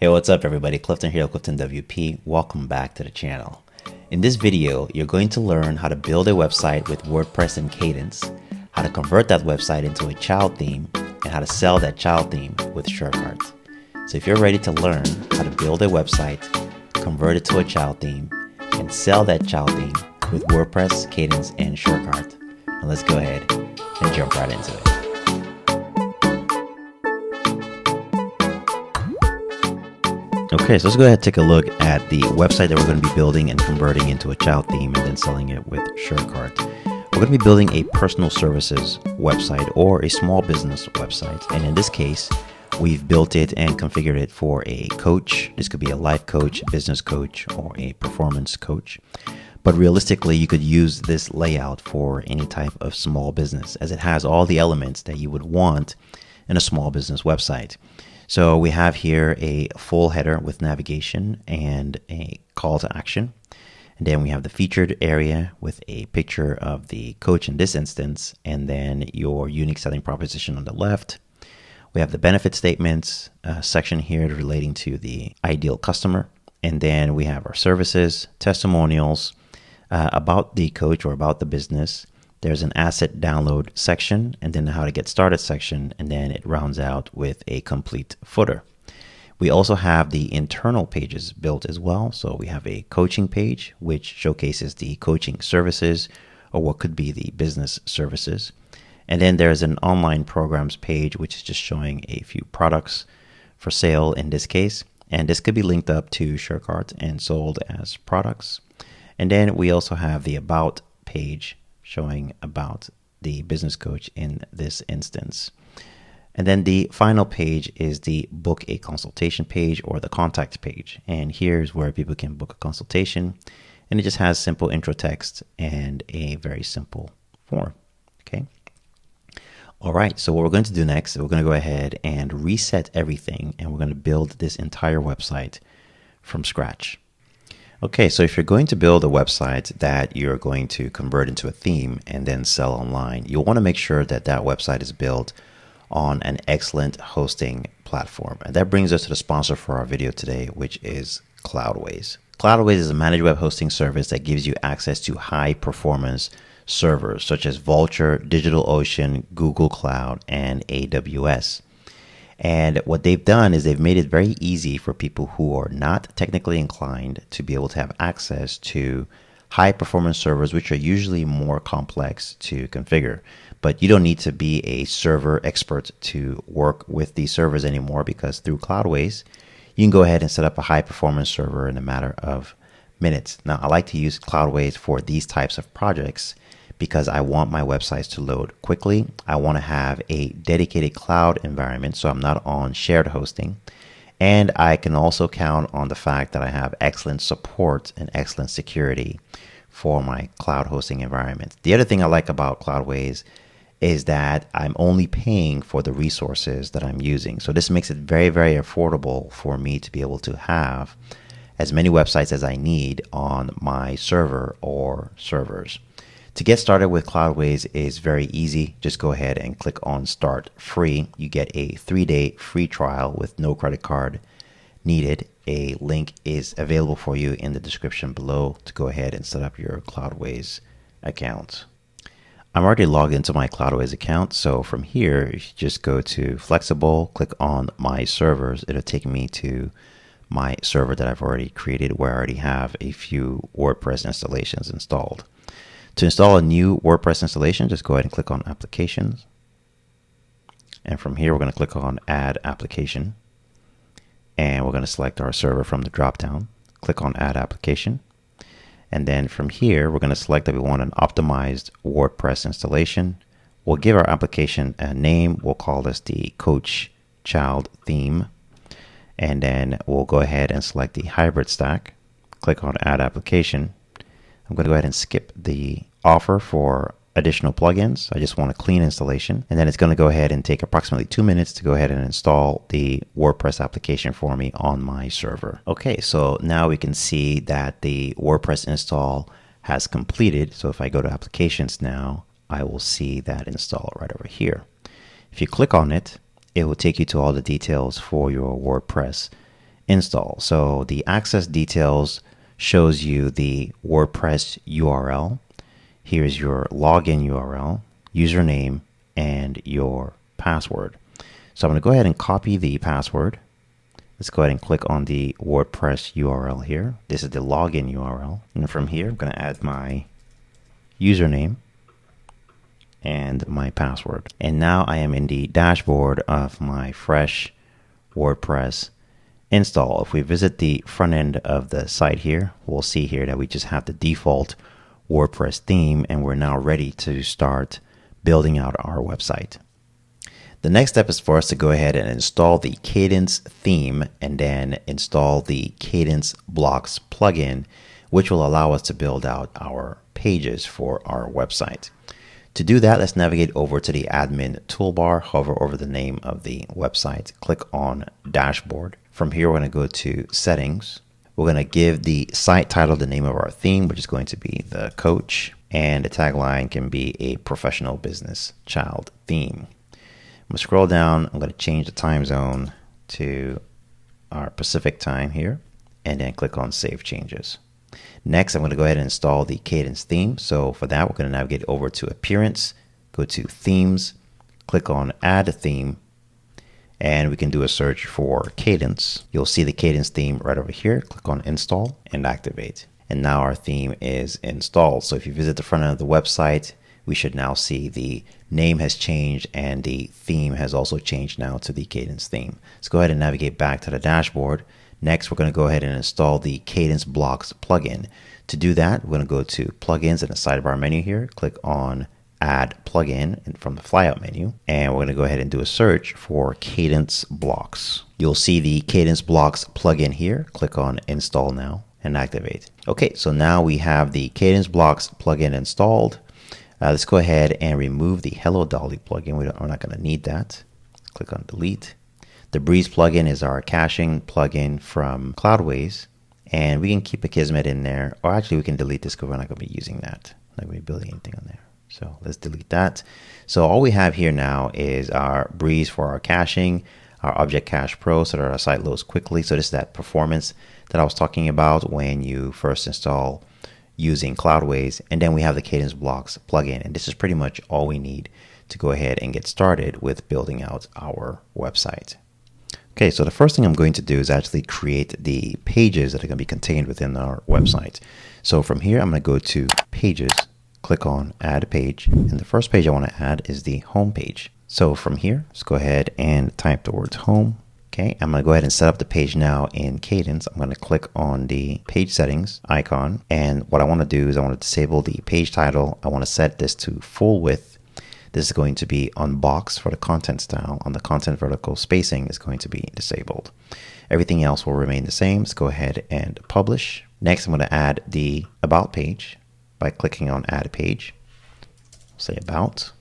Hey, what's up everybody? Clifton here, Clifton WP. Welcome back to the channel. In this video, you're going to learn how to build a website with WordPress and Kadence, how to convert that website into a child theme, and how to sell that child theme with SureCart. So if you're ready to learn how to build a website, convert it to a child theme, and sell that child theme with WordPress, Kadence, and SureCart, now let's go ahead and jump right into it. Okay, so let's go ahead and take a look at the website that we're going to be building and converting into a child theme and then selling it with SureCart. We're going to be building a personal services website or a small business website. And in this case, we've built it and configured it for a coach. This could be a life coach, business coach, or a performance coach. But realistically, you could use this layout for any type of small business as it has all the elements that you would want in a small business website. So we have here a full header with navigation and a call to action. And then we have the featured area with a picture of the coach in this instance, and then your unique selling proposition on the left. We have the benefit statements section here relating to the ideal customer. And then we have our services, testimonials, about the coach or about the business. There's an asset download section and then how to get started section, and then it rounds out with a complete footer. We also have the internal pages built as well. So we have a coaching page, which showcases the coaching services or what could be the business services. And then there's an online programs page, which is just showing a few products for sale in this case. And this could be linked up to SureCart and sold as products. And then we also have the about page showing about the business coach in this instance. And then the final page is the book a consultation page or the contact page. And here's where people can book a consultation. And it just has simple intro text and a very simple form. Okay. All right. So what we're going to do next, we're going to go ahead and reset everything. And we're going to build this entire website from scratch. Okay, so if you're going to build a website that you're going to convert into a theme and then sell online, you'll want to make sure that that website is built on an excellent hosting platform. And that brings us to the sponsor for our video today, which is Cloudways. Cloudways is a managed web hosting service that gives you access to high performance servers such as Vultr, DigitalOcean, Google Cloud, and AWS. And what they've done is they've made it very easy for people who are not technically inclined to be able to have access to high performance servers, which are usually more complex to configure. But you don't need to be a server expert to work with these servers anymore, because through Cloudways, you can go ahead and set up a high performance server in a matter of minutes. Now, I like to use Cloudways for these types of projects because I want my websites to load quickly. I want to have a dedicated cloud environment, so I'm not on shared hosting. And I can also count on the fact that I have excellent support and excellent security for my cloud hosting environment. The other thing I like about Cloudways is that I'm only paying for the resources that I'm using. So this makes it very, very affordable for me to be able to have as many websites as I need on my server or servers. To get started with Cloudways is very easy. Just go ahead and click on Start Free. You get a 3-day free trial with no credit card needed. A link is available for you in the description below to go ahead and set up your Cloudways account. I'm already logged into my Cloudways account. So from here, you just go to Flexible, click on My Servers. It'll take me to my server that I've already created, where I already have a few WordPress installations installed. To install a new WordPress installation, just go ahead and click on Applications. And from here, we're going to click on Add Application. And we're going to select our server from the dropdown. Click on Add Application. And then from here, we're going to select that we want an optimized WordPress installation. We'll give our application a name. We'll call this the Coach Child Theme. And then we'll go ahead and select the hybrid stack. Click on Add Application. I'm going to go ahead and skip the offer for additional plugins. I just want a clean installation. And then it's going to go ahead and take approximately 2 minutes to go ahead and install the WordPress application for me on my server. Okay, so now we can see that the WordPress install has completed. So if I go to Applications now, I will see that install right over here. If you click on it, it will take you to all the details for your WordPress install. So the access details shows you the WordPress URL. Here's your login URL, username, and your password. So I'm going to go ahead and copy the password. Let's go ahead and click on the WordPress URL here. This is the login URL. And from here, I'm going to add my username and my password. And now I am in the dashboard of my fresh WordPress install. If we visit the front end of the site here, we'll see here that we just have the default WordPress theme, and we're now ready to start building out our website. The next step is for us to go ahead and install the Kadence theme and then install the Kadence blocks plugin, which will allow us to build out our pages for our website. To do that, let's navigate over to the admin toolbar, hover over the name of the website, click on dashboard. From here, we're going to go to settings. We're going to give the site title the name of our theme, which is going to be the coach, and the tagline can be a professional business child theme. I'm going to scroll down. I'm going to change the time zone to our Pacific time here, and then click on Save Changes. Next, I'm going to go ahead and install the Kadence theme. So for that, we're going to navigate over to Appearance, go to Themes, click on Add Theme, and we can do a search for Kadence. You'll see the Kadence theme right over here. Click on Install and Activate. And now our theme is installed. So if you visit the front end of the website, we should now see the name has changed and the theme has also changed now to the Kadence theme. Let's go ahead and navigate back to the dashboard. Next, we're going to go ahead and install the Kadence blocks plugin. To do that, we're going to go to Plugins in the sidebar menu here. Click on Add Plugin from the flyout menu, and we're going to go ahead and do a search for Kadence blocks. You'll see the Kadence blocks plugin here. Click on Install Now and Activate. Okay, so now we have the Kadence blocks plugin installed. Let's go ahead and remove the Hello Dolly plugin. We're not going to need that. Click on Delete. The Breeze plugin is our caching plugin from Cloudways, and we can keep Akismet in there, or actually we can delete this because we're not going to be using that. Not going to be building anything on there. So let's delete that. So all we have here now is our Breeze for our caching, our Object Cache Pro so that our site loads quickly. So this is that performance that I was talking about when you first install using Cloudways. And then we have the Kadence blocks plugin. And this is pretty much all we need to go ahead and get started with building out our website. Okay, so the first thing I'm going to do is actually create the pages that are going to be contained within our website. So from here, I'm going to go to Pages, click on Add Page, and the first page I want to add is the home page. So from here, let's go ahead and type the words home. Okay, I'm going to go ahead and set up the page now in Kadence. I'm going to click on the page settings icon, and what I want to do is I want to disable the page title. I want to set this to full width. This is going to be unboxed for the content style. On the content vertical spacing is going to be disabled. Everything else will remain the same. Let's go ahead and publish. Next, I'm going to add the about page by clicking on Add Page. Say About,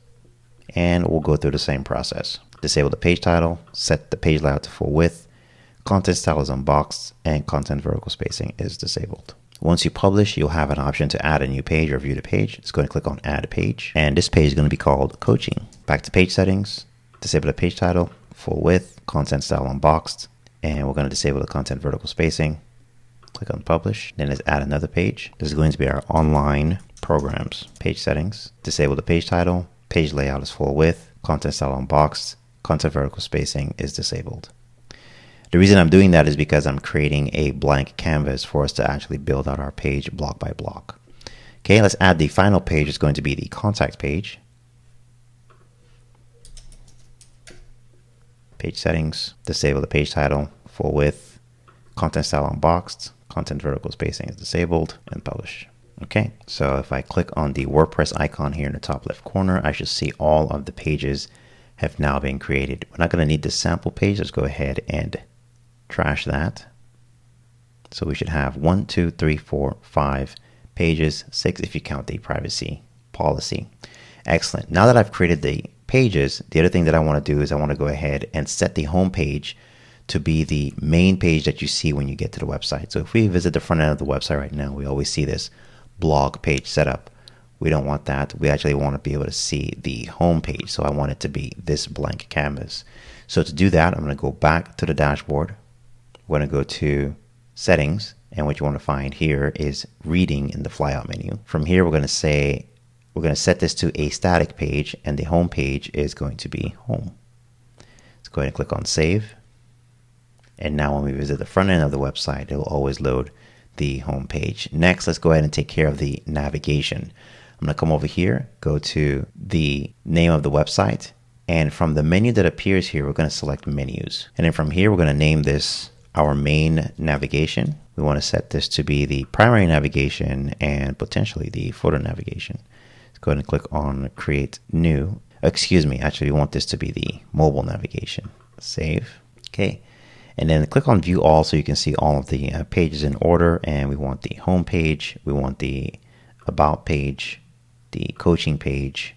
and we'll go through the same process. Disable the page title, set the page layout to full width, content style is unboxed, and content vertical spacing is disabled. Once you publish, you'll have an option to add a new page or view the page. Just go and click on Add Page, and this page is going to be called Coaching. Back to page settings, disable the page title, full width, content style unboxed, and we're going to disable the content vertical spacing. Click on Publish, then let's add another page. This is going to be our online programs. Page settings, disable the page title, page layout is full width, content style unboxed, content vertical spacing is disabled. The reason I'm doing that is because I'm creating a blank canvas for us to actually build out our page block by block. Okay, let's add the final page. It's going to be the contact page. Page settings, disable the page title, full width, content style unboxed, content vertical spacing is disabled, and publish. Okay, so if I click on the WordPress icon here in the top left corner, I should see all of the pages have now been created. We're not going to need this sample page. Let's go ahead and trash that. So we should have 1, 2, 3, 4, 5 pages, 6 if you count the privacy policy. Excellent. Now that I've created the pages, the other thing that I want to do is I want to go ahead and set the home page to be the main page that you see when you get to the website. So if we visit the front end of the website right now, we always see this blog page setup. We don't want that. We actually want to be able to see the home page. So I want it to be this blank canvas. So to do that, I'm going to go back to the dashboard. we're going to go to settings, and what you want to find here is reading in the flyout menu. From here, we're going to set this to a static page, and the home page is going to be home. Let's go ahead and click on save. And now when we visit the front end of the website, it will always load the home page. Next, let's go ahead and take care of the navigation. I'm going to come over here, go to the name of the website, and from the menu that appears here, we're going to select menus. And then from here, we're going to name this our main navigation. We want to set this to be the primary navigation and potentially the footer navigation. Let's go ahead and click on create new. Excuse me, actually we want this to be the mobile navigation. Save. Okay. And then click on view all so you can see all of the pages in order. And we want the home page, we want the about page, the coaching page,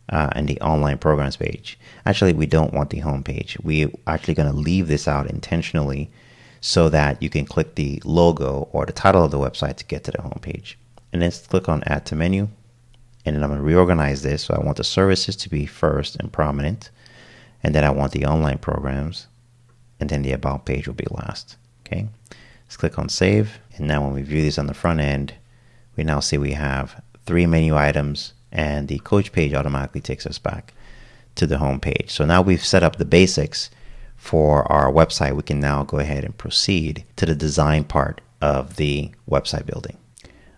and the online programs page. Actually, we don't want the home page. We're actually going to leave this out intentionally so that you can click the logo or the title of the website to get to the home page. And then click on add to menu. And then I'm going to reorganize this. So I want the services to be first and prominent. And then I want the online programs. And then the about page will be last. Okay. Let's click on save. And now when we view this on the front end, we now see we have 3 menu items, and the coach page automatically takes us back to the home page. So now we've set up the basics for our website. We can now go ahead and proceed to the design part of the website building.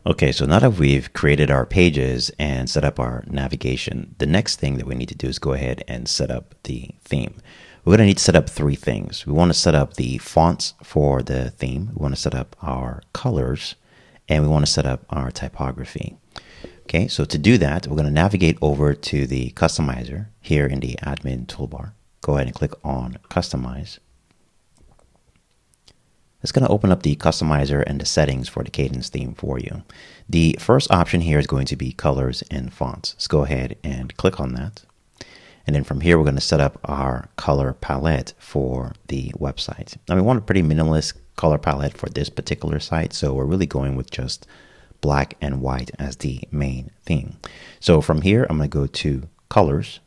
Okay, so now that we've created our pages and set up our navigation, the next thing that we need to do is go ahead and set up the theme. We're going to need to set up 3 things. We want to set up the fonts for the theme. We want to set up our colors, and we want to set up our typography. Okay, so to do that, we're going to navigate over to the customizer here in the admin toolbar. Go ahead and click on customize. It's going to open up the customizer and the settings for the Kadence theme for you. The first option here is going to be colors and fonts. Let's go ahead and click on that. And then from here, we're going to set up our color palette for the website. Now we want a pretty minimalist color palette for this particular site. So we're really going with just black and white as the main theme. So from here, I'm going to go to colors,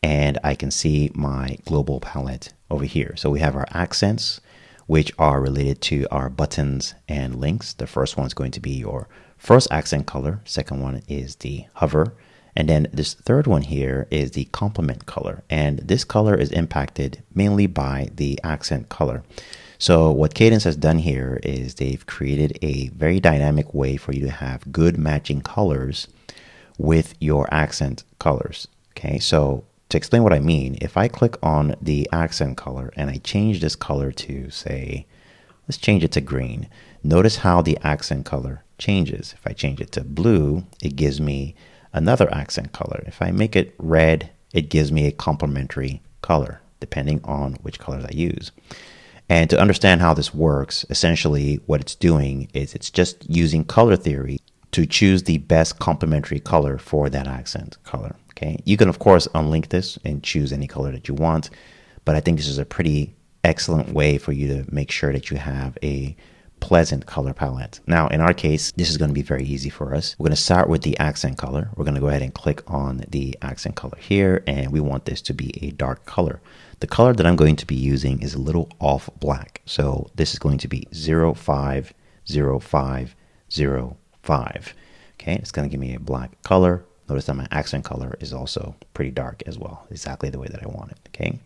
and I can see my global palette over here. So we have our accents, which are related to our buttons and links. The first one is going to be your first accent color. Second one is the hover. And then this third one here is the complement color. And this color is impacted mainly by the accent color. So what Kadence has done here is they've created a very dynamic way for you to have good matching colors with your accent colors. Okay, so to explain what I mean, if I click on the accent color and I change this color to, say, let's change it to green. Notice how the accent color changes. If I change it to blue, it gives me another accent color. If I make it red, it gives me a complementary color, depending on which colors I use. And to understand how this works, essentially what it's doing is it's just using color theory to choose the best complementary color for that accent color. Okay, you can of course unlink this and choose any color that you want, but I think this is a pretty excellent way for you to make sure that you have a pleasant color palette. Now, in our case, this is going to be very easy for us. We're going to start with the accent color. We're going to go ahead and click on the accent color here, and we want this to be a dark color. The color that I'm going to be using is a little off black. So this is going to be 050505. Okay, it's going to give me a black color. Notice that my accent color is also pretty dark as well, exactly the way that I want it. Okay,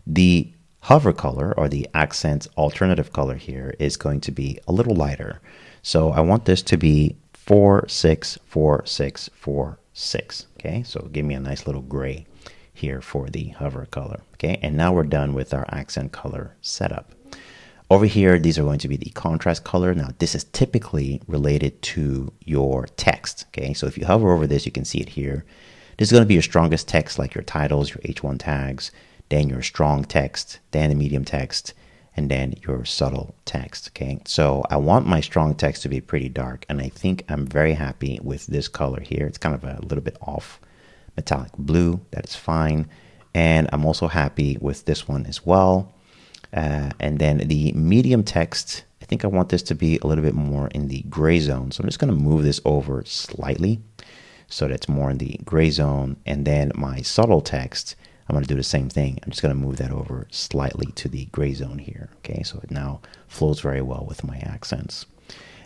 the hover color, or the accent alternative color here, is going to be a little lighter. So I want this to be 464646. Okay, so give me a nice little gray here for the hover color. Okay, and now we're done with our accent color setup. Over here, these are going to be the contrast color. Now, this is typically related to your text. Okay, so if you hover over this, you can see it here. This is going to be your strongest text, like your titles, your H1 tags, then your strong text, then the medium text, and then your subtle text. Okay, so I want my strong text to be pretty dark, and I think I'm very happy with this color here. It's kind of a little bit off metallic blue. That is fine. And I'm also happy with this one as well. And then the medium text, I think I want this to be a little bit more in the gray zone. So I'm just going to move this over slightly so that's more in the gray zone. And then my subtle text, I'm going to do the same thing. I'm just going to move that over slightly to the gray zone here. Okay, so it now flows very well with my accents.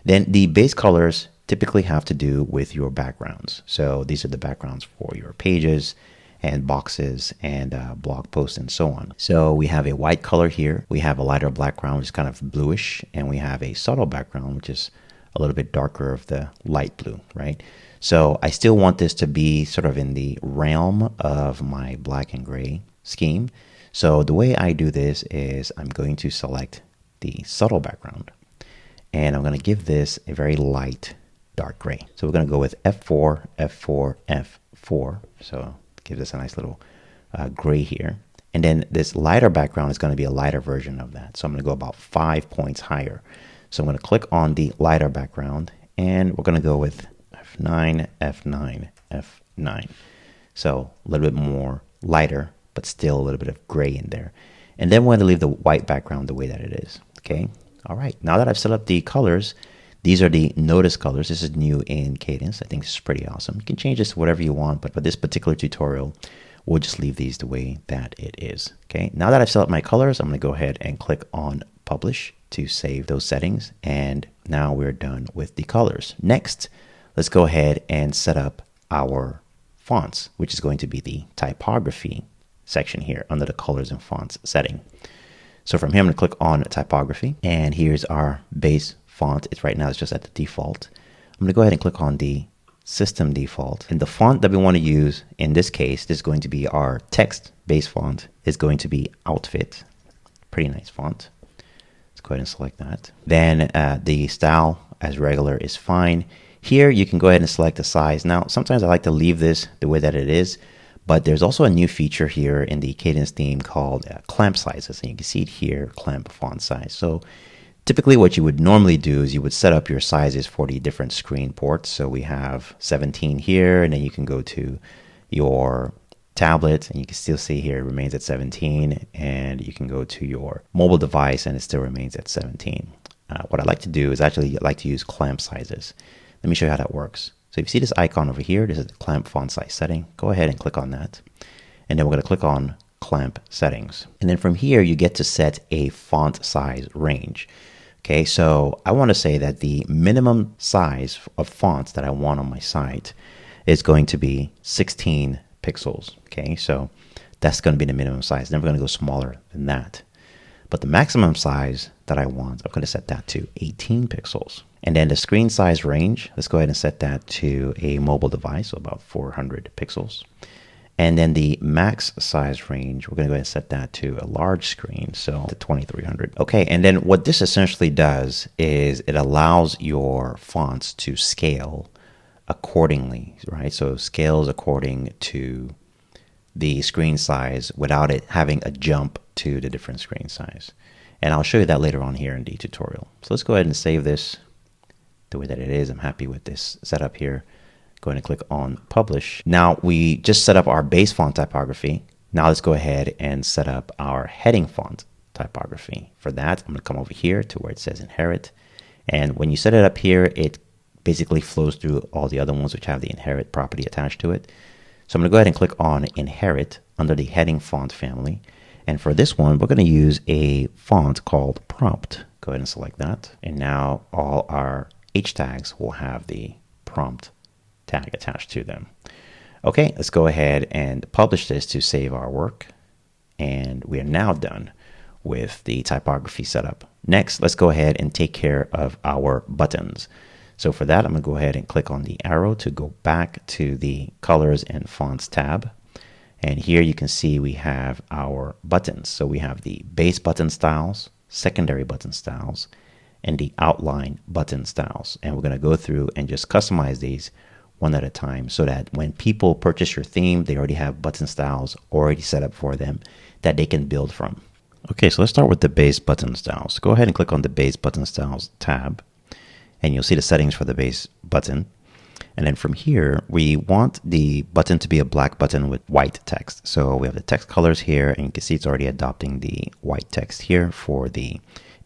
Then the base colors typically have to do with your backgrounds. So these are the backgrounds for your pages and boxes and blog posts and so on. So we have a white color here. We have a lighter background, which is kind of bluish, and we have a subtle background, which is a little bit darker of the light blue, right? So I still want this to be sort of in the realm of my black and gray scheme. So the way I do this is I'm going to select the subtle background, and I'm going to give this a very light dark gray. So we're going to go with F4, F4, F4. So give this a nice little gray here. And then this lighter background is going to be a lighter version of that. So I'm going to go about 5 points higher. So I'm going to click on the lighter background, and we're going to go with F9, F9, F9. So a little bit more lighter, but still a little bit of gray in there. And then we're going to leave the white background the way that it is. Okay. All right. Now that I've set up the colors, these are the notice colors. This is new in Kadence. I think this is pretty awesome. You can change this to whatever you want, but for this particular tutorial, we'll just leave these the way that it is. Okay. Now that I've set up my colors, I'm going to go ahead and click on publish to save those settings. And now we're done with the colors. Next, let's go ahead and set up our fonts, which is going to be the typography section here under the colors and fonts setting. So from here, I'm going to click on typography, and here's our base font. It's right now, it's just at the default. I'm going to go ahead and click on the system default, and the font that we want to use in this case, this is going to be our text base font, is going to be Outfit. Pretty nice font. Let's go ahead and select that. Then the style as regular is fine. Here you can go ahead and select the size. Now sometimes I like to leave this the way that it is, but there's also a new feature here in the Kadence theme called clamp sizes, and you can see it here, clamp font size. So typically what you would normally do is you would set up your sizes for the different screen ports. So we have 17 here, and then you can go to your tablet, and you can still see here it remains at 17, and you can go to your mobile device and it still remains at 17. What I like to do is actually like to use clamp sizes. Let me show you how that works. So if you see this icon over here, this is the clamp font size setting. Go ahead and click on that. And then we're going to click on clamp settings. And then from here, you get to set a font size range. Okay, so I want to say that the minimum size of fonts that I want on my site is going to be 16 pixels. Okay, so that's going to be the minimum size. Then we're going to go smaller than that. But the maximum size that I want, I'm going to set that to 18 pixels. And then the screen size range, let's go ahead and set that to a mobile device, so about 400 pixels. And then the max size range, we're going to go ahead and set that to a large screen, so to 2300. Okay, and then what this essentially does is it allows your fonts to scale accordingly, right? So scales according to the screen size without it having a jump to the different screen size. And I'll show you that later on here in the tutorial. So let's go ahead and save this the way that it is. I'm happy with this setup here. Go ahead and click on publish. Now we just set up our base font typography. Now let's go ahead and set up our heading font typography. For that, I'm going to come over here to where it says inherit. And when you set it up here, it basically flows through all the other ones which have the inherit property attached to it. So I'm going to go ahead and click on inherit under the heading font family. And for this one, we're going to use a font called prompt. Go ahead and select that. And now all our H tags will have the prompt tag attached to them. Okay, let's go ahead and publish this to save our work. And we are now done with the typography setup. Next, let's go ahead and take care of our buttons. So for that, I'm going to go ahead and click on the arrow to go back to the colors and fonts tab. And here you can see we have our buttons. So we have the base button styles, secondary button styles, and the outline button styles. And we're going to go through and just customize these one at a time so that when people purchase your theme, they already have button styles already set up for them that they can build from. Okay, so let's start with the base button styles. Go ahead and click on the base button styles tab, and you'll see the settings for the base button. And then from here, we want the button to be a black button with white text. So we have the text colors here, and you can see it's already adopting the white text here for the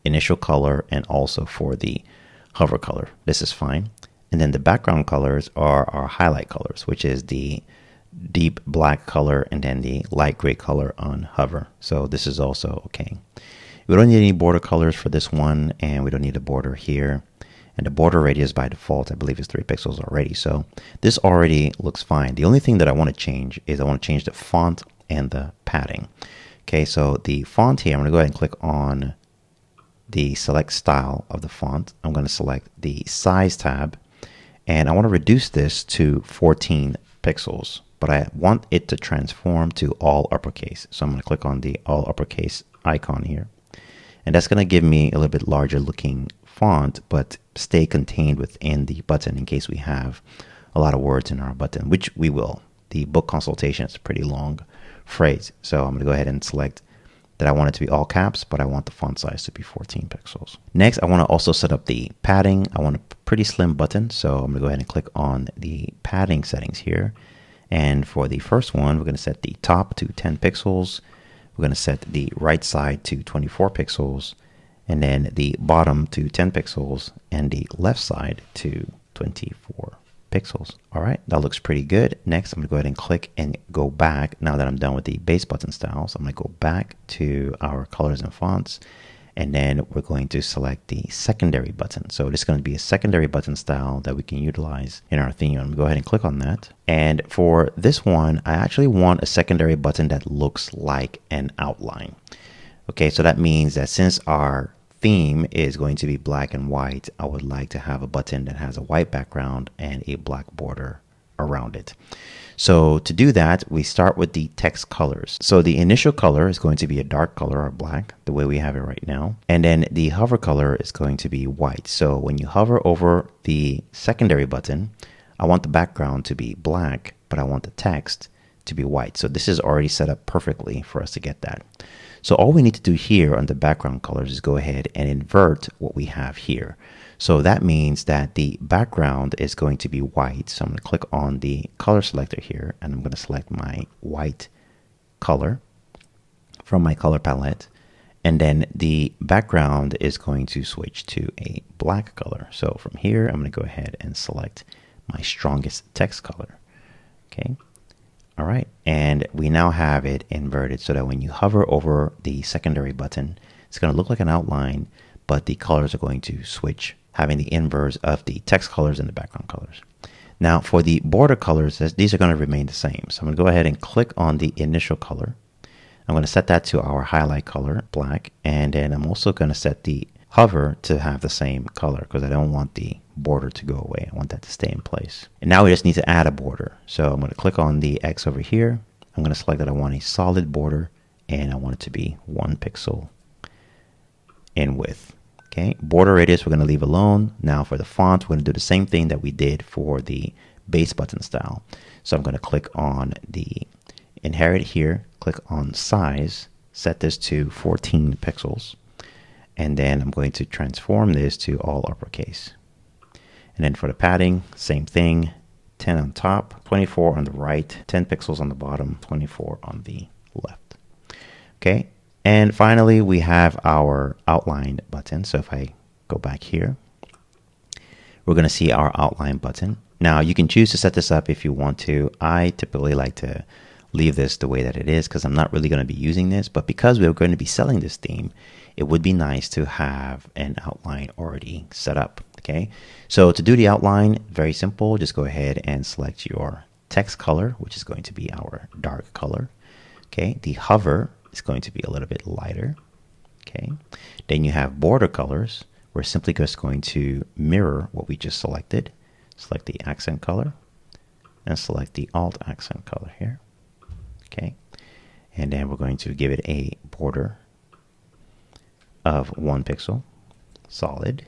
initial color and also for the hover color. This is fine. And then the background colors are our highlight colors, which is the deep black color and then the light gray color on hover. So this is also okay. We don't need any border colors for this one, and we don't need a border here. And the border radius by default, I believe, is 3 pixels already. So this already looks fine. The only thing that I want to change is I want to change the font and the padding. Okay, so the font here, I'm going to go ahead and click on the select style of the font. I'm going to select the size tab, and I want to reduce this to 14 pixels, but I want it to transform to all uppercase. So I'm going to click on the all uppercase icon here. And that's going to give me a little bit larger looking font, but stay contained within the button in case we have a lot of words in our button, which we will. The book consultation is a pretty long phrase. So I'm going to go ahead and select that I want it to be all caps, but I want the font size to be 14 pixels. Next, I want to also set up the padding. I want a pretty slim button. So I'm going to go ahead and click on the padding settings here. And for the first one, we're going to set the top to 10 pixels. We're going to set the right side to 24 pixels, and then the bottom to 10 pixels, and the left side to 24 pixels. All right, that looks pretty good. Next, I'm going to go ahead and click and go back. Now that I'm done with the base button styles, I'm going to go back to our colors and fonts, and then we're going to select the secondary button. So this is going to be a secondary button style that we can utilize in our theme. I'm going to go ahead and click on that. And for this one, I actually want a secondary button that looks like an outline. Okay, so that means that since our theme is going to be black and white, I would like to have a button that has a white background and a black border around it. So to do that, we start with the text colors. So the initial color is going to be a dark color or black, the way we have it right now. And then the hover color is going to be white. So when you hover over the secondary button, I want the background to be black, but I want the text to be white. So this is already set up perfectly for us to get that. So all we need to do here on the background colors is go ahead and invert what we have here. So that means that the background is going to be white. So I'm going to click on the color selector here, and I'm going to select my white color from my color palette. And then the background is going to switch to a black color. So from here, I'm going to go ahead and select my strongest text color. Okay. All right. And we now have it inverted so that when you hover over the secondary button, it's going to look like an outline, but the colors are going to switch, having the inverse of the text colors and the background colors. Now for the border colors, these are going to remain the same. So I'm going to go ahead and click on the initial color. I'm going to set that to our highlight color, black. And then I'm also going to set the hover to have the same color because I don't want the border to go away. I want that to stay in place. And now we just need to add a border. So I'm going to click on the X over here. I'm going to select that I want a solid border and I want it to be 1 pixel in width. Okay, border radius we're going to leave alone. Now for the font, we're going to do the same thing that we did for the base button style. So I'm going to click on the inherit here, click on size, set this to 14 pixels. And then I'm going to transform this to all uppercase. And then for the padding, same thing, 10 on top, 24 on the right, 10 pixels on the bottom, 24 on the left. Okay. And finally, we have our outline button. So if I go back here, we're going to see our outline button. Now you can choose to set this up if you want to. I typically like to leave this the way that it is because I'm not really going to be using this, but because we're going to be selling this theme, it would be nice to have an outline already set up. Okay. So to do the outline, very simple. Just go ahead and select your text color, which is going to be our dark color. Okay. The hover is going to be a little bit lighter. Okay. Then you have border colors. We're simply just going to mirror what we just selected. Select the accent color and select the alt accent color here. Okay. And then we're going to give it a border of 1 pixel, solid.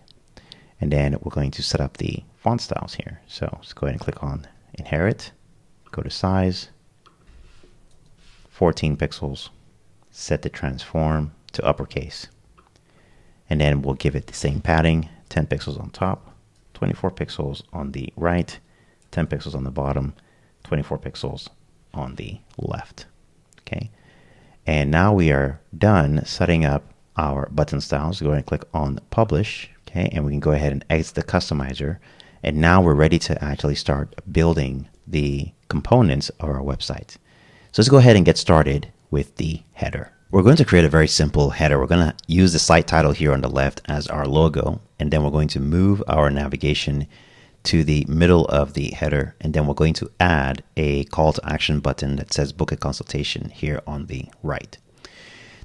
And then we're going to set up the font styles here. So let's go ahead and click on inherit, go to size, 14 pixels, set the transform to uppercase. And then we'll give it the same padding, 10 pixels on top, 24 pixels on the right, 10 pixels on the bottom, 24 pixels on the left. Okay. And now we are done setting up our button styles. Go ahead and click on publish. Okay. And we can go ahead and exit the customizer. And now we're ready to actually start building the components of our website. So let's go ahead and get started with the header. We're going to create a very simple header. We're going to use the site title here on the left as our logo, and then we're going to move our navigation to the middle of the header, and then we're going to add a call to action button that says book a consultation here on the right.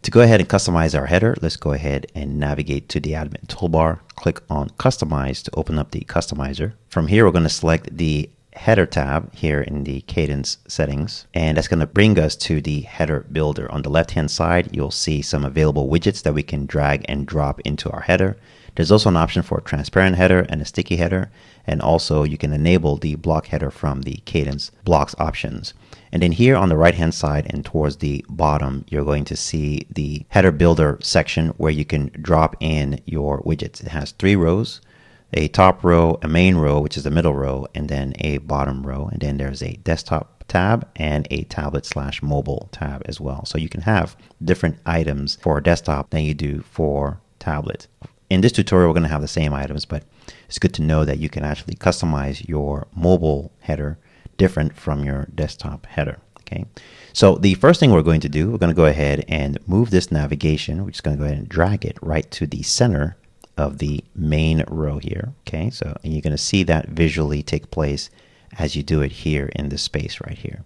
To go ahead and customize our header, let's go ahead and navigate to the admin toolbar, click on customize to open up the customizer. From here, we're going to select the header tab here in the Kadence settings, and that's going to bring us to the header builder. On the left hand side, you'll see some available widgets that we can drag and drop into our header. There's also an option for a transparent header and a sticky header, and also you can enable the block header from the Kadence blocks options. And then here on the right hand side and towards the bottom, you're going to see the header builder section where you can drop in your widgets. It has 3 rows, a top row, a main row, which is the middle row, and then a bottom row. And then there's a desktop tab and a tablet/mobile tab as well. So you can have different items for desktop than you do for tablet. In this tutorial, we're going to have the same items, but it's good to know that you can actually customize your mobile header different from your desktop header. Okay, so the first thing we're going to do, we're going to go ahead and move this navigation. We're just going to go ahead and drag it right to the center of the main row here. Okay, so and you're going to see that visually take place as you do it here in this space right here.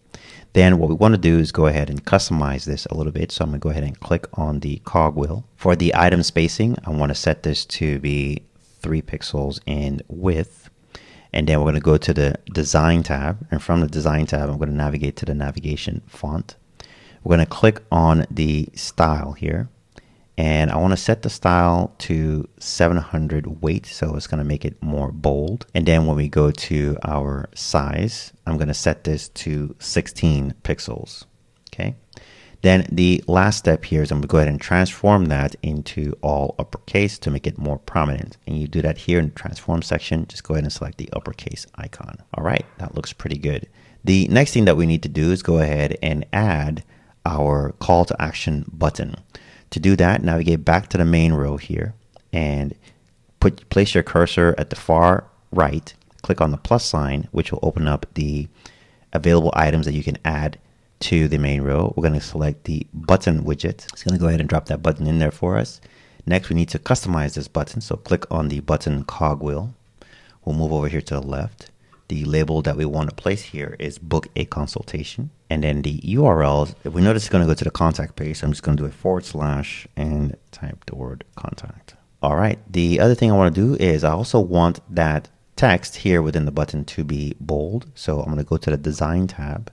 Then what we want to do is go ahead and customize this a little bit. So I'm going to go ahead and click on the cogwheel. For the item spacing, I want to set this to be 3 pixels in width. And then we're going to go to the design tab. And from the design tab, I'm going to navigate to the navigation font. We're going to click on the style here. And I want to set the style to 700 weight, so it's going to make it more bold. And then when we go to our size, I'm going to set this to 16 pixels. Okay. Then the last step here is I'm going to go ahead and transform that into all uppercase to make it more prominent. And you do that here in the transform section. Just go ahead and select the uppercase icon. All right, that looks pretty good. The next thing that we need to do is go ahead and add our call to action button. To do that, navigate back to the main row here and place your cursor at the far right. Click on the plus sign, which will open up the available items that you can add to the main row. We're going to select the button widget. It's going to go ahead and drop that button in there for us. Next, we need to customize this button. So click on the button cogwheel. We'll move over here to the left. The label that we want to place here is book a consultation. And then the URL, if we notice, it's going to go to the contact page. So I'm just going to do a / and type the word contact. All right. The other thing I want to do is I also want that text here within the button to be bold. So I'm going to go to the design tab.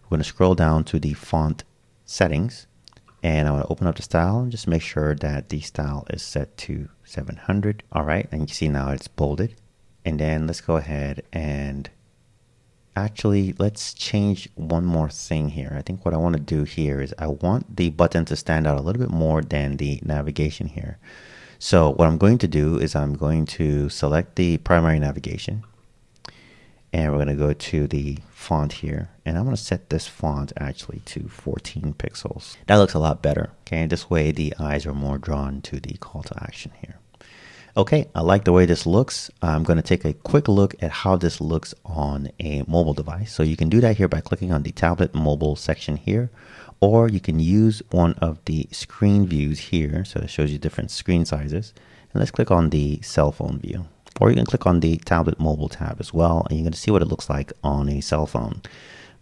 We're going to scroll down to the font settings. And I want to open up the style and just make sure that the style is set to 700. All right. And you can see now it's bolded. And then let's go ahead and actually let's change one more thing here. I think what I want to do here is I want the button to stand out a little bit more than the navigation here. So what I'm going to do is I'm going to select the primary navigation and we're going to go to the font here. And I'm going to set this font actually to 14 pixels. That looks a lot better. Okay, this way the eyes are more drawn to the call to action here. Okay, I like the way this looks. I'm going to take a quick look at how this looks on a mobile device. So you can do that here by clicking on the tablet mobile section here, or you can use one of the screen views here. So it shows you different screen sizes. And let's click on the cell phone view, or you can click on the tablet mobile tab as well. And you're going to see what it looks like on a cell phone.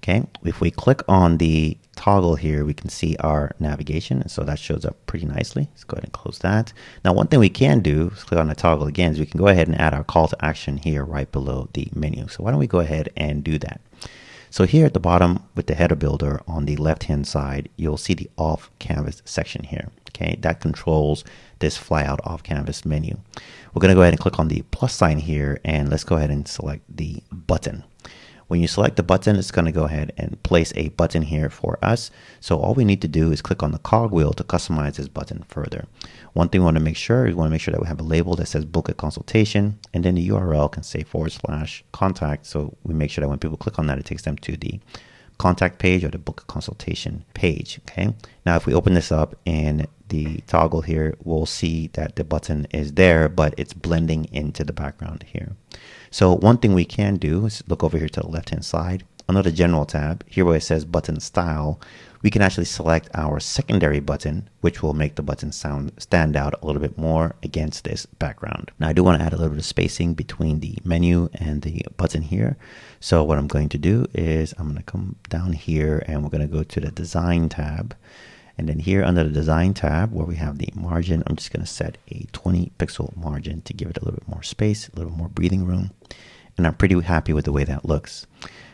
Okay, if we click on the toggle here, we can see our navigation. So that shows up pretty nicely. Let's go ahead and close that. Now, one thing we can do, let's click on the toggle again, is we can go ahead and add our call to action here right below the menu. So why don't we go ahead and do that? So here at the bottom with the header builder on the left-hand side, you'll see the off canvas section here. Okay, that controls this fly out off canvas menu. We're going to go ahead and click on the plus sign here, and let's go ahead and select the button. When you select the button, it's going to go ahead and place a button here for us. So all we need to do is click on the cogwheel to customize this button further. One thing we want to make sure is that we have a label that says book a consultation, and then the URL can say / contact. So we make sure that when people click on that, it takes them to the contact page or the book a consultation page. Okay. Now, if we open this up in the toggle here, we'll see that the button is there, but it's blending into the background here. So one thing we can do is look over here to the left-hand side. Under the General tab, here where it says Button Style, we can actually select our secondary button, which will make the button stand out a little bit more against this background. Now, I do want to add a little bit of spacing between the menu and the button here. So what I'm going to do is I'm going to come down here and we're going to go to the Design tab. And then here under the Design tab where we have the margin, I'm just going to set a 20 pixel margin to give it a little bit more space, a little more breathing room. And I'm pretty happy with the way that looks.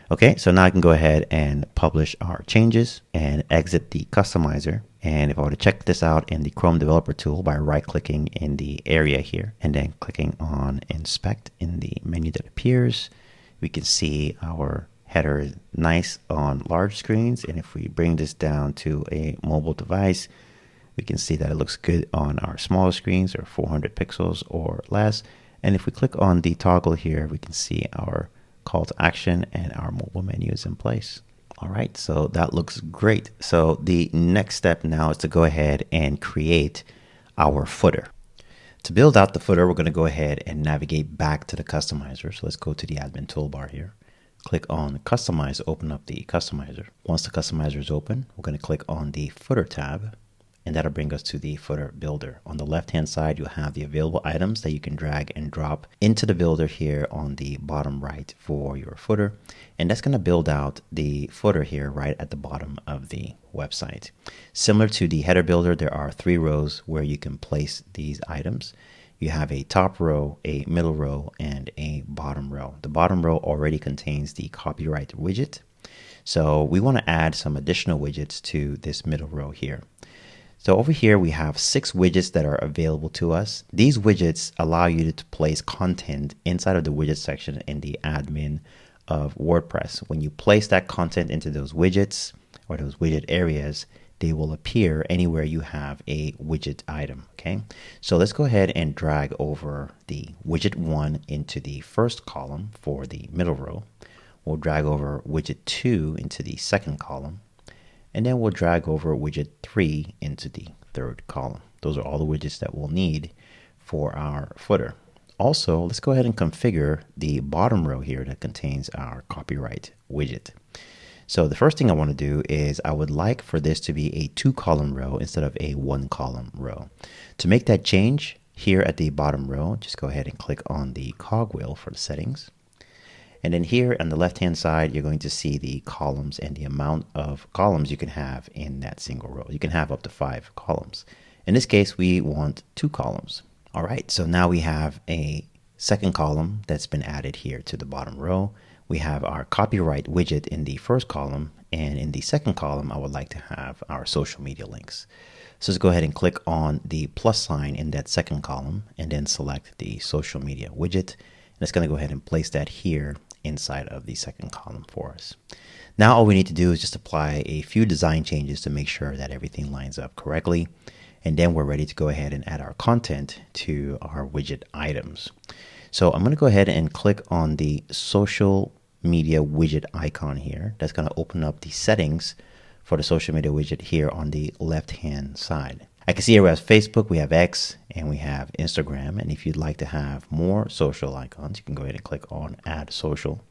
Okay, so now I can go ahead and publish our changes and exit the customizer. And if I were to check this out in the Chrome Developer Tool by right-clicking in the area here and then clicking on Inspect in the menu that appears, we can see our header is nice on large screens. And if we bring this down to a mobile device, we can see that it looks good on our smaller screens or 400 pixels or less. And if we click on the toggle here, we can see our call to action and our mobile menu is in place. All right, so that looks great. So the next step now is to go ahead and create our footer. To build out the footer, we're going to go ahead and navigate back to the customizer. So let's go to the admin toolbar here. Click on Customize, open up the customizer. Once the customizer is open, we're going to click on the Footer tab, and that'll bring us to the footer builder. On the left-hand side, you'll have the available items that you can drag and drop into the builder here on the bottom right for your footer. And that's going to build out the footer here right at the bottom of the website. Similar to the header builder, there are 3 rows where you can place these items. You have a top row, a middle row, and a bottom row. The bottom row already contains the copyright widget. So we want to add some additional widgets to this middle row here. So over here, we have 6 widgets that are available to us. These widgets allow you to place content inside of the widget section in the admin of WordPress. When you place that content into those widgets or those widget areas, they will appear anywhere you have a widget item. Okay, so let's go ahead and drag over the widget 1 into the first column for the middle row. We'll drag over widget 2 into the second column. And then we'll drag over widget 3 into the third column. Those are all the widgets that we'll need for our footer. Also, let's go ahead and configure the bottom row here that contains our copyright widget. So the first thing I want to do is I would like for this to be a 2-column row instead of a 1-column row. To make that change here at the bottom row, just go ahead and click on the cogwheel for the settings. And then here on the left-hand side, you're going to see the columns and the amount of columns you can have in that single row. You can have up to 5 columns. In this case, we want 2 columns. All right, so now we have a second column that's been added here to the bottom row. We have our copyright widget in the first column, and in the second column, I would like to have our social media links. So let's go ahead and click on the plus sign in that second column and then select the social media widget. And it's going to go ahead and place that here inside of the second column for us. Now all we need to do is just apply a few design changes to make sure that everything lines up correctly. And then we're ready to go ahead and add our content to our widget items. So I'm going to go ahead and click on the social media widget icon here. That's going to open up the settings for the social media widget here on the left-hand side. I can see here we have Facebook, we have X, and we have Instagram. And if you'd like to have more social icons, you can go ahead and click on Add Social.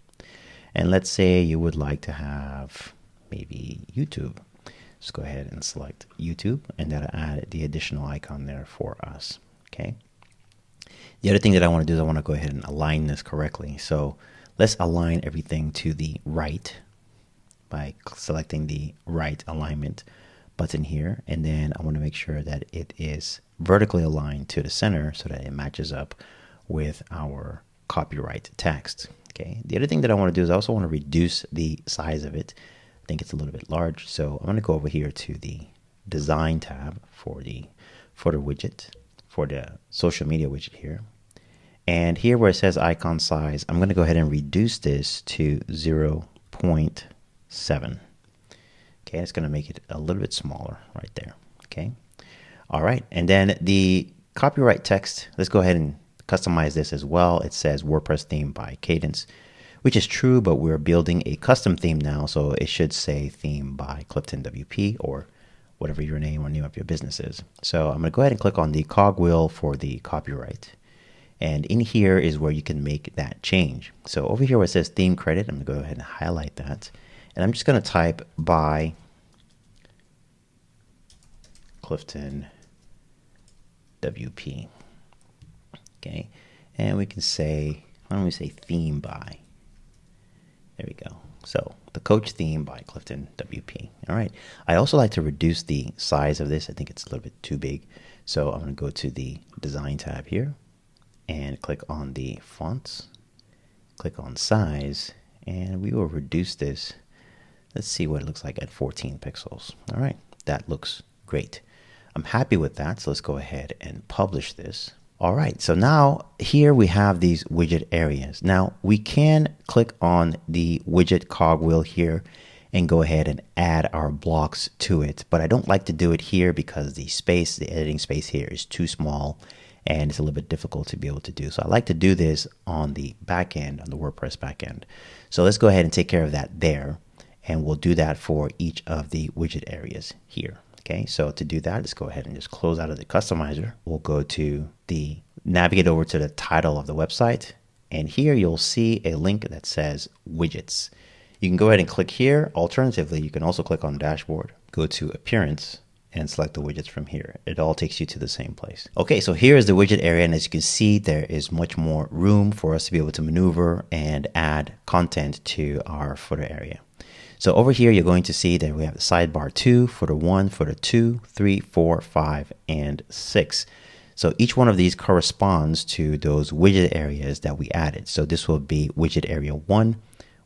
And let's say you would like to have maybe YouTube. Just go ahead and select YouTube, and that'll add the additional icon there for us. Okay. The other thing that I want to do is I want to go ahead and align this correctly. So let's align everything to the right by selecting the right alignment button here, and then I want to make sure that it is vertically aligned to the center so that it matches up with our copyright text. Okay. The other thing that I want to do is I also want to reduce the size of it. I think it's a little bit large, so I'm going to go over here to the Design tab for the footer widget, for the social media widget here. And here where it says icon size, I'm going to go ahead and reduce this to 0.7. Okay, it's going to make it a little bit smaller right there. Okay. All right. And then the copyright text, let's go ahead and customize this as well. It says WordPress theme by Kadence, which is true, but we're building a custom theme now. So it should say theme by Clifton WP or whatever your name or name of your business is. So I'm going to go ahead and click on the cogwheel for the copyright. And in here is where you can make that change. So over here where it says theme credit, I'm going to go ahead and highlight that. And I'm just going to type by Clifton WP. Okay. And we can say, why don't we say theme by? There we go. So the coach theme by Clifton WP. All right. I also like to reduce the size of this. I think it's a little bit too big. So I'm going to go to the design tab here and click on the fonts, click on size, and we will reduce this. Let's see what it looks like at 14 pixels. All right. That looks great. I'm happy with that. So let's go ahead and publish this. All right, so now here we have these widget areas. Now we can click on the widget cogwheel here and go ahead and add our blocks to it. But I don't like to do it here because the editing space here is too small and it's a little bit difficult to be able to do. So I like to do this on the back end, on the WordPress back end. So let's go ahead and take care of that there. And we'll do that for each of the widget areas here. Okay, so to do that, let's go ahead and just close out of the customizer. We'll go to navigate over to the title of the website. And here you'll see a link that says widgets. You can go ahead and click here. Alternatively, you can also click on dashboard, go to appearance and select the widgets from here. It all takes you to the same place. Okay, so here is the widget area. And as you can see, there is much more room for us to be able to maneuver and add content to our footer area. So over here, you're going to see that we have the sidebar 2, footer 1, footer 2, 3, 4, 5, and 6. So each one of these corresponds to those widget areas that we added. So this will be widget area 1,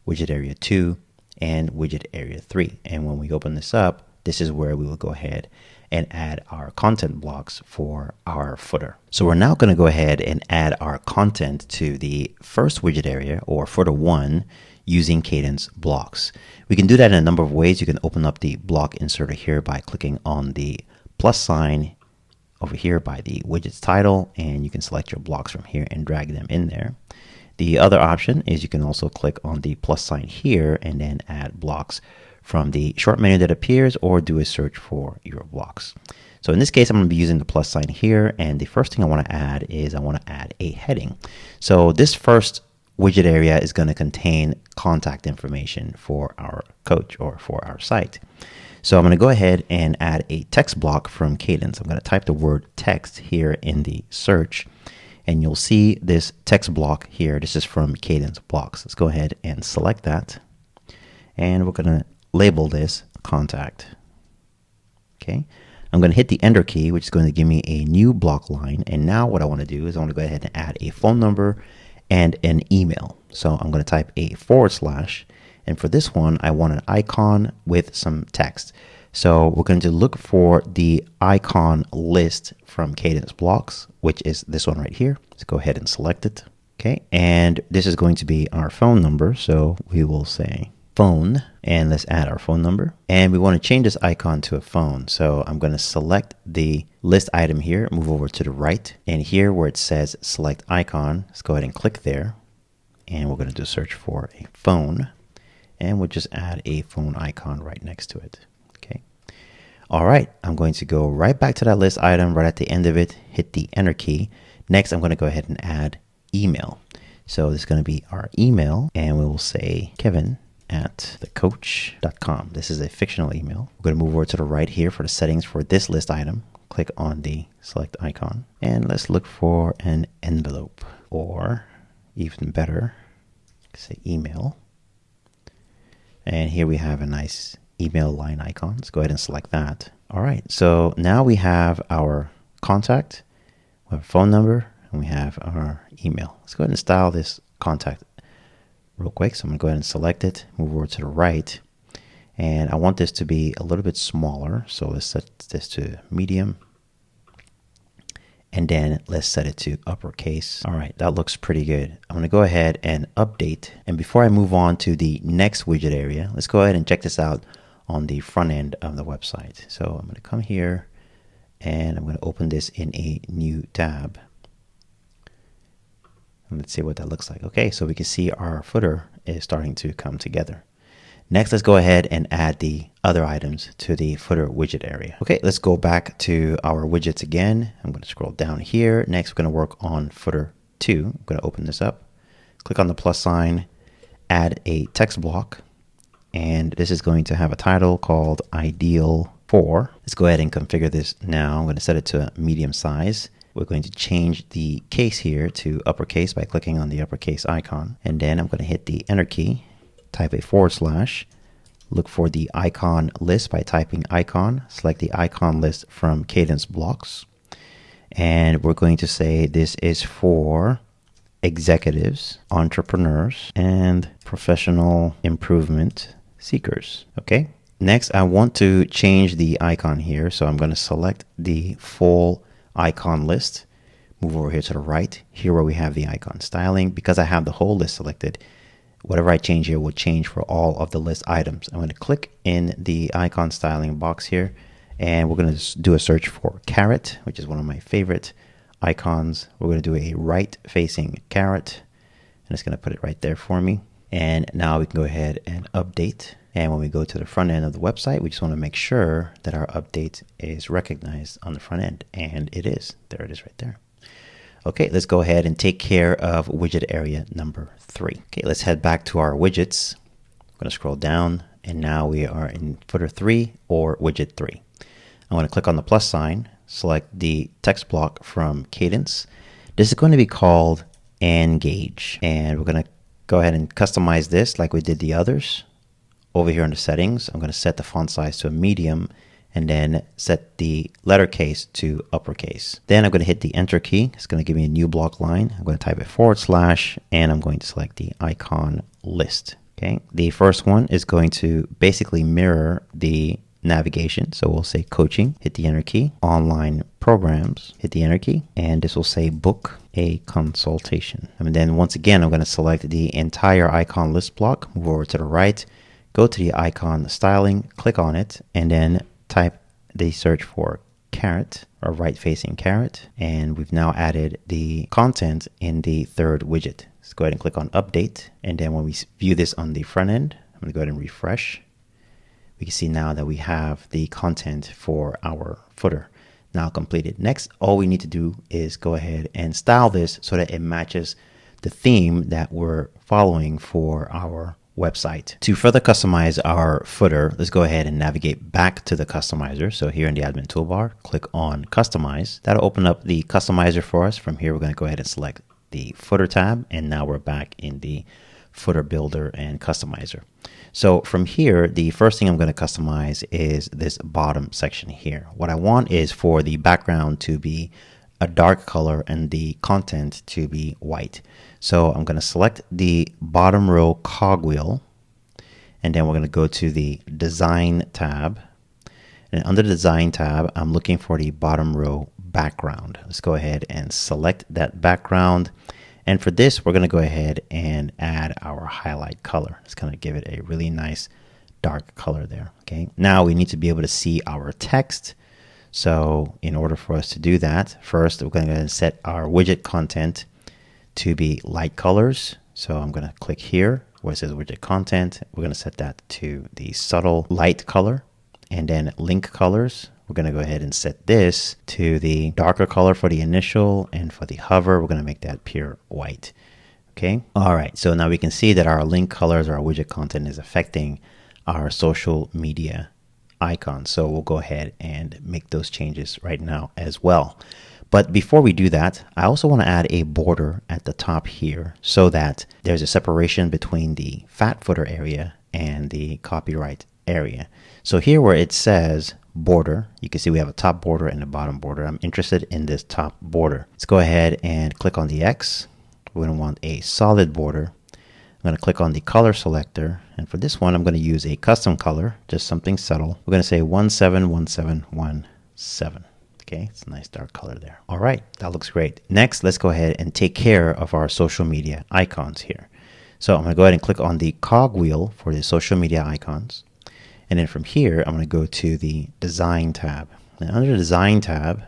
widget area 2, and widget area 3. And when we open this up, this is where we will go ahead and add our content blocks for our footer. So we're now going to go ahead and add our content to the first widget area, or footer 1, using Kadence blocks. We can do that in a number of ways. You can open up the block inserter here by clicking on the plus sign over here by the widget's title, and you can select your blocks from here and drag them in there. The other option is you can also click on the plus sign here and then add blocks from the short menu that appears, or do a search for your blocks. So in this case, I'm going to be using the plus sign here, and the first thing I want to add is I want to add a heading. So this first widget area is going to contain contact information for our coach or for our site. So I'm going to go ahead and add a text block from Kadence. I'm going to type the word text here in the search, and you'll see this text block here. This is from Kadence blocks. Let's go ahead and select that, and we're going to label this contact. Okay. I'm going to hit the enter key, which is going to give me a new block line. And now what I want to do is I want to go ahead and add a phone number and an email. So I'm going to type a /, and for this one, I want an icon with some text. So we're going to look for the icon list from Kadence blocks, which is this one right here. Let's go ahead and select it. Okay, and this is going to be our phone number. So we will say phone, and let's add our phone number. And we want to change this icon to a phone. So I'm going to select the list item here, move over to the right, and here where it says select icon, let's go ahead and click there. And we're going to do a search for a phone, and we'll just add a phone icon right next to it. Okay. All right. I'm going to go right back to that list item right at the end of it, hit the enter key. Next, I'm going to go ahead and add email. So this is going to be our email, and we will say kevin@thecoach.com. This is a fictional email. We're going to move over to the right here for the settings for this list item. Click on the select icon, and let's look for an envelope, or even better, say email. And here we have a nice email line icon. Let's go ahead and select that. All right, so now we have our contact, we have a phone number, and we have our email. Let's go ahead and style this contact real quick. So I'm going to go ahead and select it, move over to the right, and I want this to be a little bit smaller. So let's set this to medium, and then let's set it to uppercase. All right, that looks pretty good. I'm going to go ahead and update. And before I move on to the next widget area, let's go ahead and check this out on the front end of the website. So I'm going to come here, and I'm going to open this in a new tab. And let's see what that looks like. Okay, so we can see our footer is starting to come together. Next, let's go ahead and add the other items to the footer widget area. Okay, let's go back to our widgets again. I'm going to scroll down here. Next, we're going to work on footer 2. I'm going to open this up, click on the plus sign, add a text block, and this is going to have a title called Ideal for. Let's go ahead and configure this now. I'm going to set it to medium size. We're going to change the case here to uppercase by clicking on the uppercase icon. And then I'm going to hit the enter key, type a /, look for the icon list by typing icon, select the icon list from Kadence blocks. And we're going to say this is for executives, entrepreneurs, and professional improvement seekers. Okay. Next, I want to change the icon here. So I'm going to select the full icon list, move over here to the right, here where we have the icon styling. Because I have the whole list selected, whatever I change here will change for all of the list items. I'm going to click in the icon styling box here, and we're going to do a search for carrot, which is one of my favorite icons. We're going to do a right facing carrot, and it's going to put it right there for me. And now we can go ahead and update. And when we go to the front end of the website, we just want to make sure that our update is recognized on the front end, and it is. There it is right there. Okay, let's go ahead and take care of widget area number 3. Okay, let's head back to our widgets. I'm going to scroll down, and now we are in footer 3 or widget 3. I'm going to click on the plus sign, select the text block from Kadence. This is going to be called Engage, and we're going to go ahead and customize this like we did the others. Over here under settings, I'm going to set the font size to a medium and then set the letter case to uppercase. Then I'm going to hit the enter key. It's going to give me a new block line. I'm going to type a / and I'm going to select the icon list. Okay. The first one is going to basically mirror the navigation. So we'll say coaching, hit the enter key, online programs, hit the enter key, and this will say book a consultation. And then once again, I'm going to select the entire icon list block, move over to the right, go to the icon styling, click on it, and then type the search for carrot or right facing carrot. And we've now added the content in the third widget. Let's go ahead and click on update. And then when we view this on the front end, I'm going to go ahead and refresh. We can see now that we have the content for our footer now completed. Next, all we need to do is go ahead and style this so that it matches the theme that we're following for our website. To further customize our footer, let's go ahead and navigate back to the customizer. So here in the admin toolbar, click on customize. That'll open up the customizer for us. From here, we're going to go ahead and select the footer tab. And now we're back in the footer builder and customizer. So from here, the first thing I'm going to customize is this bottom section here. What I want is for the background to be a dark color and the content to be white. So I'm going to select the bottom row cogwheel, and then we're going to go to the design tab. And under the design tab, I'm looking for the bottom row background. Let's go ahead and select that background. And for this, we're going to go ahead and add our highlight color. It's going to give it a really nice dark color there. Okay. Now we need to be able to see our text. So in order for us to do that, first we're going to set our widget content to be light colors. So I'm going to click here where it says widget content. We're going to set that to the subtle light color. And then link colors, we're going to go ahead and set this to the darker color for the initial, and for the hover, we're going to make that pure white. Okay. All right. So now we can see that our link colors, our widget content is affecting our social media icon. So we'll go ahead and make those changes right now as well. But before we do that, I also want to add a border at the top here so that there's a separation between the fat footer area and the copyright area. So here where it says border, you can see we have a top border and a bottom border. I'm interested in this top border. Let's go ahead and click on the X. We're going to want a solid border. I'm going to click on the color selector, and for this one I'm going to use a custom color, just something subtle. We're going to say 171717. Okay, it's a nice dark color there. All right, that looks great. Next, let's go ahead and take care of our social media icons here. So I'm going to go ahead and click on the cogwheel for the social media icons. And then from here, I'm going to go to the design tab. And under the design tab,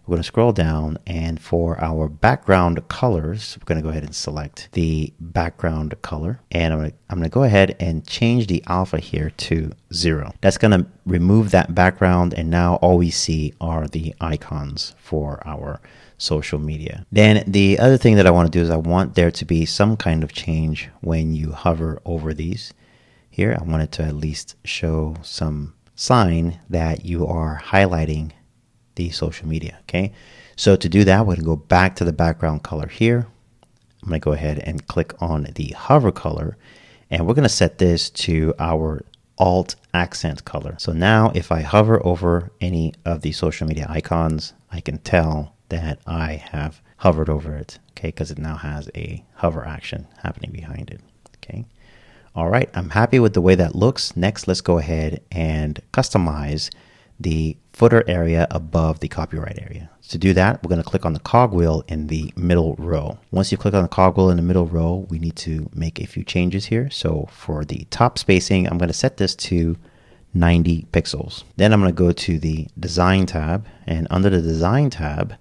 we're going to scroll down, and for our background colors, we're going to go ahead and select the background color, and I'm going to go ahead and change the alpha here to 0. That's going to remove that background, and now all we see are the icons for our social media. Then the other thing that I want to do is I want there to be some kind of change when you hover over these. Here, I want it to at least show some sign that you are highlighting the social media. Okay, so to do that, we're going to go back to the background color here. I'm going to go ahead and click on the hover color, and we're going to set this to our alt accent color. So now if I hover over any of the social media icons, I can tell that I have hovered over it, okay, because it now has a hover action happening behind it. Okay, all right, I'm happy with the way that looks. Next, let's go ahead and customize the footer area above the copyright area. To do that, we're going to click on the cogwheel in the middle row. Once you click on the cogwheel in the middle row, we need to make a few changes here. So for the top spacing, I'm going to set this to 90 pixels. Then I'm going to go to the design tab, and under the design tab,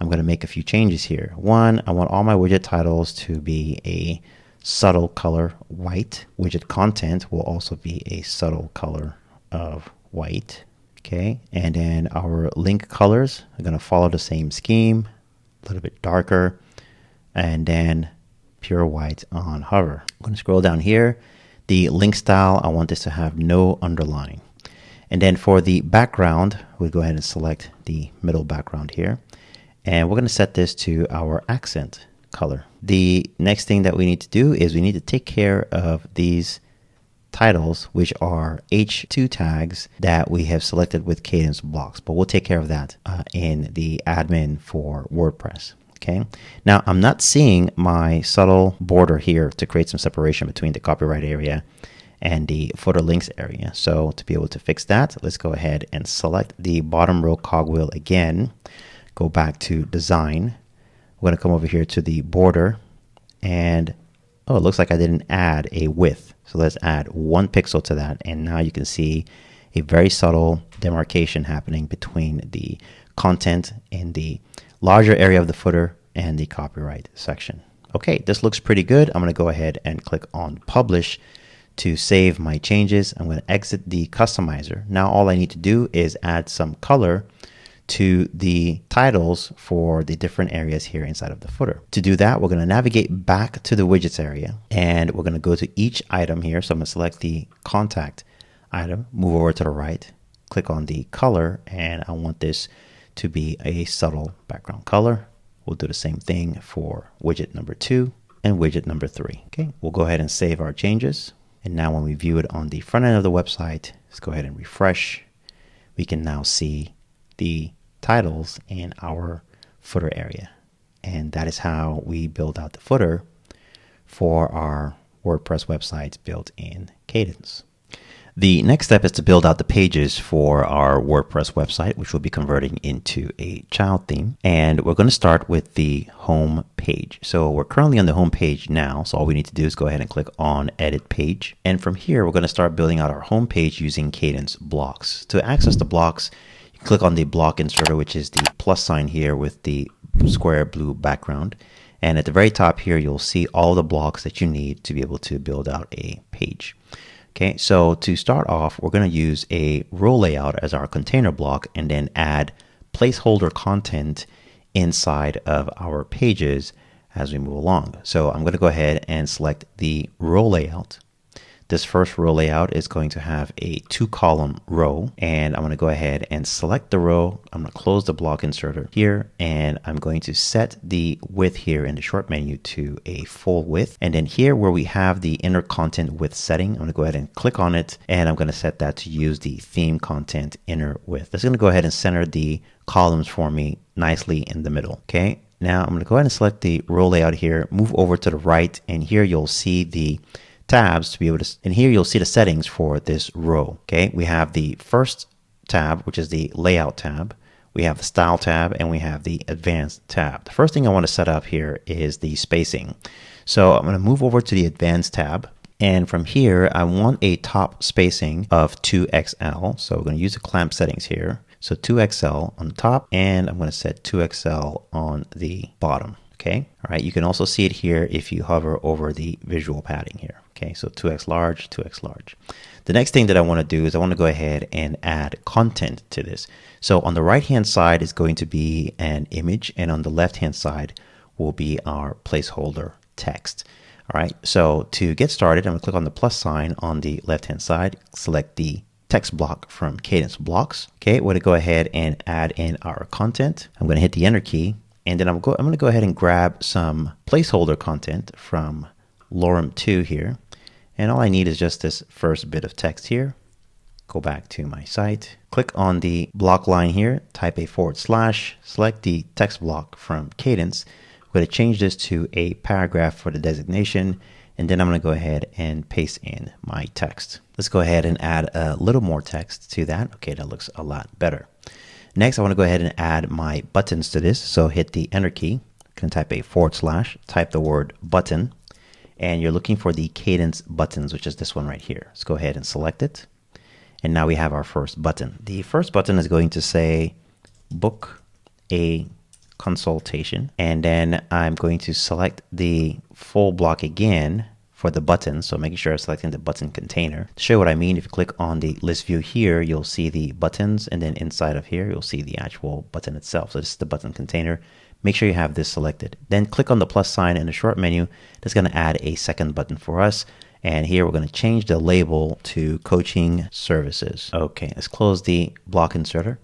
I'm going to make a few changes here. One, I want all my widget titles to be a subtle color white. Widget content will also be a subtle color of white. Okay, and then our link colors are going to follow the same scheme, a little bit darker, and then pure white on hover. I'm going to scroll down here. The link style, I want this to have no underline. And then for the background, we'll go ahead and select the middle background here. And we're going to set this to our accent color. The next thing that we need to do is we need to take care of these titles, which are H2 tags that we have selected with Kadence blocks, but we'll take care of that in the admin for WordPress. Okay, now I'm not seeing my subtle border here to create some separation between the copyright area and the footer links area. So to be able to fix that, let's go ahead and select the bottom row cogwheel again, go back to design. We're going to come over here to the border, and oh, it looks like I didn't add a width. So let's add 1 pixel to that. And now you can see a very subtle demarcation happening between the content in the larger area of the footer and the copyright section. Okay, this looks pretty good. I'm going to go ahead and click on publish to save my changes. I'm going to exit the customizer. Now all I need to do is add some color to the titles for the different areas here inside of the footer. To do that, we're going to navigate back to the widgets area, and we're going to go to each item here. So I'm going to select the contact item, move over to the right, click on the color, and I want this to be a subtle background color. We'll do the same thing for widget number 2 and widget number 3. Okay, we'll go ahead and save our changes. And now when we view it on the front end of the website, let's go ahead and refresh. We can now see the titles in our footer area. And that is how we build out the footer for our WordPress websites built in Kadence. The next step is to build out the pages for our WordPress website, which we'll be converting into a child theme. And we're going to start with the home page. So we're currently on the home page now. So all we need to do is go ahead and click on edit page. And from here, we're going to start building out our home page using Kadence blocks. To access the blocks, click on the block inserter, which is the plus sign here with the square blue background. And at the very top here, you'll see all the blocks that you need to be able to build out a page. Okay, so to start off, we're going to use a row layout as our container block and then add placeholder content inside of our pages as we move along. So I'm going to go ahead and select the row layout. This first row layout is going to have a 2-column row, and I'm going to go ahead and select the row. I'm going to close the block inserter here, and I'm going to set the width here in the short menu to a full width. And then here where we have the inner content width setting, I'm going to go ahead and click on it, and I'm going to set that to use the theme content inner width. That's going to go ahead and center the columns for me nicely in the middle. Okay, now I'm going to go ahead and select the row layout here, move over to the right, and here you'll see the tabs to be able to, and here you'll see the settings for this row. Okay, we have the first tab, which is the layout tab. We have the style tab, and we have the advanced tab. The first thing I want to set up here is the spacing. So I'm going to move over to the advanced tab, and from here I want a top spacing of 2XL. So we're going to use the clamp settings here. So 2XL on the top, and I'm going to set 2XL on the bottom. Okay. All right. You can also see it here if you hover over the visual padding here. Okay. So 2x large, 2x large. The next thing that I want to do is I want to go ahead and add content to this. So on the right hand side is going to be an image, and on the left hand side will be our placeholder text. All right. So to get started, I'm going to click on the plus sign on the left hand side, select the text block from Kadence blocks. Okay. We're going to go ahead and add in our content. I'm going to hit the enter key. And then I'm going to go ahead and grab some placeholder content from Lorem 2 here. And all I need is just this first bit of text here. Go back to my site, click on the block line here, type a /, select the text block from Kadence. We're going to change this to a paragraph for the designation. And then I'm going to go ahead and paste in my text. Let's go ahead and add a little more text to that. Okay, that looks a lot better. Next, I want to go ahead and add my buttons to this. So hit the enter key, you can type a /, type the word button, and you're looking for the Kadence buttons, which is this one right here. Let's go ahead and select it. And now we have our first button. The first button is going to say book a consultation. And then I'm going to select the full block again for the button. So making sure I'm selecting the button container. To show you what I mean, if you click on the list view here, you'll see the buttons, and then inside of here, you'll see the actual button itself. So this is the button container. Make sure you have this selected. Then click on the plus sign in the short menu. That's going to add a second button for us. And here we're going to change the label to coaching services. Okay, let's close the block inserter.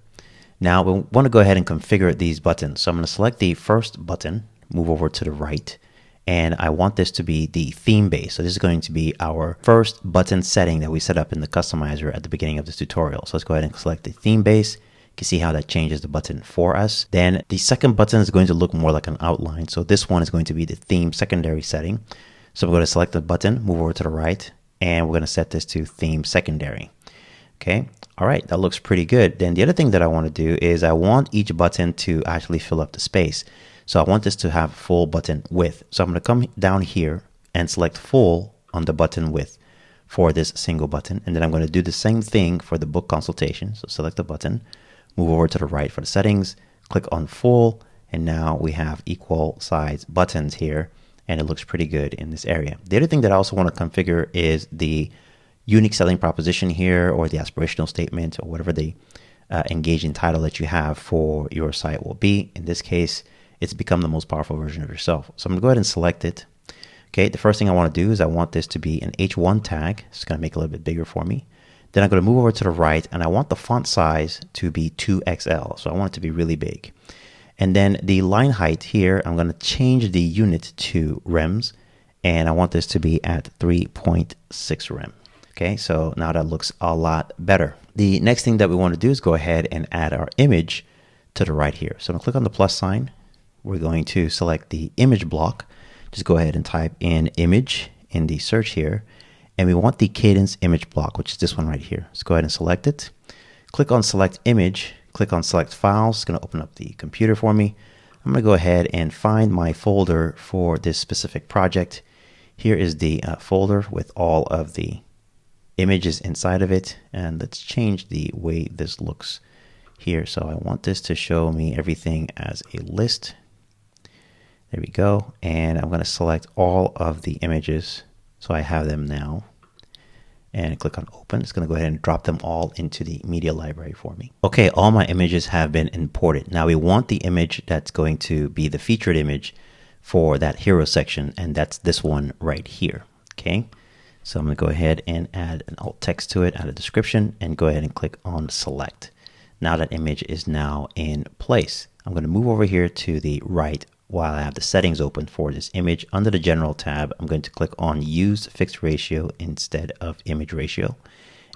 Now we want to go ahead and configure these buttons. So I'm going to select the first button, move over to the right, and I want this to be the theme base. So this is going to be our first button setting that we set up in the customizer at the beginning of this tutorial. So let's go ahead and select the theme base. You can see how that changes the button for us. Then the second button is going to look more like an outline. So this one is going to be the theme secondary setting. So I'm going to select the button, move over to the right, and we're going to set this to theme secondary. Okay. All right. That looks pretty good. Then the other thing that I want to do is I want each button to actually fill up the space. So I want this to have full button width. So I'm going to come down here and select full on the button width for this single button. And then I'm going to do the same thing for the book consultation. So select the button, move over to the right for the settings, click on full. And now we have equal size buttons here, and it looks pretty good in this area. The other thing that I also want to configure is the unique selling proposition here, or the aspirational statement, or whatever the engaging title that you have for your site will be. In this case, it's become the most powerful version of yourself. So I'm going to go ahead and select it. Okay, the first thing I want to do is I want this to be an H1 tag. It's going to make it a little bit bigger for me. Then I'm going to move over to the right, and I want the font size to be 2XL. So I want it to be really big. And then the line height here, I'm going to change the unit to rems, and I want this to be at 3.6 rem. Okay, so now that looks a lot better. The next thing that we want to do is go ahead and add our image to the right here. So I'm going to click on the plus sign. We're going to select the image block. Just go ahead and type in image in the search here. And we want the Kadence image block, which is this one right here. Let's go ahead and select it. Click on select image. Click on select files. It's going to open up the computer for me. I'm going to go ahead and find my folder for this specific project. Here is the folder with all of the images inside of it. And let's change the way this looks here. So I want this to show me everything as a list. There we go. And I'm going to select all of the images. So I have them now. And click on open. It's going to go ahead and drop them all into the media library for me. Okay, all my images have been imported. Now we want the image that's going to be the featured image for that hero section, and that's this one right here. Okay, so I'm going to go ahead and add an alt text to it, add a description, and go ahead and click on select. Now that image is now in place. I'm going to move over here to the right while I have the settings open for this image. Under the general tab, I'm going to click on use fixed ratio instead of image ratio.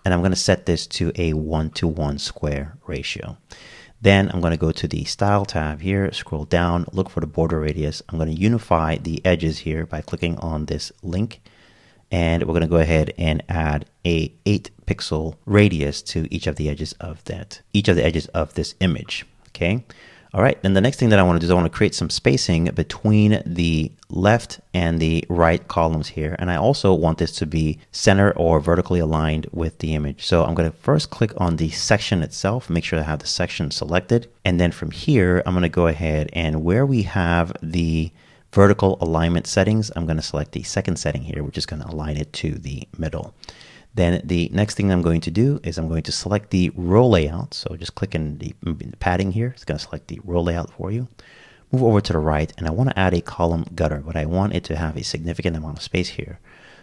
And I'm going to set this to a 1:1 square ratio. Then I'm going to go to the style tab here, scroll down, look for the border radius. I'm going to unify the edges here by clicking on this link. And we're going to go ahead and add a 8 pixel radius to each of the edges of this image. Okay. All right, then the next thing that I want to do is I want to create some spacing between the left and the right columns here. And I also want this to be center or vertically aligned with the image. So I'm going to first click on the section itself, make sure I have the section selected. And then from here, I'm going to go ahead and where we have the vertical alignment settings, I'm going to select the second setting here, which is going to align it to the middle. Then the next thing I'm going to do is I'm going to select the row layout. So just click in the padding here. It's going to select the row layout for you. Move over to the right, and I want to add a column gutter, but I want it to have a significant amount of space here.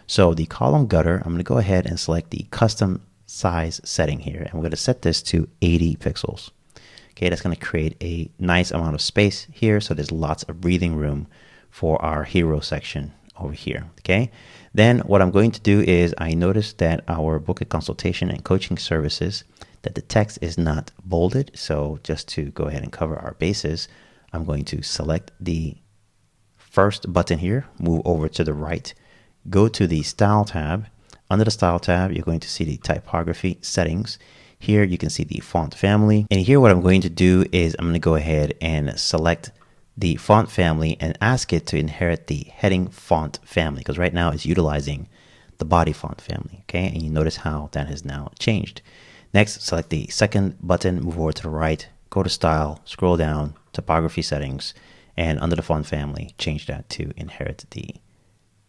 So the column gutter, I'm going to go ahead and select the custom size setting here, and we're going to set this to 80 pixels. Okay, that's going to create a nice amount of space here, so there's lots of breathing room for our hero section over here. Okay, then what I'm going to do is I noticed that our book a consultation and coaching services, that the text is not bolded. So just to go ahead and cover our bases, I'm going to select the first button here, move over to the right, go to the style tab. Under the style tab, you're going to see the typography settings. Here you can see the font family, and here what I'm going to do is I'm going to go ahead and select the font family and ask it to inherit the heading font family, because right now it's utilizing the body font family. Okay, and you notice how that has now changed. Next, select the second button, move over to the right, go to style, scroll down, typography settings, and under the font family, change that to inherit the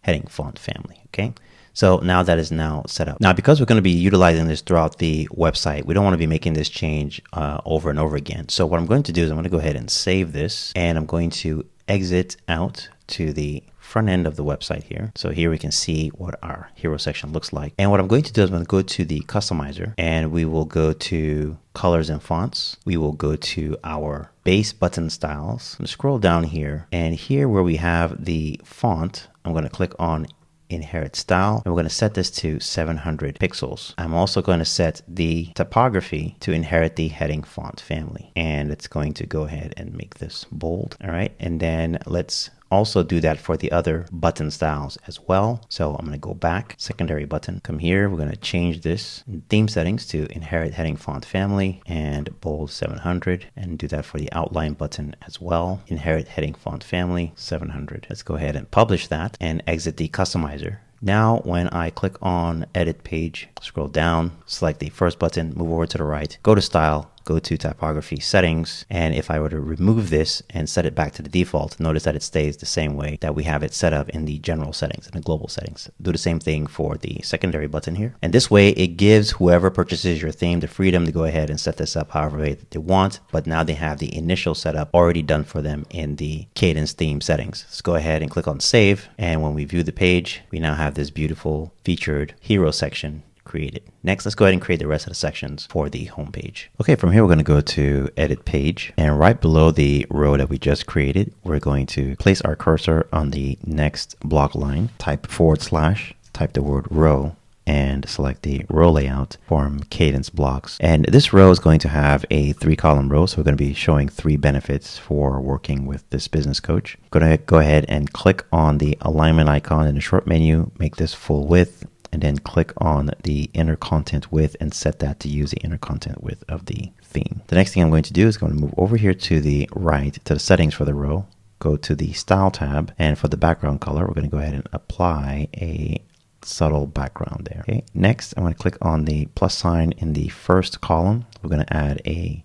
heading font family. Okay, so now that is now set up. Now, because we're going to be utilizing this throughout the website, we don't want to be making this change over and over again. So what I'm going to do is I'm going to go ahead and save this, and I'm going to exit out to the front end of the website here. So here we can see what our hero section looks like. And what I'm going to do is I'm going to go to the customizer, and we will go to colors and fonts. We will go to our base button styles and scroll down here. And here where we have the font, I'm going to click on inherit style, and we're going to set this to 700 pixels. I'm also going to set the typography to inherit the heading font family, and it's going to go ahead and make this bold. All right, and then let's also do that for the other button styles as well. So I'm going to go back, secondary button, come here, we're going to change this in theme settings to inherit heading font family and bold 700, and do that for the outline button as well, inherit heading font family 700. Let's go ahead and publish that and exit the customizer. Now, when I click on edit page, scroll down, select the first button, move over to the right, go to style, go to typography settings. And if I were to remove this and set it back to the default, notice that it stays the same way that we have it set up in the general settings, in the global settings. Do the same thing for the secondary button here. And this way it gives whoever purchases your theme the freedom to go ahead and set this up however way that they want. But now they have the initial setup already done for them in the Kadence theme settings. Let's go ahead and click on save. And when we view the page, we now have this beautiful featured hero section created. Next, let's go ahead and create the rest of the sections for the home page. Okay, from here, we're going to go to edit page, and right below the row that we just created, we're going to place our cursor on the next block line, type /, type the word row, and select the row layout from Kadence blocks. And this row is going to have a 3-column row. So we're going to be showing 3 benefits for working with this business coach. I'm going to go ahead and click on the alignment icon in the short menu, make this full width, and then click on the inner content width and set that to use the inner content width of the theme. The next thing I'm going to do is going to move over here to the right to the settings for the row, go to the style tab, and for the background color, we're going to go ahead and apply a subtle background there. Okay. Next, I'm going to click on the plus sign in the first column. We're going to add a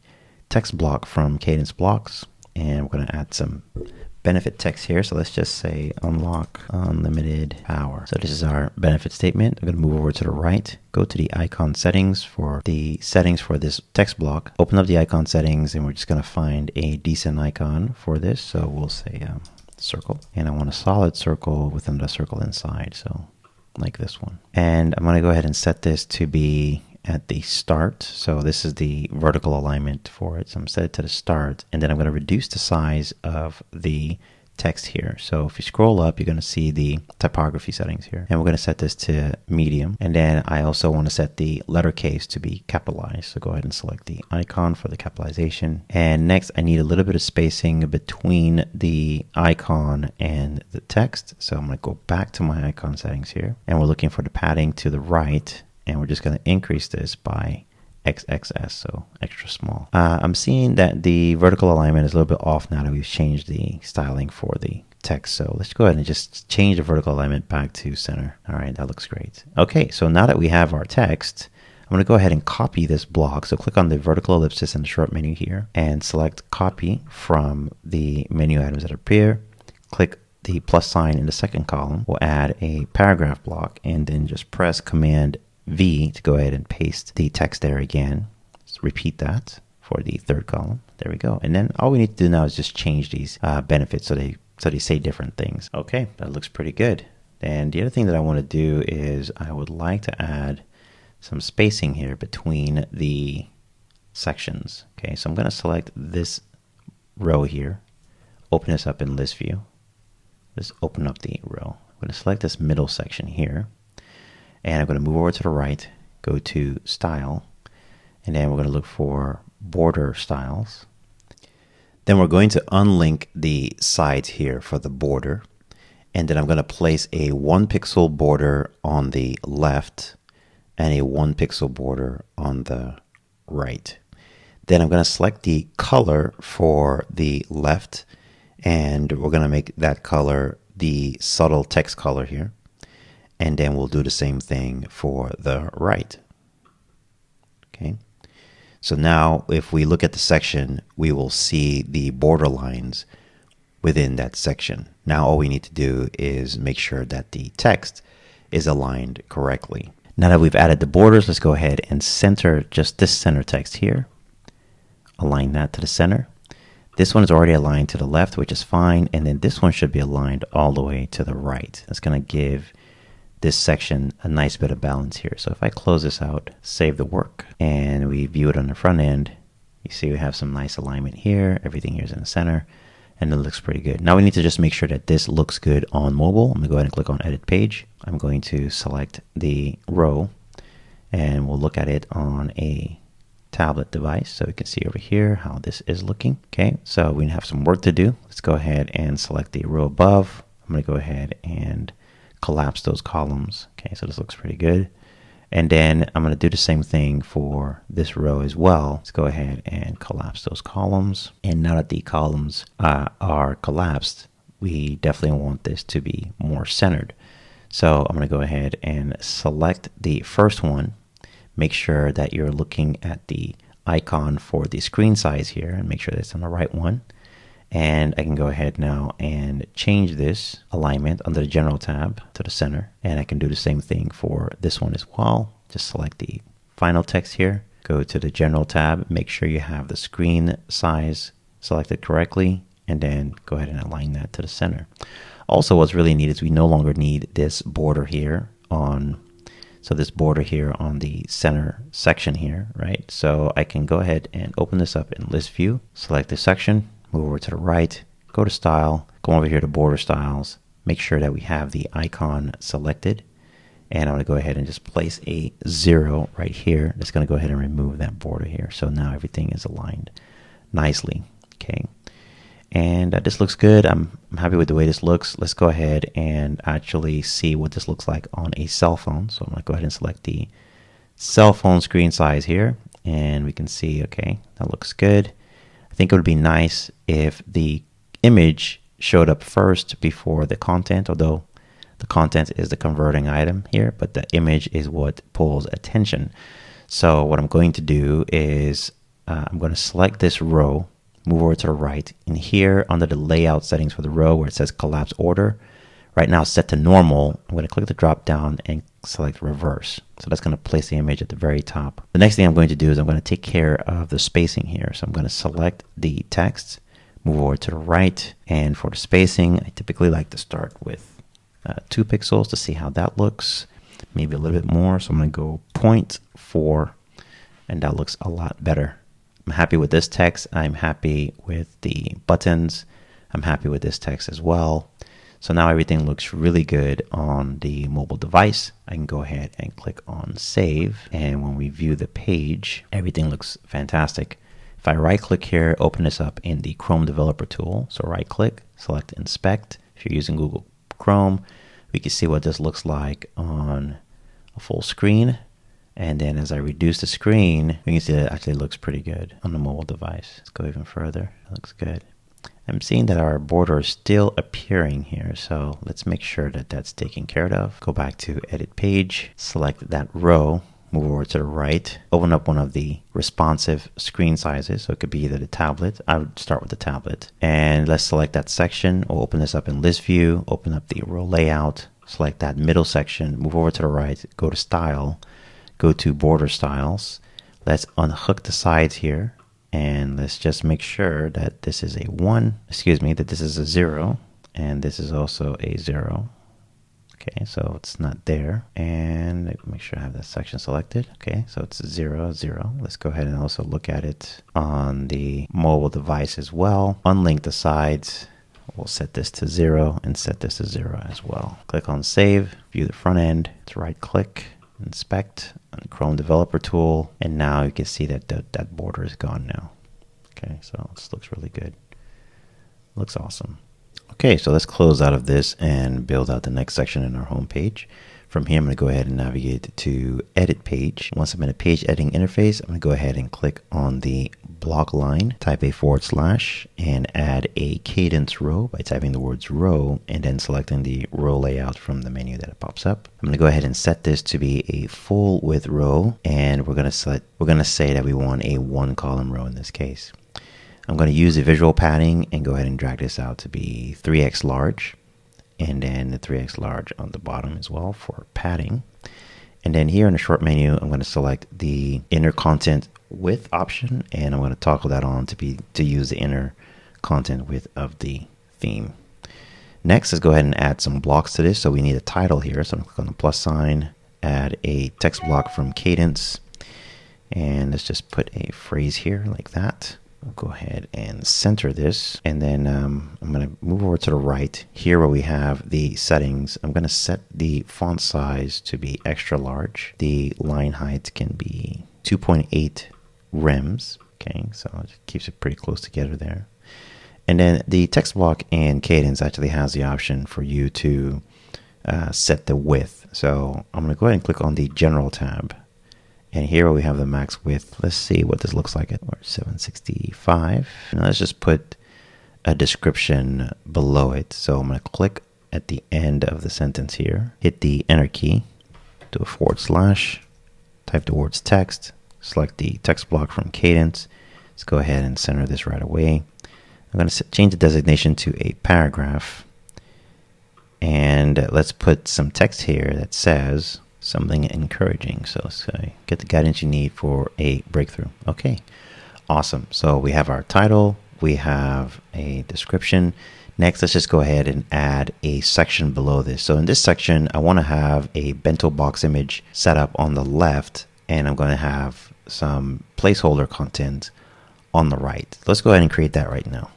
text block from Kadence blocks, and we're going to add some benefit text here. So let's just say unlock unlimited power. So this is our benefit statement. I'm going to move over to the right, go to the icon settings for the settings for this text block, open up the icon settings, and we're just going to find a decent icon for this. So we'll say circle, and I want a solid circle within the circle inside. So like this one. And I'm going to go ahead and set this to be at the start. So this is the vertical alignment for it. So I'm set it to the start, and then I'm going to reduce the size of the text here. So if you scroll up, you're going to see the typography settings here, and we're going to set this to medium. And then I also want to set the letter case to be capitalized. So go ahead and select the icon for the capitalization. And next, I need a little bit of spacing between the icon and the text. So I'm going to go back to my icon settings here, and we're looking for the padding to the right. And we're just going to increase this by XXS, so extra small. I'm seeing that the vertical alignment is a little bit off now that we've changed the styling for the text. So let's go ahead and just change the vertical alignment back to center. All right, that looks great. Okay, so now that we have our text, I'm going to go ahead and copy this block. So click on the vertical ellipsis in the short menu here and select copy from the menu items that appear. Click the plus sign in the second column. We'll add a paragraph block and then just press Command V to go ahead and paste the text there again. Let's repeat that for the third column. There we go. And then all we need to do now is just change these benefits so they say different things. Okay, that looks pretty good. And the other thing that I want to do is I would like to add some spacing here between the sections. Okay, so I'm going to select this row here, open this up in list view. Just open up the row. I'm going to select this middle section here, and I'm going to move over to the right, go to style, and then we're going to look for border styles. Then we're going to unlink the sides here for the border, and then I'm going to place a 1 pixel border on the left and a 1 pixel border on the right. Then I'm going to select the color for the left, and we're going to make that color the subtle text color here. And then we'll do the same thing for the right. Okay. So now if we look at the section, we will see the border lines within that section. Now all we need to do is make sure that the text is aligned correctly. Now that we've added the borders, let's go ahead and center just this center text here. Align that to the center. This one is already aligned to the left, which is fine. And then this one should be aligned all the way to the right. That's going to give this section a nice bit of balance here. So if I close this out, save the work, and we view it on the front end, you see we have some nice alignment here. Everything here is in the center, and it looks pretty good. Now we need to just make sure that this looks good on mobile. I'm going to go ahead and click on Edit Page. I'm going to select the row, and we'll look at it on a tablet device so we can see over here how this is looking. Okay, so we have some work to do. Let's go ahead and select the row above. I'm going to go ahead and collapse those columns. Okay, so this looks pretty good. And then I'm going to do the same thing for this row as well. Let's go ahead and collapse those columns. And now that the columns are collapsed, we definitely want this to be more centered. So I'm going to go ahead and select the first one. Make sure that you're looking at the icon for the screen size here and make sure that it's on the right one. And I can go ahead now and change this alignment under the General tab to the center. And I can do the same thing for this one as well. Just select the final text here, go to the General tab, make sure you have the screen size selected correctly, and then go ahead and align that to the center. Also, what's really neat is we no longer need this border here on this border here on the center section here, right? So I can go ahead and open this up in list view, select this section, move over to the right, go to style, go over here to border styles, make sure that we have the icon selected. And I'm going to go ahead and just place a 0 right here. That's going to go ahead and remove that border here. So now everything is aligned nicely. Okay. And this looks good. I'm happy with the way this looks. Let's go ahead and actually see what this looks like on a cell phone. So I'm going to go ahead and select the cell phone screen size here. And we can see, okay, that looks good. I think it would be nice if the image showed up first before the content, although the content is the converting item here, but the image is what pulls attention. So what I'm going to do is I'm going to select this row, move over to the right, and here under the layout settings for the row where it says collapse order, right now set to normal, I'm going to click the drop down and select reverse. So that's going to place the image at the very top. The next thing I'm going to do is I'm going to take care of the spacing here. So I'm going to select the text, move over to the right, and for the spacing, I typically like to start with 2 pixels to see how that looks, maybe a little bit more. So I'm going to go 0.4, and that looks a lot better. I'm happy with this text. I'm happy with the buttons. I'm happy with this text as well. So now everything looks really good on the mobile device. I can go ahead and click on save. And when we view the page, everything looks fantastic. If I right click here, open this up in the Chrome Developer Tool. So right click, select inspect. If you're using Google Chrome, we can see what this looks like on a full screen. And then as I reduce the screen, you can see that it actually looks pretty good on the mobile device. Let's go even further. It looks good. I'm seeing that our border is still appearing here, so let's make sure that that's taken care of. Go back to edit page, select that row, move over to the right, open up one of the responsive screen sizes. So it could be either the tablet. I would start with the tablet. And let's select that section. We'll open this up in list view, open up the row layout, select that middle section, move over to the right, go to style, go to border styles. Let's unhook the sides here. And let's just make sure that this is a 1, that this is a 0, and this is also a 0. Okay, so it's not there. And make sure I have that section selected. Okay, so it's 0, 0. Let's go ahead and also look at it on the mobile device as well. Unlink the sides. We'll set this to 0 and set this to 0 as well. Click on Save, view the front end. Let's right click, inspect on Chrome Developer Tool, and now you can see that that border is gone now. Okay, so this looks really good. Looks awesome. Okay, so let's close out of this and build out the next section in our home page. From here, I'm going to go ahead and navigate to Edit Page. Once I'm in a page editing interface, I'm going to go ahead and click on the block line, type a / and add a cadence row by typing the words row and then selecting the row layout from the menu that it pops up. I'm going to go ahead and set this to be a full width row, and we're going to say that we want a 1-column row in this case. I'm going to use the visual padding and go ahead and drag this out to be 3x large. And then the 3x large on the bottom as well for padding. And then here in the short menu, I'm going to select the inner content width option, and I'm going to toggle that on to use the inner content width of the theme. Next, let's go ahead and add some blocks to this. So we need a title here. So I'm going to click on the plus sign, add a text block from Kadence, and let's just put a phrase here like that. We'll go ahead and center this, and then I'm going to move over to the right here where we have the settings. I'm going to set the font size to be extra large. The line height can be 2.8 rems. Okay, so it keeps it pretty close together there. And then the text block in Kadence actually has the option for you to set the width. So I'm going to go ahead and click on the General tab. And here we have the max width. Let's see what this looks like at 765. Now let's just put a description below it. So I'm going to click at the end of the sentence here, hit the enter key, do a /, type the words text, select the text block from Kadence. Let's go ahead and center this right away. I'm going to change the designation to a paragraph. And let's put some text here that says something encouraging. So let's say, get the guidance you need for a breakthrough. Okay, awesome. So we have our title, we have a description. Next, let's just go ahead and add a section below this. So in this section, I want to have a bento box image set up on the left, and I'm going to have some placeholder content on the right. Let's go ahead and create that right now.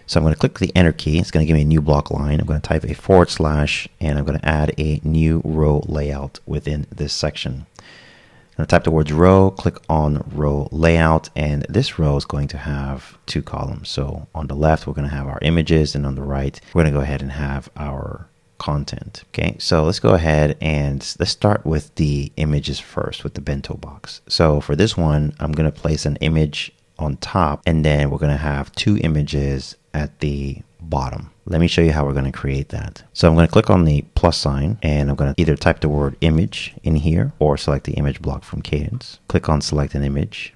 So I'm going to click the enter key. It's going to give me a new block line. I'm going to type a / and I'm going to add a new row layout within this section. I'm going to type the words row, click on row layout, and this row is going to have 2 columns. So on the left, we're going to have our images, and on the right, we're going to go ahead and have our content. Okay, so let's go ahead and let's start with the images first with the bento box. So for this one, I'm going to place an image on top, and then we're going to have 2 images at the bottom. Let me show you how we're going to create that. So I'm going to click on the plus sign, and I'm going to either type the word image in here or select the image block from Kadence. Click on select an image.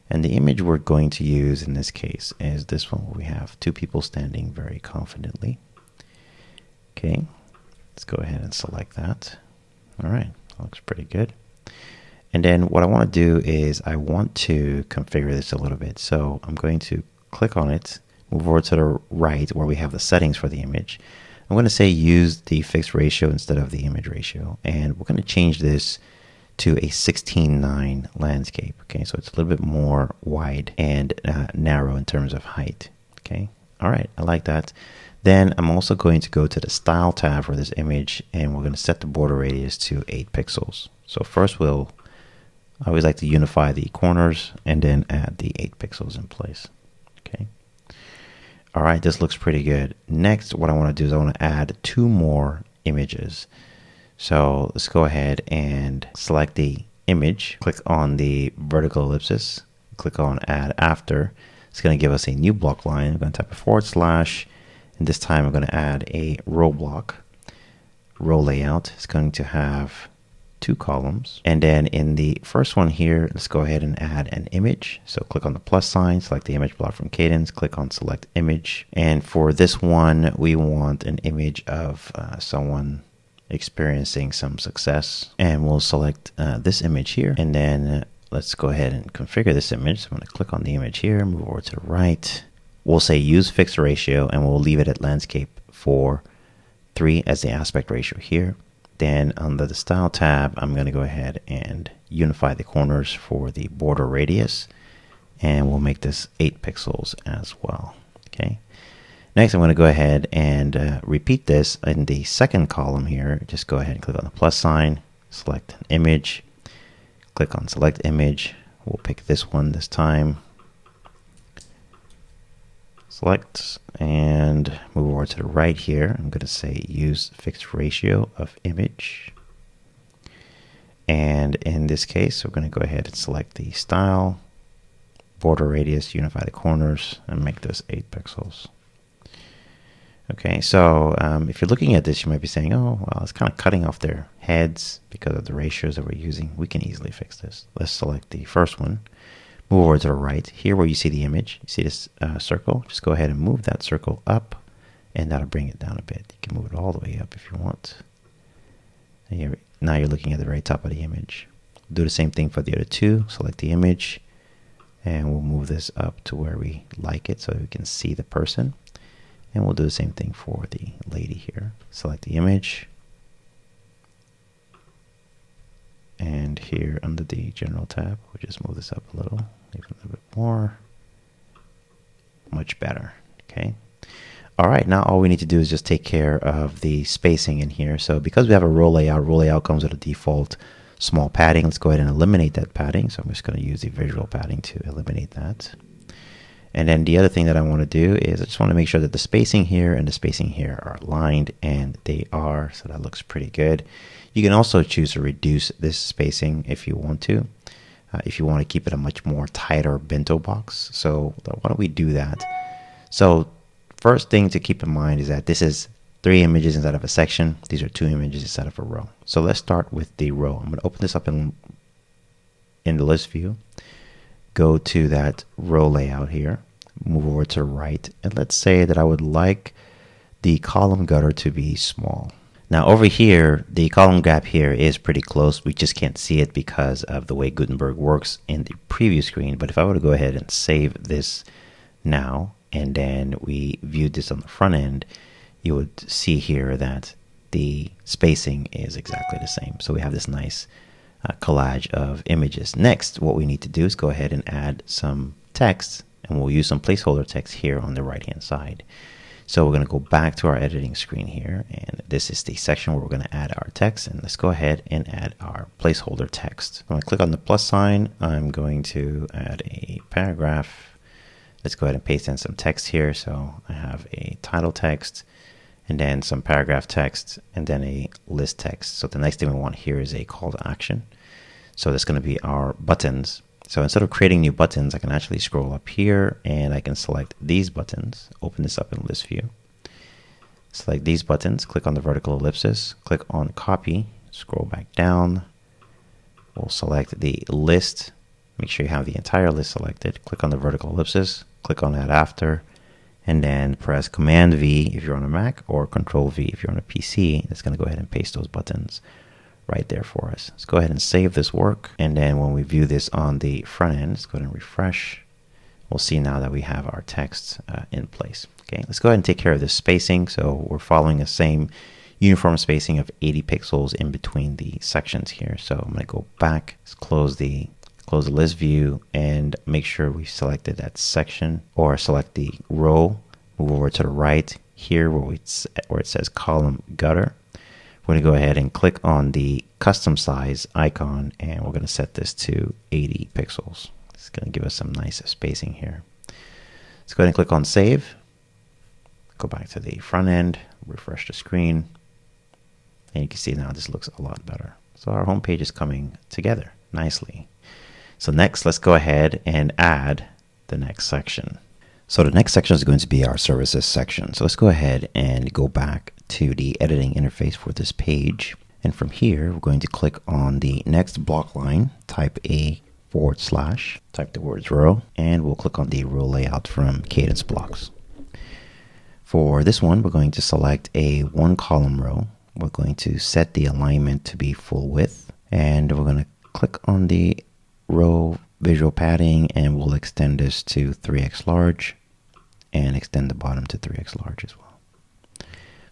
And the image we're going to use in this case is this one where we have 2 people standing very confidently. Okay, let's go ahead and select that. All right, looks pretty good. And then what I want to do is I want to configure this a little bit. So I'm going to click on it, move over to the right where we have the settings for the image. I'm going to say use the fixed ratio instead of the image ratio. And we're going to change this to a 16:9 landscape. Okay, so it's a little bit more wide and narrow in terms of height. Okay, all right, I like that. Then I'm also going to go to the style tab for this image, and we're going to set the border radius to 8 pixels. So first I always like to unify the corners and then add the 8 pixels in place. Okay. All right, this looks pretty good. Next, what I want to do is I want to add 2 more images. So let's go ahead and select the image, click on the vertical ellipsis, click on add after. It's going to give us a new block line. I'm going to type a /, and this time I'm going to add a row block. Row layout is going to have 2 columns. And then in the first one here, let's go ahead and add an image. So click on the plus sign, select the image block from Kadence, click on select image. And for this one, we want an image of someone experiencing some success. And we'll select this image here. And then let's go ahead and configure this image. So I'm going to click on the image here, move over to the right. We'll say use fixed ratio, and we'll leave it at landscape for 3 as the aspect ratio here. Then under the style tab, I'm going to go ahead and unify the corners for the border radius, and we'll make this 8 pixels as well. Okay. Next, I'm going to go ahead and repeat this in the second column here. Just go ahead and click on the plus sign, select an image, click on select image. We'll pick this one this time. Select and move over to the right here. I'm going to say use fixed ratio of image. And in this case, we're going to go ahead and select the style, border radius, unify the corners, and make this 8 pixels. Okay, so if you're looking at this, you might be saying, oh, well, it's kind of cutting off their heads because of the ratios that we're using. We can easily fix this. Let's select the first one. Move over to the right. Here where you see the image, you see this circle, just go ahead and move that circle up, and that'll bring it down a bit. You can move it all the way up if you want. And now you're looking at the very top of the image. Do the same thing for the other 2. Select the image, and we'll move this up to where we like it so we can see the person. And we'll do the same thing for the lady here. Select the image. And here under the general tab, we'll just move this up a little, even a little bit more. Much better. Okay. All right. Now all we need to do is just take care of the spacing in here. So because we have a row layout comes with a default small padding. Let's go ahead and eliminate that padding. So I'm just going to use the visual padding to eliminate that. And then the other thing that I want to do is I just want to make sure that the spacing here and the spacing here are aligned, and they are. So that looks pretty good. You can also choose to reduce this spacing if you want to, if you want to keep it a much more tighter bento box. So why don't we do that? So first thing to keep in mind is that this is 3 images instead of a section. These are 2 images instead of a row. So let's start with the row. I'm going to open this up in the list view. Go to that row layout here. Move over to the right. And let's say that I would like the column gutter to be small. Now over here, the column gap here is pretty close. We just can't see it because of the way Gutenberg works in the preview screen. But if I were to go ahead and save this now, and then we viewed this on the front end, you would see here that the spacing is exactly the same. So we have this nice collage of images. Next, what we need to do is go ahead and add some text, and we'll use some placeholder text here on the right hand side. So we're going to go back to our editing screen here, and this is the section where we're going to add our text. And let's go ahead and add our placeholder text. When I click on the plus sign, I'm going to add a paragraph. Let's go ahead and paste in some text here. So I have a title text, and then some paragraph text, and then a list text. So the next thing we want here is a call to action. So that's going to be our buttons. So instead of creating new buttons, I can actually scroll up here and I can select these buttons, open this up in list view. Select these buttons, click on the vertical ellipsis, click on copy, scroll back down. We'll select the list. Make sure you have the entire list selected. Click on the vertical ellipsis, click on add after, and then press Command V if you're on a Mac or Control V if you're on a PC. It's going to go ahead and paste those buttons right there for us. Let's go ahead and save this work. And then when we view this on the front end, let's go ahead and refresh. We'll see now that we have our text in place. Okay, let's go ahead and take care of this spacing. So we're following the same uniform spacing of 80 pixels in between the sections here. So I'm going to go back, let's close the list view, and make sure we've selected that section, or select the row, move over to the right here where it says column gutter. We're going to go ahead and click on the custom size icon, and we're going to set this to 80 pixels. It's going to give us some nice spacing here. Let's go ahead and click on save. Go back to the front end, refresh the screen, and you can see now this looks a lot better. So our home page is coming together. nicely. So next, let's go ahead and add the next section. So the next section is going to be our services section. So let's go ahead and go back to the editing interface for this page. And from here, we're going to click on the next block line, type a /, type the words row, and we'll click on the row layout from Kadence blocks. For this one, we're going to select a 1-column row. We're going to set the alignment to be full width, and we're going to click on the row visual padding, and we'll extend this to 3x large and extend the bottom to 3x large as well.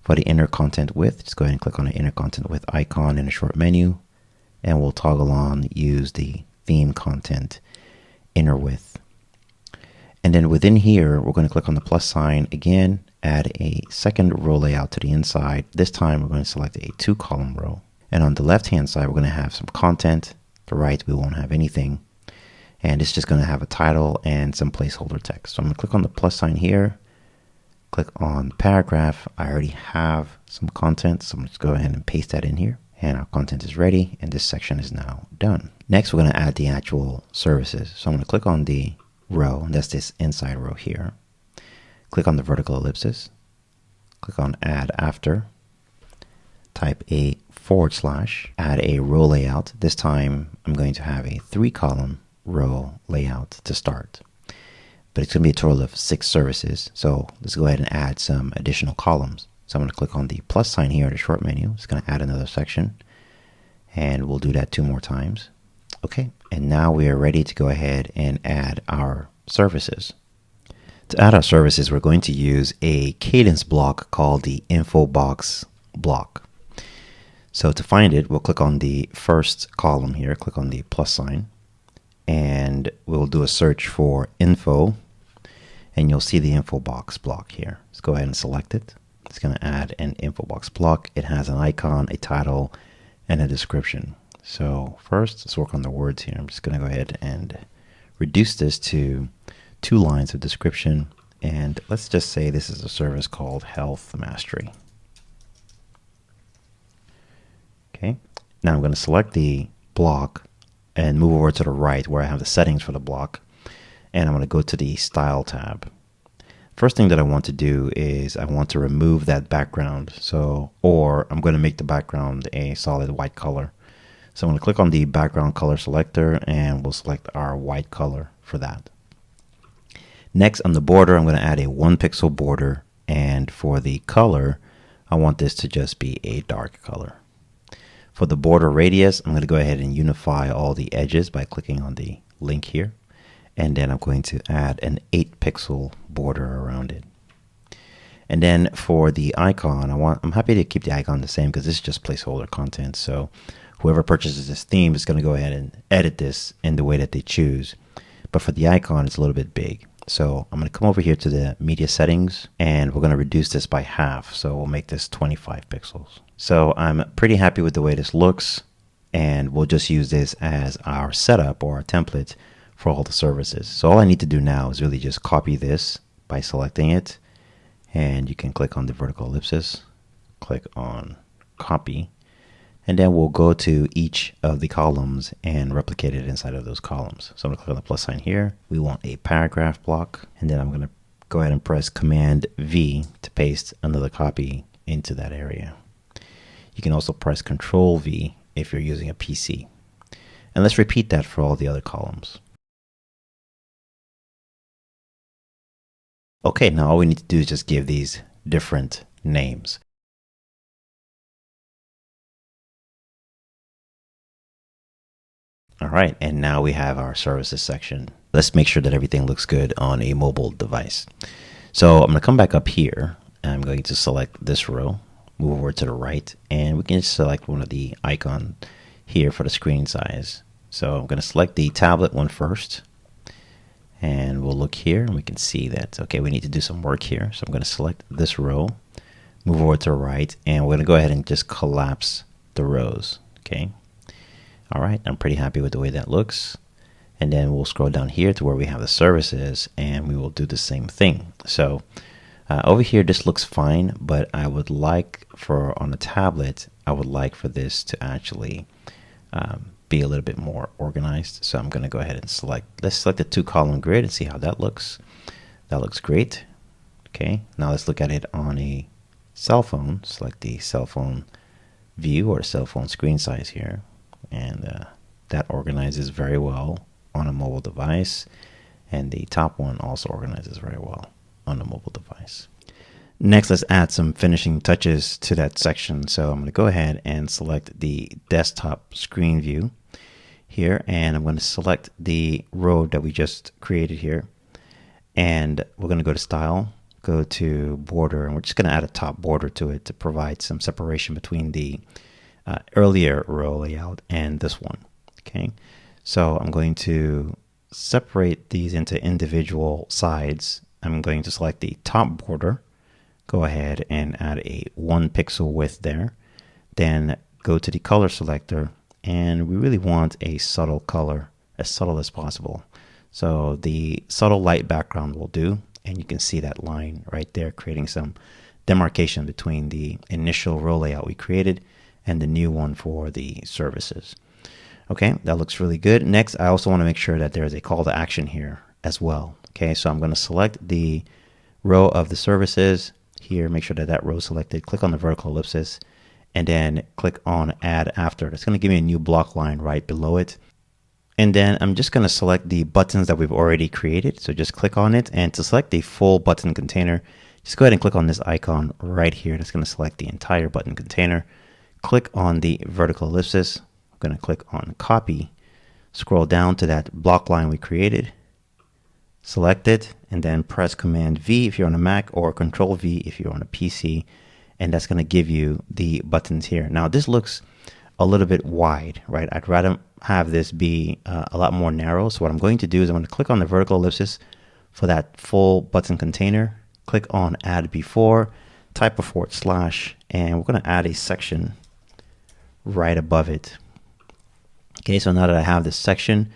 For the inner content width, just go ahead and click on the inner content width icon in a short menu, and we'll toggle on use the theme content inner width. And then within here, we're going to click on the plus sign again, add a second row layout to the inside. This time we're going to select a 2-column row. And on the left hand side, we're going to have some content. The right, we won't have anything. And it's just going to have a title and some placeholder text. So I'm going to click on the plus sign here, click on paragraph. I already have some content, so I'm going to go ahead and paste that in here. And our content is ready, and this section is now done. Next, we're going to add the actual services. So I'm going to click on the row, and that's this inside row here. Click on the vertical ellipsis, click on add after, type a /, add a row layout. This time I'm going to have a 3-column row layout to start, but it's going to be a total of 6 services. So let's go ahead and add some additional columns. So I'm going to click on the plus sign here in the short menu. It's going to add another section, and we'll do that 2 more times. Okay, and now we are ready to go ahead and add our services. To add our services, we're going to use a Kadence block called the info box block. So to find it, we'll click on the first column here, click on the plus sign, and we'll do a search for info, and you'll see the info box block here. Let's go ahead and select it. It's going to add an info box block. It has an icon, a title, and a description. So first, let's work on the words here. I'm just going to go ahead and reduce this to 2 lines of description, and let's just say this is a service called Health Mastery. Okay, now I'm going to select the block and move over to the right where I have the settings for the block, and I'm going to go to the Style tab. First thing that I want to do is I want to remove that background, or I'm going to make the background a solid white color. So I'm going to click on the background color selector, and we'll select our white color for that. Next, on the border, I'm going to add a 1-pixel border, and for the color, I want this to just be a dark color. For the border radius, I'm going to go ahead and unify all the edges by clicking on the link here, and then I'm going to add an 8-pixel border around it. And then for the icon, I'm happy to keep the icon the same because this is just placeholder content. So whoever purchases this theme is going to go ahead and edit this in the way that they choose. But for the icon, it's a little bit big. So I'm going to come over here to the media settings, and we're going to reduce this by half. So we'll make this 25 pixels. So I'm pretty happy with the way this looks, and we'll just use this as our setup or our template for all the services. So all I need to do now is really just copy this by selecting it, and you can click on the vertical ellipsis, click on copy, and then we'll go to each of the columns and replicate it inside of those columns. So I'm going to click on the plus sign here. We want a paragraph block, and then I'm going to go ahead and press Command V to paste another copy into that area. You can also press Control V if you're using a PC. And let's repeat that for all the other columns. Okay, now all we need to do is just give these different names. All right, and now we have our services section. Let's make sure that everything looks good on a mobile device. So I'm going to come back up here, and I'm going to select this row, move over to the right, and we can just select one of the icons here for the screen size. So I'm going to select the tablet one first, and we'll look here, and we can see that, okay, we need to do some work here. So I'm going to select this row, move over to the right, and we're going to go ahead and just collapse the rows, okay? All right, I'm pretty happy with the way that looks. And then we'll scroll down here to where we have the services, and we will do the same thing. So over here, this looks fine, but I would like on a tablet, I would like for this to actually be a little bit more organized. So I'm going to go ahead and let's select the 2-column grid and see how that looks. That looks great. Okay, now let's look at it on a cell phone. Select the cell phone view or cell phone screen size here. And that organizes very well on a mobile device. And the top one also organizes very well on a mobile device. Next, let's add some finishing touches to that section. So I'm going to go ahead and select the desktop screen view here. And I'm going to select the row that we just created here. And we're going to go to Style, go to Border, and we're just going to add a top border to it to provide some separation between the earlier row layout and this one. Okay, so I'm going to separate these into individual sides. I'm going to select the top border, go ahead and add a 1 pixel width there. Then go to the color selector, and we really want a subtle color, as subtle as possible. So the subtle light background will do, and you can see that line right there creating some demarcation between the initial row layout we created and the new one for the services. Okay, that looks really good. Next, I also want to make sure that there is a call to action here as well. Okay, so I'm going to select the row of the services here, make sure that that row is selected, click on the vertical ellipsis, and then click on add after. That's going to give me a new block line right below it. And then I'm just going to select the buttons that we've already created. So just click on it, and to select the full button container, just go ahead and click on this icon right here. That's going to select the entire button container. Click on the vertical ellipsis. I'm going to click on copy, scroll down to that block line we created, select it, and then press Command V if you're on a Mac or Control V if you're on a PC. And that's going to give you the buttons here. Now this looks a little bit wide, right? I'd rather have this be a lot more narrow. So what I'm going to do is I'm going to click on the vertical ellipsis for that full button container, click on add before, type a /, and we're going to add a section right above it. Okay, so now that I have this section,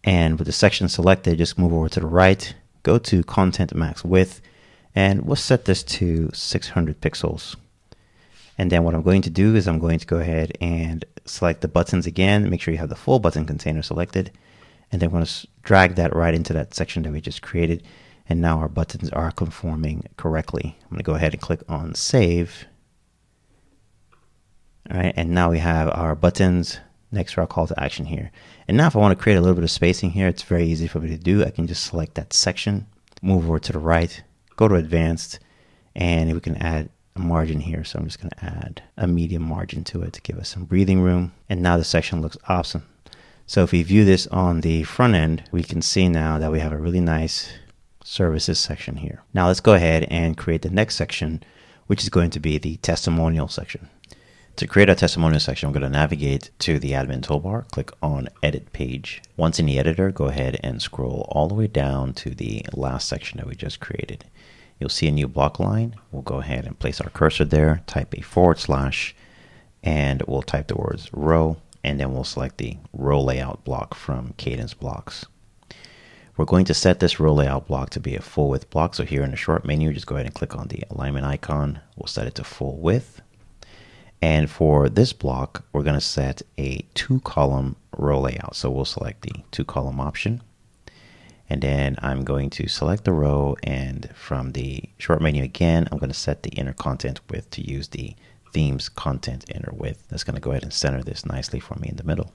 and with the section selected, just move over to the right, go to content max width, and we'll set this to 600 pixels. And then what I'm going to do is I'm going to go ahead and select the buttons again, make sure you have the full button container selected, and then we're going to drag that right into that section that we just created. And now our buttons are conforming correctly. I'm going to go ahead and click on save. All right, and now we have our buttons next to our call to action here. And now if I want to create a little bit of spacing here, it's very easy for me to do. I can just select that section, move over to the right, go to advanced, and we can add a margin here. So I'm just going to add a medium margin to it to give us some breathing room. And now the section looks awesome. So if we view this on the front end, we can see now that we have a really nice services section here. Now let's go ahead and create the next section, which is going to be the testimonial section. To create our testimonial section, I'm going to navigate to the admin toolbar, click on edit page. Once in the editor, go ahead and scroll all the way down to the last section that we just created. You'll see a new block line. We'll go ahead and place our cursor there, type a /, and we'll type the words row, and then we'll select the row layout block from Kadence blocks. We're going to set this row layout block to be a full width block. So here in the short menu, just go ahead and click on the alignment icon. We'll set it to full width. And for this block, we're going to set a 2-column row layout. So we'll select the 2-column option. And then I'm going to select the row, and from the short menu again, I'm going to set the inner content width to use the themes content inner width. That's going to go ahead and center this nicely for me in the middle.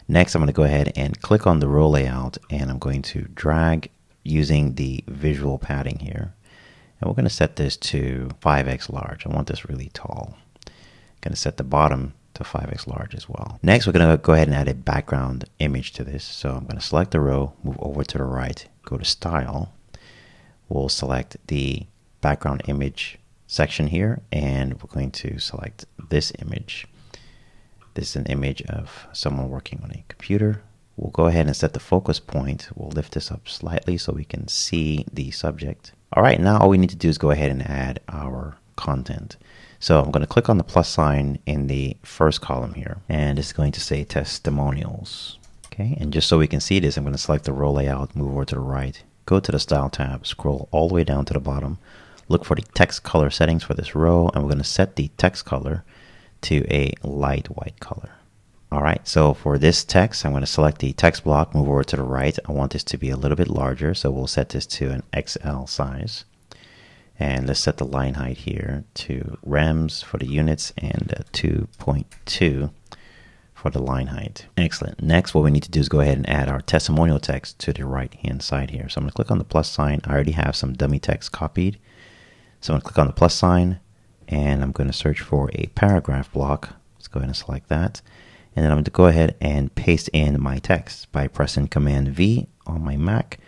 Next, I'm going to go ahead and click on the row layout, and I'm going to drag using the visual padding here. And we're going to set this to 5x large. I want this really tall. Going to set the bottom to 5x large as well. Next, we're going to go ahead and add a background image to this. So I'm going to select the row, move over to the right, go to Style. We'll select the background image section here, and we're going to select this image. This is an image of someone working on a computer. We'll go ahead and set the focus point. We'll lift this up slightly so we can see the subject. All right, now all we need to do is go ahead and add our content. So I'm going to click on the plus sign in the first column here, and it's going to say testimonials. Okay, and just so we can see this, I'm going to select the row layout, move over to the right, go to the style tab, scroll all the way down to the bottom, look for the text color settings for this row, and we're going to set the text color to a light white color. All right, so for this text, I'm going to select the text block, move over to the right. I want this to be a little bit larger, so we'll set this to an XL size. And let's set the line height here to rems for the units and 2.2 for the line height. Excellent. Next, what we need to do is go ahead and add our testimonial text to the right-hand side here. So I'm going to click on the plus sign. I already have some dummy text copied. So I'm going to click on the plus sign, and I'm going to search for a paragraph block. Let's go ahead and select that. And then I'm going to go ahead and paste in my text by pressing Command V on my Mac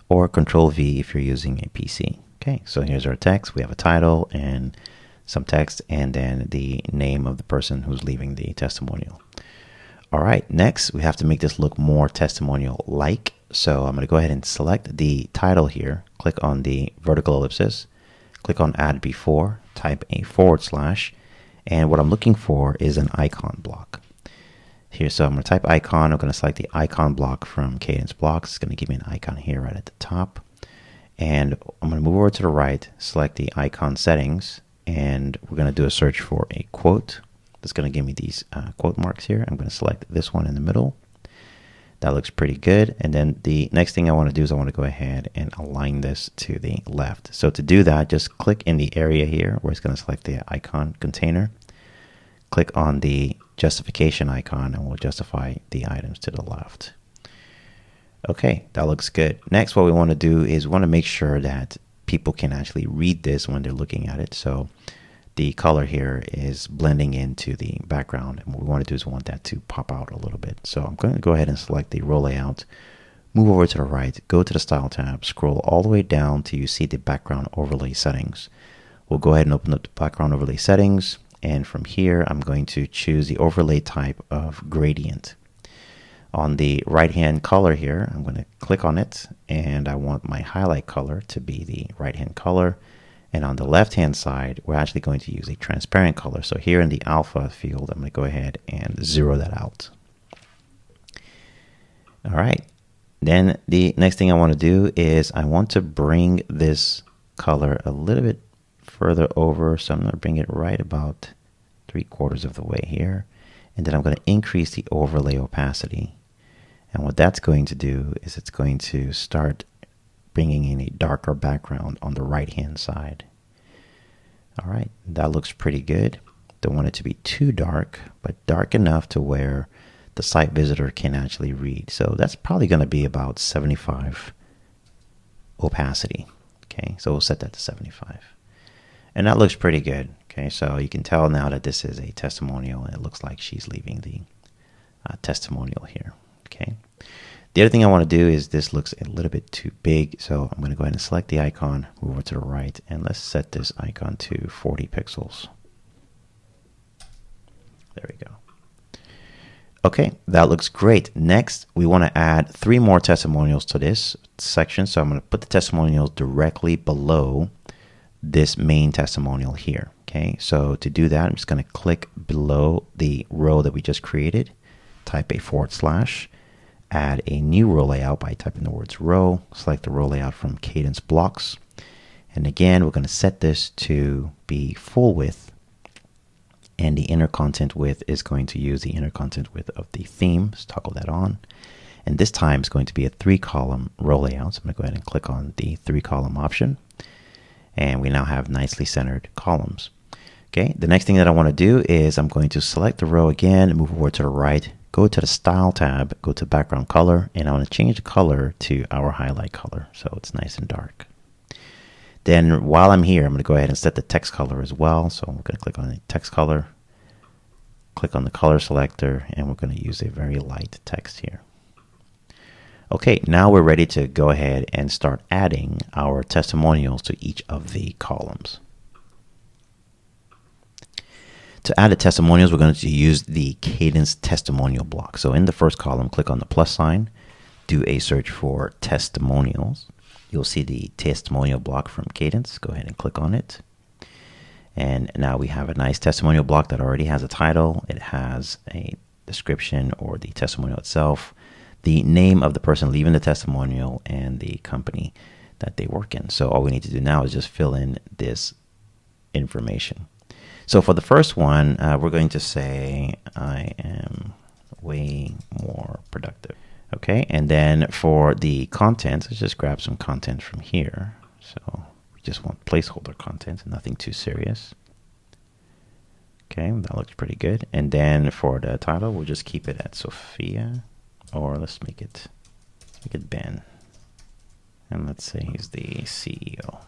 or Control V if you're using a PC. Okay, so here's our text. We have a title and some text, and then the name of the person who's leaving the testimonial. All right, next we have to make this look more testimonial-like. So I'm going to go ahead and select the title here, click on the vertical ellipsis, click on Add Before, type a /, and what I'm looking for is an icon block. Here, so I'm going to type icon. I'm going to select the icon block from Kadence Blocks. It's going to give me an icon here right at the top. And I'm going to move over to the right, select the icon settings, and we're going to do a search for a quote. That's going to give me these quote marks here. I'm going to select this one in the middle. That looks pretty good. And then the next thing I want to do is I want to go ahead and align this to the left. So to do that, just click in the area here where it's going to select the icon container. Click on the justification icon and we'll justify the items to the left. Okay, that looks good. Next, what we want to do is we want to make sure that people can actually read this when they're looking at it. So the color here is blending into the background. And what we want to do is we want that to pop out a little bit. So I'm going to go ahead and select the row layout, move over to the right, go to the style tab, scroll all the way down till you see the background overlay settings. We'll go ahead and open up the background overlay settings. And from here, I'm going to choose the overlay type of gradient. On the right-hand color here, I'm going to click on it, and I want my highlight color to be the right-hand color. And on the left-hand side, we're actually going to use a transparent color. So here in the alpha field, I'm going to go ahead and zero that out. All right. Then the next thing I want to do is I want to bring this color a little bit further over. So I'm going to bring it right about 3/4 of the way here. And then I'm going to increase the overlay opacity. And what that's going to do is it's going to start bringing in a darker background on the right-hand side. All right, that looks pretty good. Don't want it to be too dark, but dark enough to where the site visitor can actually read. So that's probably going to be about 75 opacity. Okay, so we'll set that to 75. And that looks pretty good. Okay, so you can tell now that this is a testimonial, and it looks like she's leaving the testimonial here. Okay. The other thing I want to do is this looks a little bit too big, so I'm going to go ahead and select the icon, move over to the right, and let's set this icon to 40 pixels. There we go. Okay, that looks great. Next, we want to add 3 more testimonials to this section, so I'm going to put the testimonials directly below this main testimonial here. Okay, so to do that, I'm just going to click below the row that we just created, type a /, add a new row layout by typing the words row, select the row layout from Kadence Blocks. And again, we're going to set this to be full width, and the inner content width is going to use the inner content width of the theme. Let's toggle that on. And this time it's going to be a 3-column row layout. So I'm going to go ahead and click on the 3-column option. And we now have nicely centered columns. Okay, the next thing that I want to do is I'm going to select the row again, move over to the right, go to the Style tab, go to Background Color, and I want to change the color to our highlight color so it's nice and dark. Then while I'm here, I'm going to go ahead and set the text color as well. So I'm going to click on the text color, click on the color selector, and we're going to use a very light text here. Okay, now we're ready to go ahead and start adding our testimonials to each of the columns. To add the testimonials, we're going to use the Kadence testimonial block. So in the first column, click on the plus sign, do a search for testimonials. You'll see the testimonial block from Kadence. Go ahead and click on it. And now we have a nice testimonial block that already has a title. It has a description or the testimonial itself, the name of the person leaving the testimonial, and the company that they work in. So all we need to do now is just fill in this information. So for the first one, we're going to say, I am way more productive. Okay, and then for the content, let's just grab some content from here. So we just want placeholder content, nothing too serious. Okay, that looks pretty good. And then for the title, we'll just keep it at Sophia, or let's make it Ben. And let's say he's the CEO.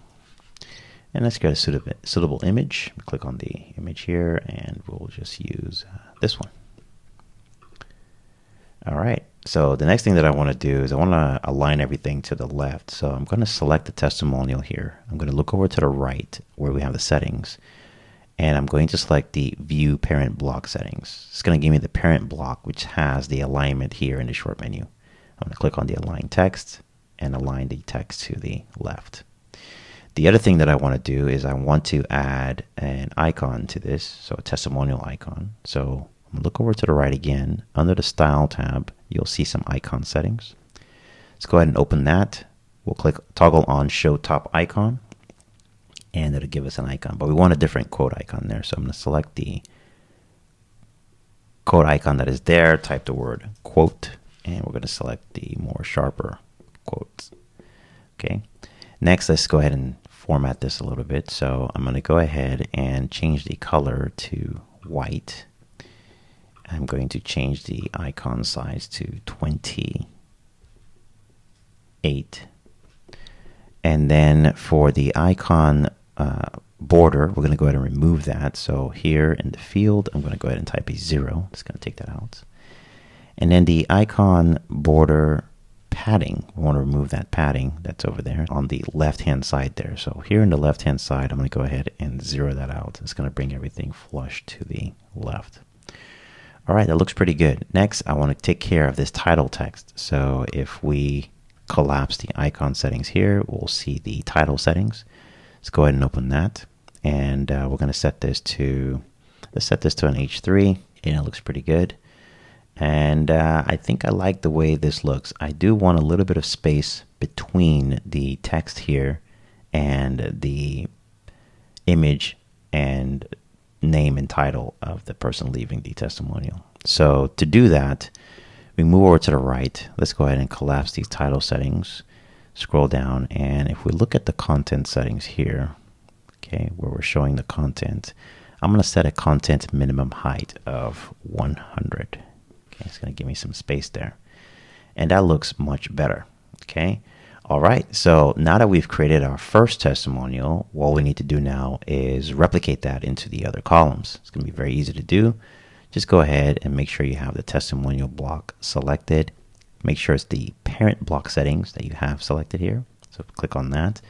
And let's get a suitable image. Click on the image here, and we'll just use this one. All right. So the next thing that I want to do is I want to align everything to the left. So I'm going to select the testimonial here. I'm going to look over to the right where we have the settings. And I'm going to select the View Parent Block settings. It's going to give me the parent block, which has the alignment here in the short menu. I'm going to click on the Align Text and align the text to the left. The other thing that I want to do is I want to add an icon to this, so a testimonial icon. So I'm going to look over to the right again. Under the Style tab, you'll see some icon settings. Let's go ahead and open that. We'll click toggle on Show Top Icon, and it'll give us an icon. But we want a different quote icon there, so I'm going to select the quote icon that is there, type the word quote, and we're going to select the more sharper quotes. Okay. Next, let's go ahead and format this a little bit. So I'm going to go ahead and change the color to white. I'm going to change the icon size to 28. And then for the icon border, we're going to go ahead and remove that. So here in the field, I'm going to go ahead and type a 0. Just going to take that out. And then the icon border padding, we want to remove that padding that's over there on the left-hand side there. So here in the left-hand side, I'm going to go ahead and 0 that out. It's going to bring everything flush to the left. All right, that looks pretty good. Next, I want to take care of this title text. So if we collapse the icon settings here, we'll see the title settings. Let's go ahead and open that. And we're going to set this to, let's set this to an H3, and it looks pretty good. And I think I like the way this looks. I do want a little bit of space between the text here and the image and name and title of the person leaving the testimonial. So to do that, we move over to the right. Let's go ahead and collapse these title settings. Scroll down, and if we look at the content settings here, okay, where we're showing the content, I'm going to set a content minimum height of 100. Okay, it's going to give me some space there. And that looks much better. Okay. All right. So now that we've created our first testimonial, what we need to do now is replicate that into the other columns. It's going to be very easy to do. Just go ahead and make sure you have the testimonial block selected. Make sure it's the parent block settings that you have selected here. So click on that.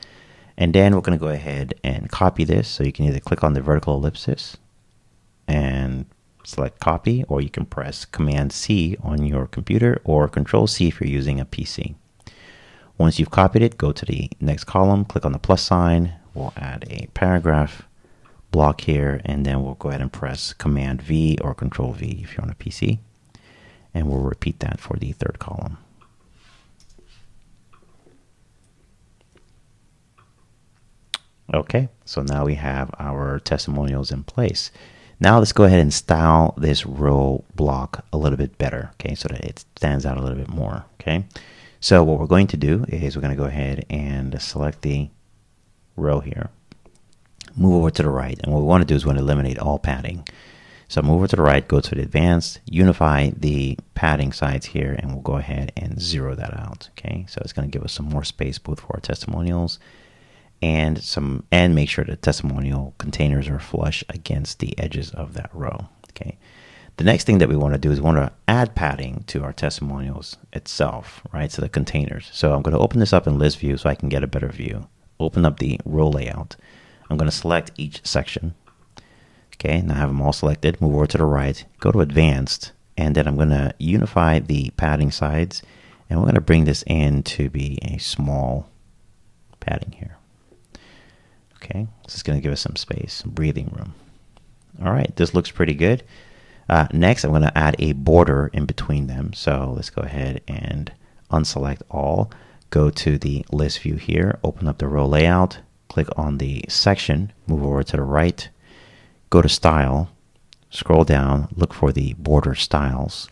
And then we're going to go ahead and copy this. So you can either click on the vertical ellipsis and select copy, or you can press Command C on your computer or Control C if you're using a PC. Once you've copied it, go to the next column, click on the plus sign. We'll add a paragraph block here, and then we'll go ahead and press Command V or Control V if you're on a PC. And we'll repeat that for the third column. Okay, so now we have our testimonials in place. Now let's go ahead and style this row block a little bit better, okay, so that it stands out a little bit more, okay? So what we're going to do is we're going to go ahead and select the row here, move over to the right, and what we want to do is we want to eliminate all padding. So move over to the right, go to the advanced, unify the padding sides here, and we'll go ahead and 0 that out, okay? So it's going to give us some more space both for our testimonials and make sure the testimonial containers are flush against the edges of that row. Okay. The next thing that we want to do is we want to add padding to our testimonials itself, right? So the containers. So I'm going to open this up in list view so I can get a better view. Open up the row layout. I'm going to select each section. Okay. Now I have them all selected. Move over to the right. Go to advanced, and then I'm going to unify the padding sides, and we're going to bring this in to be a small padding here. Okay, this is going to give us some space, some breathing room. All right, this looks pretty good. Next, I'm going to add a border in between them. So let's go ahead and unselect all. Go to the list view here, open up the row layout, click on the section, move over to the right, go to style, scroll down, look for the border styles.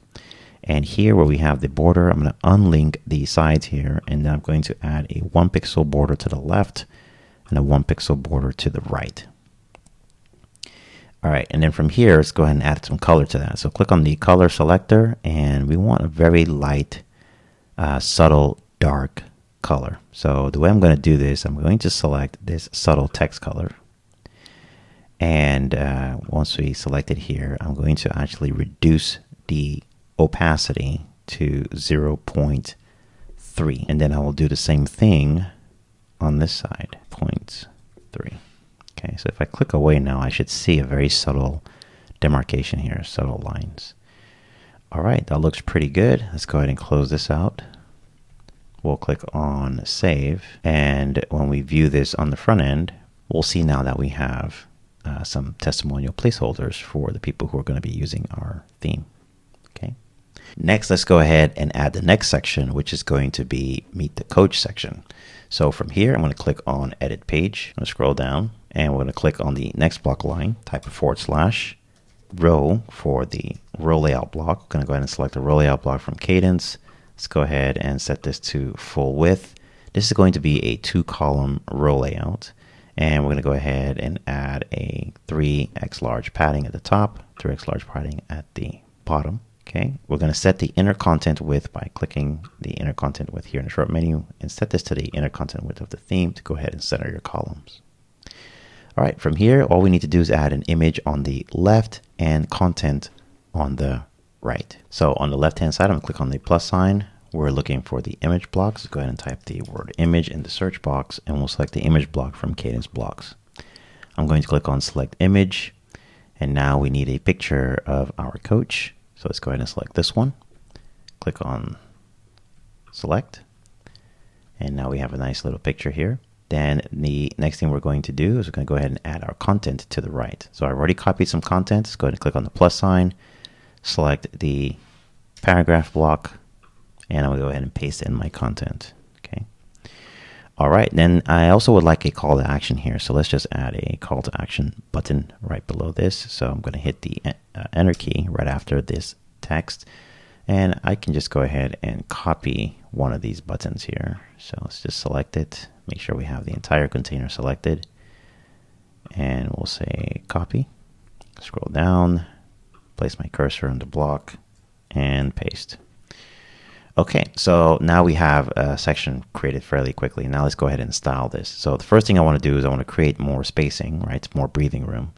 And here where we have the border, I'm going to unlink the sides here, and then I'm going to add a 1 pixel border to the left and a 1 pixel border to the right. All right, and then from here, let's go ahead and add some color to that. So click on the color selector, and we want a very light, subtle, dark color. So the way I'm going to do this, I'm going to select this subtle text color. And once we select it here, I'm going to actually reduce the opacity to 0.3. And then I will do the same thing on this side, 0.3. Okay, so if I click away now, I should see a very subtle demarcation here, subtle lines. All right, that looks pretty good. Let's go ahead and close this out. We'll click on save. And when we view this on the front end, we'll see now that we have some testimonial placeholders for the people who are going to be using our theme. Okay. Next, let's go ahead and add the next section, which is going to be Meet the Coach section. So from here, I'm going to click on Edit Page. I'm going to scroll down, and we're going to click on the next block line, type a / row for the row layout block. I'm going to go ahead and select the row layout block from Kadence. Let's go ahead and set this to full width. This is going to be a 2-column row layout. And we're going to go ahead and add a 3x large padding at the top, 3x large padding at the bottom. Okay, we're going to set the inner content width by clicking the inner content width here in the short menu, and set this to the inner content width of the theme to go ahead and center your columns. All right, from here, all we need to do is add an image on the left and content on the right. So on the left-hand side, I'm going to click on the plus sign. We're looking for the image blocks. Let's go ahead and type the word image in the search box, and we'll select the image block from Kadence blocks. I'm going to click on select image, and now we need a picture of our coach. So let's go ahead and select this one. Click on select, and now we have a nice little picture here. Then the next thing we're going to do is we're going to go ahead and add our content to the right. So I've already copied some content. Let's go ahead and click on the plus sign, select the paragraph block, and I'm going to go ahead and paste in my content. Okay. All right. Then I also would like a call to action here. So let's just add a call to action button right below this. So I'm going to hit the enter key right after this text. And I can just go ahead and copy one of these buttons here. So let's just select it. Make sure we have the entire container selected. And we'll say copy. Scroll down, place my cursor on the block, and paste. Okay, so now we have a section created fairly quickly. Now let's go ahead and style this. So the first thing I want to do is I want to create more spacing, right? More breathing room.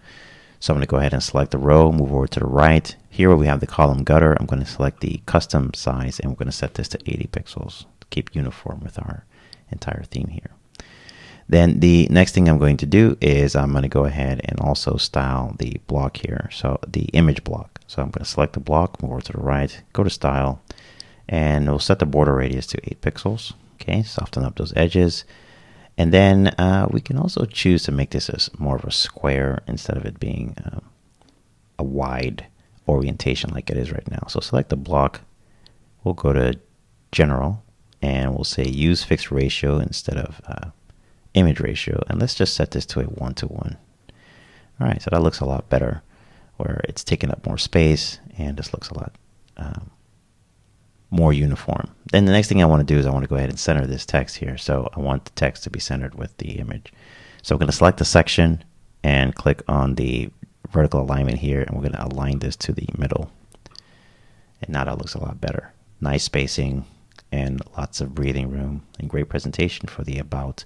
So I'm going to go ahead and select the row, move over to the right. Here where we have the column gutter, I'm going to select the custom size, and we're going to set this to 80 pixels to keep uniform with our entire theme here. Then the next thing I'm going to do is I'm going to go ahead and also style the block here. So the image block. So I'm going to select the block, move over to the right, go to style, and we'll set the border radius to 8 pixels. Okay, soften up those edges. And then we can also choose to make this as more of a square instead of it being a wide orientation like it is right now. So select the block. We'll go to general, and we'll say use fixed ratio instead of image ratio. And let's just set this to a 1:1. All right, so that looks a lot better, where it's taking up more space, and this looks a lot more uniform. Then the next thing I want to do is I want to go ahead and center this text here. So I want the text to be centered with the image. So I'm going to select the section and click on the vertical alignment here, and we're going to align this to the middle. And now that looks a lot better. Nice spacing and lots of breathing room, and great presentation for the about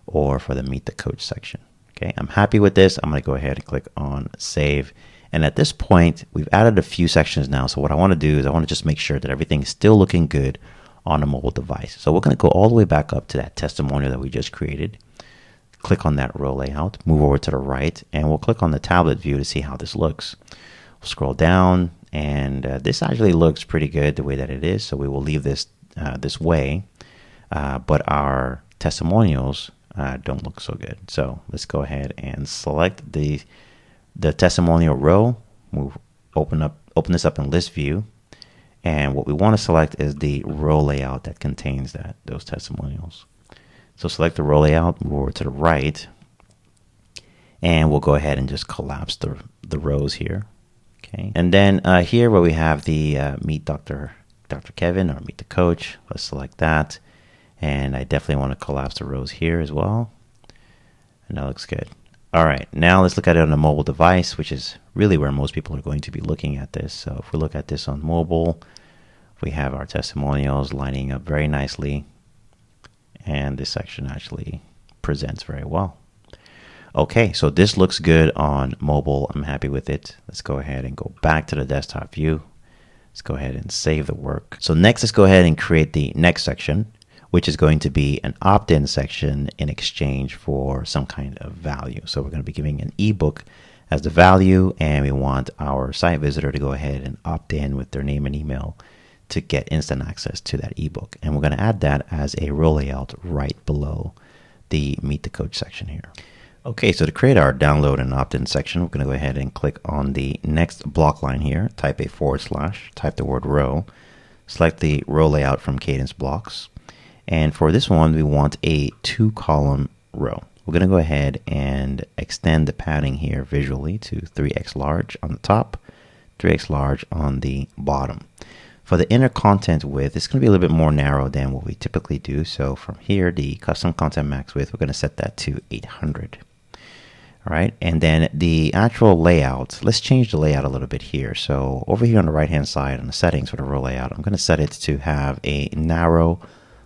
or for the meet the coach section. Okay, I'm happy with this. I'm going to go ahead and click on save. And at this point, we've added a few sections now. So what I want to do is I want to just make sure that everything is still looking good on a mobile device. So we're going to go all the way back up to that testimonial that we just created. Click on that row layout, move over to the right, and we'll click on the tablet view to see how this looks. We'll scroll down, and this actually looks pretty good the way that it is. So we will leave this this way, but our testimonials don't look so good. So let's go ahead and select the testimonial row. Open this up in list view, and what we want to select is the row layout that contains those testimonials. So select the row layout, move over to the right, and we'll go ahead and just collapse the rows here. Okay, and then here where we have the Meet Dr. Dr. Kevin or Meet the Coach. Let's select that. And I definitely want to collapse the rows here as well. And that looks good. All right, now let's look at it on a mobile device, which is really where most people are going to be looking at this. So if we look at this on mobile, we have our testimonials lining up very nicely. And this section actually presents very well. Okay, so this looks good on mobile. I'm happy with it. Let's go ahead and go back to the desktop view. Let's go ahead and save the work. So next, let's go ahead and create the next section, which is going to be an opt-in section in exchange for some kind of value. So we're going to be giving an ebook as the value, and we want our site visitor to go ahead and opt in with their name and email to get instant access to that ebook. And we're going to add that as a row layout right below the Meet the Coach section here. Okay, so to create our download and opt-in section, we're going to go ahead and click on the next block line here, type a /, type the word row, select the row layout from Kadence blocks. And for this one, we want a 2-column row. We're going to go ahead and extend the padding here visually to 3x large on the top, 3x large on the bottom. For the inner content width, it's going to be a little bit more narrow than what we typically do. So from here, the custom content max width, we're going to set that to 800. All right, and then the actual layout, let's change the layout a little bit here. So over here on the right-hand side on the settings for the row layout, I'm going to set it to have a narrow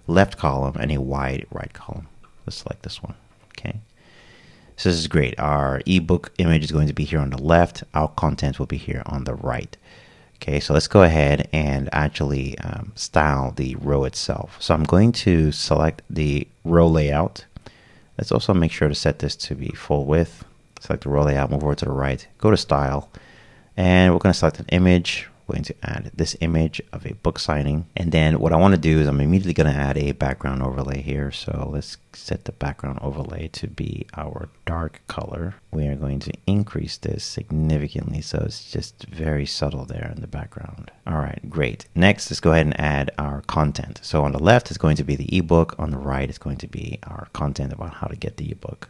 left column and a wide right column. Let's select this one. Okay, so this is great. Our ebook image is going to be here on the left. Our content will be here on the right. Okay, so let's go ahead and actually style the row itself. So I'm going to select the row layout. Let's also make sure to set this to be full width. Select the row layout, move over to the right, go to style, and we're going to select an image. We're going to add this image of a book signing. And then what I want to do is I'm immediately going to add a background overlay here. So let's set the background overlay to be our dark color. We are going to increase this significantly so it's just very subtle there in the background. All right, great. Next, let's go ahead and add our content. So on the left is going to be the ebook. On the right is going to be our content about how to get the ebook.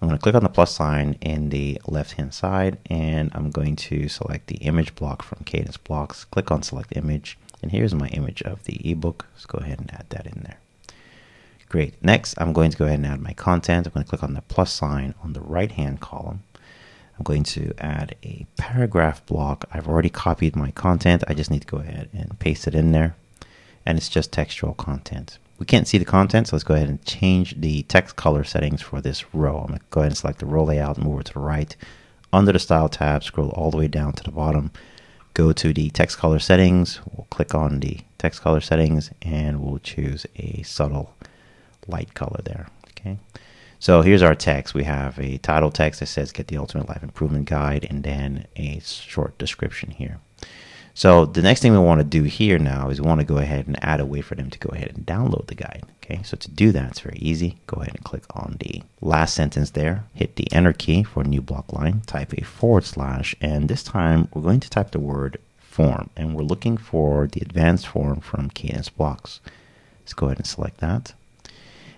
I'm going to click on the plus sign in the left-hand side, and I'm going to select the image block from Kadence blocks. Click on select image, and here's my image of the ebook. Let's go ahead and add that in there. Great. Next, I'm going to go ahead and add my content. I'm going to click on the plus sign on the right-hand column. I'm going to add a paragraph block. I've already copied my content. I just need to go ahead and paste it in there, and it's just textual content. We can't see the content, so let's go ahead and change the text color settings for this row. I'm going to go ahead and select the row layout, move over to the right. Under the style tab, scroll all the way down to the bottom. Go to the text color settings. We'll click on the text color settings, and we'll choose a subtle light color there. Okay. So here's our text. We have a title text that says "Get the Ultimate Life Improvement Guide," and then a short description here. So the next thing we want to do here now is we want to go ahead and add a way for them to go ahead and download the guide. Okay, so to do that, it's very easy. Go ahead and click on the last sentence there, hit the enter key for a new block line, type a /, and this time we're going to type the word form, and we're looking for the advanced form from Kadence blocks. Let's go ahead and select that.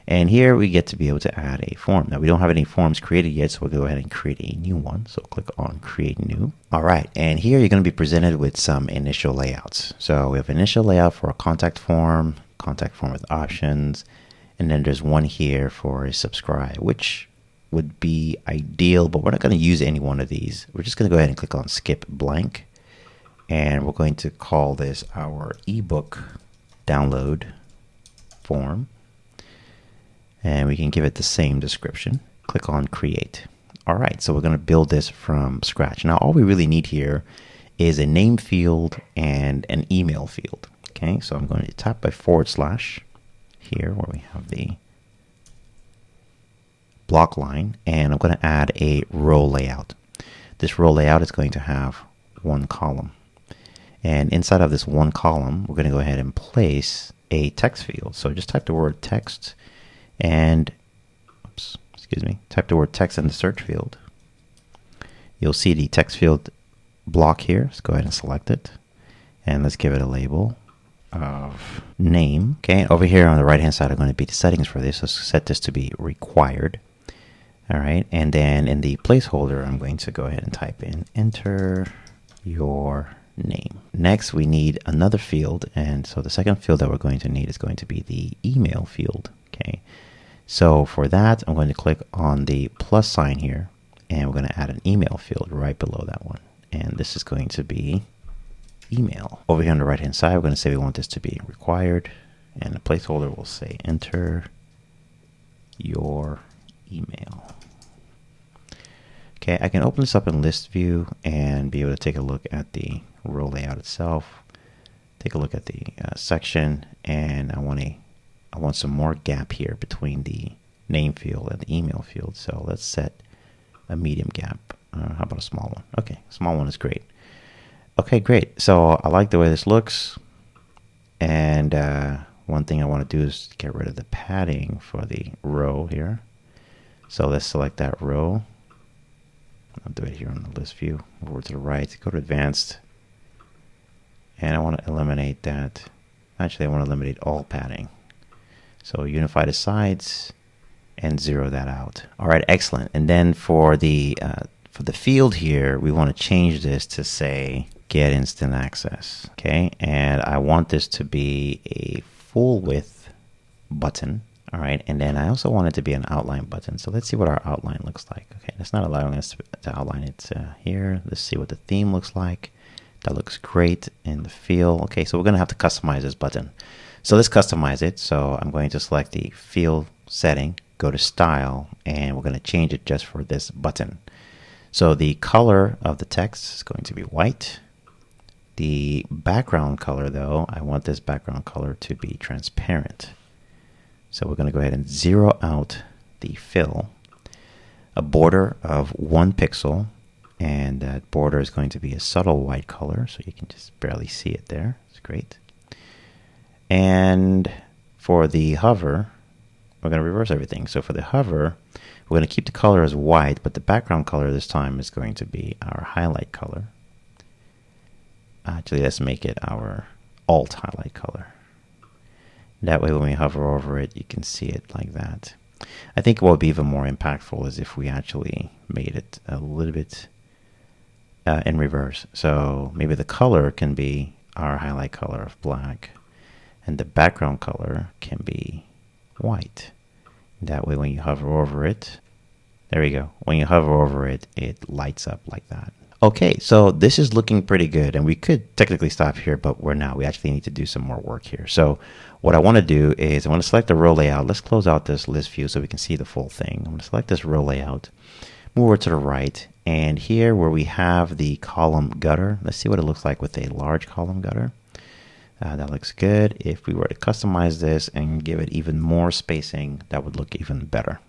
And here we get to be able to add a form. Now we don't have any forms created yet, so we'll go ahead and create a new one. So click on create new. All right, and here you're going to be presented with some initial layouts. So we have initial layout for a contact form with options, and then there's one here for a subscribe, which would be ideal, but we're not going to use any one of these. We're just going to go ahead and click on skip blank, and we're going to call this our ebook download form. And we can give it the same description. Click on create. All right, so we're going to build this from scratch. Now, all we really need here is a name field and an email field. Okay, so I'm going to type a / here where we have the block line, and I'm going to add a row layout. This row layout is going to have one column. And inside of this one column, we're going to go ahead and place a text field. So just type the word text and type the word text in the search field. You'll see the text field block here. Let's go ahead and select it, and let's give it a label of name. Okay, over here on the right hand side are going to be the settings for this. Let's set this to be required. All right, and then in the placeholder, I'm going to go ahead and type in enter your name. next we need another field. And so the second field that we're going to need is going to be the email field. Okay. So for that, I'm going to click on the plus sign here, and we're going to add an email field right below that one. And this is going to be email. Over here on the right hand side, we're going to say we want this to be required, and the placeholder will say enter your email. Okay, I can open this up in list view and be able to take a look at the row layout itself, take a look at the section, and I want some more gap here between the name field and the email field. So let's set a medium gap. How about a small one? Okay, small one is great. Okay, great. So I like the way this looks. And one thing I want to do is get rid of the padding for the row here. So let's select that row. I'll do it here on the list view. Over to the right, go to advanced. And I want to eliminate that. Actually, I want to eliminate all padding. So unify the sides and zero that out. All right, excellent. And then for the field here, we want to change this to say get instant access. Okay, and I want this to be a full width button. All right, and then I also want it to be an outline button. So let's see what our outline looks like. Okay, that's not allowing us to outline it here. Let's see what the theme looks like. That looks great in the field. Okay, so we're going to have to customize this button. So let's customize it. So I'm going to select the field setting, go to style, and we're going to change it just for this button. So the color of the text is going to be white. The background color, though, I want this background color to be transparent. So we're going to go ahead and zero out the fill, a border of 1 pixel, and that border is going to be a subtle white color, so you can just barely see it there. It's great. And for the hover, we're going to reverse everything. So for the hover, we're going to keep the color as white, but the background color this time is going to be our highlight color. Actually, let's make it our alt highlight color. That way when we hover over it, you can see it like that. I think what would be even more impactful is if we actually made it a little bit in reverse. So maybe the color can be our highlight color of black, and the background color can be white. That way when you hover over it, there we go. When you hover over it, it lights up like that. Okay, so this is looking pretty good, and we could technically stop here, but we're not. We actually need to do some more work here. So what I want to do is I want to select the row layout. Let's close out this list view so we can see the full thing. I'm going to select this row layout, move over to the right, and here where we have the column gutter, let's see what it looks like with a large column gutter. That looks good. If we were to customize this and give it even more spacing, that would look even better.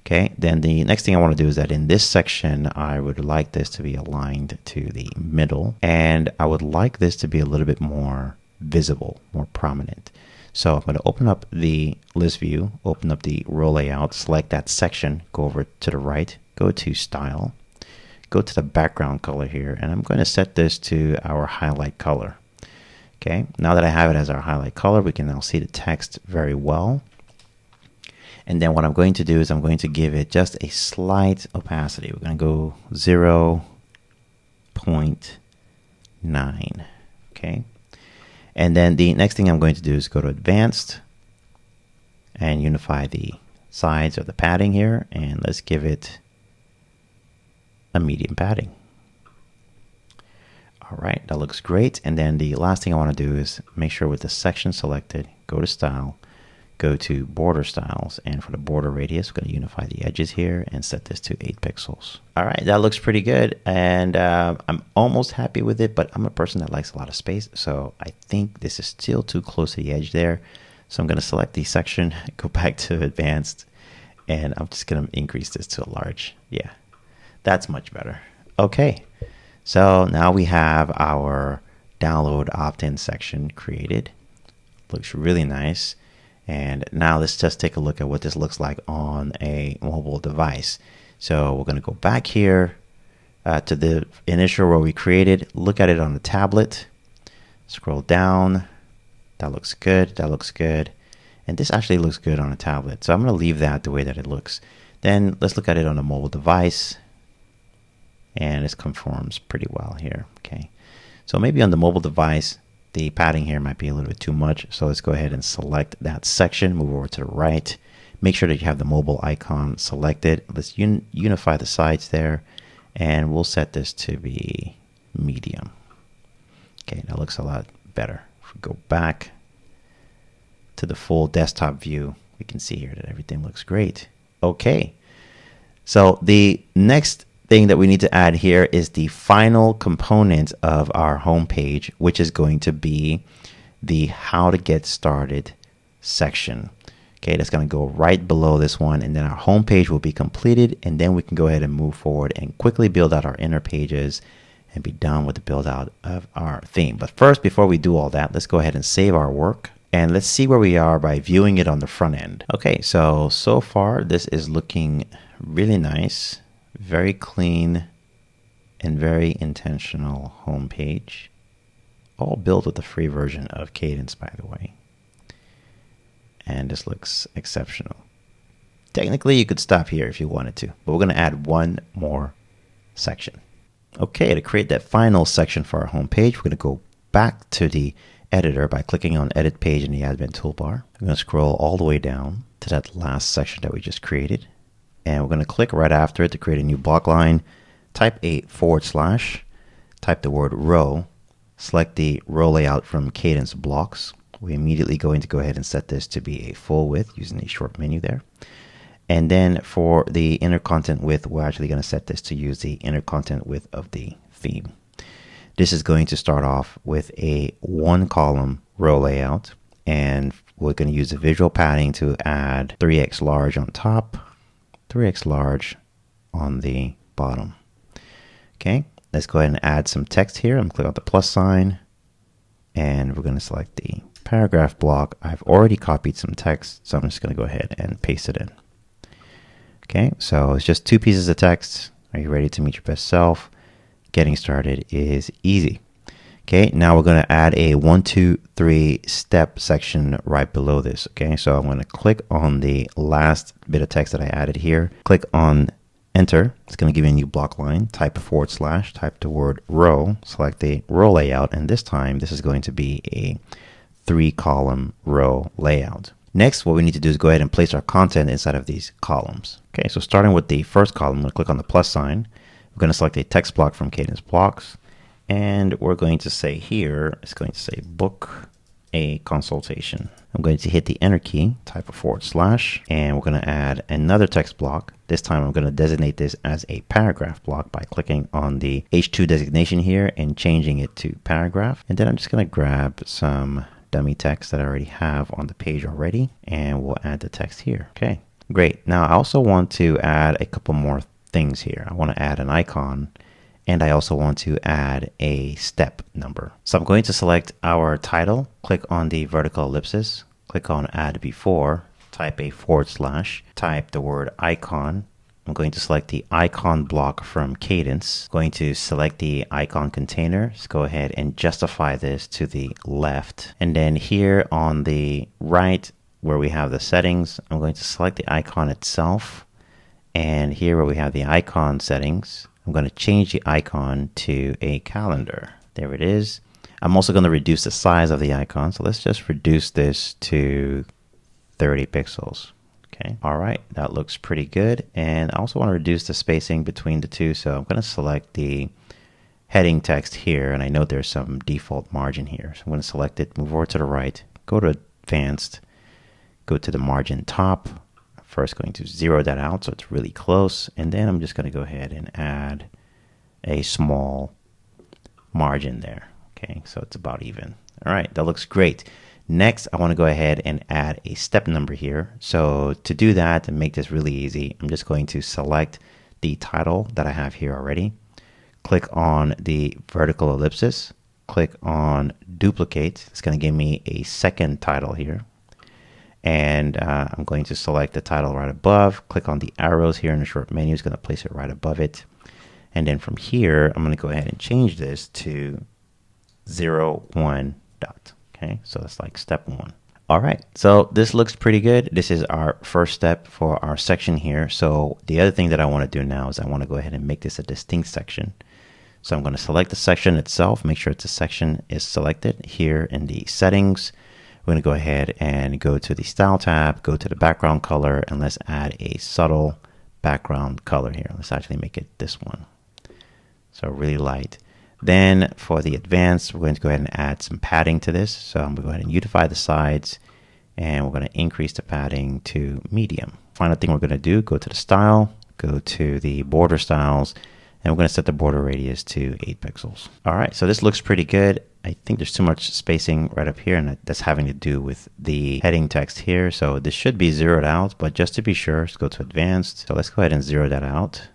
Okay, then the next thing I want to do is that in this section, I would like this to be aligned to the middle, and I would like this to be a little bit more visible, more prominent. So I'm going to open up the list view, open up the row layout, select that section, go over to the right, go to style, go to the background color here, and I'm going to set this to our highlight color. Okay, now that I have it as our highlight color, we can now see the text very well. And then what I'm going to do is I'm going to give it just a slight opacity. We're going to go 0.9. Okay. And then the next thing I'm going to do is go to advanced and unify the sides of the padding here. And let's give it a medium padding. All right, that looks great. And then the last thing I want to do is make sure with the section selected, go to style, go to border styles, and for the border radius, we're going to unify the edges here and set this to 8 pixels. All right, that looks pretty good, and I'm almost happy with it, but I'm a person that likes a lot of space, so I think this is still too close to the edge there. So I'm going to select the section, go back to advanced, and I'm just going to increase this to a large. Yeah, that's much better. Okay, so now we have our download opt-in section created. Looks really nice. And now let's just take a look at what this looks like on a mobile device. So we're going to go back here to the initial row we created. Look at it on the tablet. Scroll down. That looks good. That looks good. And this actually looks good on a tablet. So I'm going to leave that the way that it looks. Then let's look at it on a mobile device. And this conforms pretty well here. Okay. So maybe on the mobile device, the padding here might be a little bit too much. So let's go ahead and select that section, move over to the right. Make sure that you have the mobile icon selected. Let's unify the sides there, and we'll set this to be medium. Okay, that looks a lot better. If we go back to the full desktop view, we can see here that everything looks great. Okay, so the next thing that we need to add here is the final component of our home page, which is going to be the how to get started section. Okay, that's going to go right below this one, and then our home page will be completed, and then we can go ahead and move forward and quickly build out our inner pages and be done with the build out of our theme. But first, before we do all that, let's go ahead and save our work, and let's see where we are by viewing it on the front end. Okay, so far this is looking really nice, very clean and very intentional home page, all built with the free version of Kadence, by the way. And this looks exceptional. Technically, you could stop here if you wanted to, but we're going to add one more section. Okay, to create that final section for our home page, we're going to go back to the editor by clicking on Edit Page in the Admin toolbar. We're going to scroll all the way down to that last section that we just created, and we're going to click right after it to create a new block line. Type a /, type the word row, select the row layout from Kadence blocks. We immediately going to go ahead and set this to be a full width using the short menu there. And then for the inner content width, we're actually going to set this to use the inner content width of the theme. This is going to start off with a 1-column row layout, and we're going to use the visual padding to add 3x large on top, 3x large on the bottom. Okay, let's go ahead and add some text here. I'm going to click on the plus sign, and we're going to select the paragraph block. I've already copied some text, so I'm just going to go ahead and paste it in. Okay, so it's just 2 pieces of text. Are you ready to meet your best self? Getting started is easy. Okay, now we're going to add a 1, 2, 3 step section right below this. Okay, so I'm going to click on the last bit of text that I added here. Click on Enter. It's going to give you a new block line. Type a /, type the word row, select the row layout, and this time this is going to be a 3-column row layout. Next, what we need to do is go ahead and place our content inside of these columns. Okay, so starting with the first column, I'm going to click on the plus sign. We're going to select a text block from Kadence blocks, and we're going to say here, it's going to say book a consultation. I'm going to hit the enter key, type a /, and we're going to add another text block. This time I'm going to designate this as a paragraph block by clicking on the H2 designation here and changing it to paragraph. And then I'm just going to grab some dummy text that I already have on the page already, and we'll add the text here. Okay, great. Now I also want to add a couple more things here. I want to add an icon, and I also want to add a step number. So I'm going to select our title, click on the vertical ellipsis, click on add before, type a /, type the word icon. I'm going to select the icon block from Kadence. Going to select the icon container. Just go ahead and justify this to the left. And then here on the right where we have the settings, I'm going to select the icon itself. And here where we have the icon settings, I'm going to change the icon to a calendar. There it is. I'm also going to reduce the size of the icon. So let's just reduce this to 30 pixels. Okay. All right. That looks pretty good. And I also want to reduce the spacing between the two. So I'm going to select the heading text here. And I know there's some default margin here. So I'm going to select it, move over to the right, go to advanced, go to the margin top. First going to zero that out so it's really close, and then I'm just going to go ahead and add a small margin there. Okay, so it's about even. All right, that looks great. Next, I want to go ahead and add a step number here. So to do that and make this really easy, I'm just going to select the title that I have here already, click on the vertical ellipsis, click on duplicate. It's going to give me a second title here. And I'm going to select the title right above, click on the arrows here in the short menu. It's going to place it right above it. And then from here, I'm going to go ahead and change this to 0, 1, dot. Okay, so that's like step 1. All right, so this looks pretty good. This is our first step for our section here. So the other thing that I want to do now is I want to go ahead and make this a distinct section. So I'm going to select the section itself, make sure the section is selected here in the settings. We're going to go ahead and go to the style tab, go to the background color, and let's add a subtle background color here. Let's actually make it this one. So really light. Then for the advanced, we're going to go ahead and add some padding to this. So I'm going to go ahead and unify the sides, and we're going to increase the padding to medium. Final thing we're going to do, go to the style, go to the border styles, and we're going to set the border radius to 8 pixels. All right, so this looks pretty good. I think there's too much spacing right up here, and that's having to do with the heading text here. So this should be zeroed out, but just to be sure, let's go to advanced. So let's go ahead and zero that out.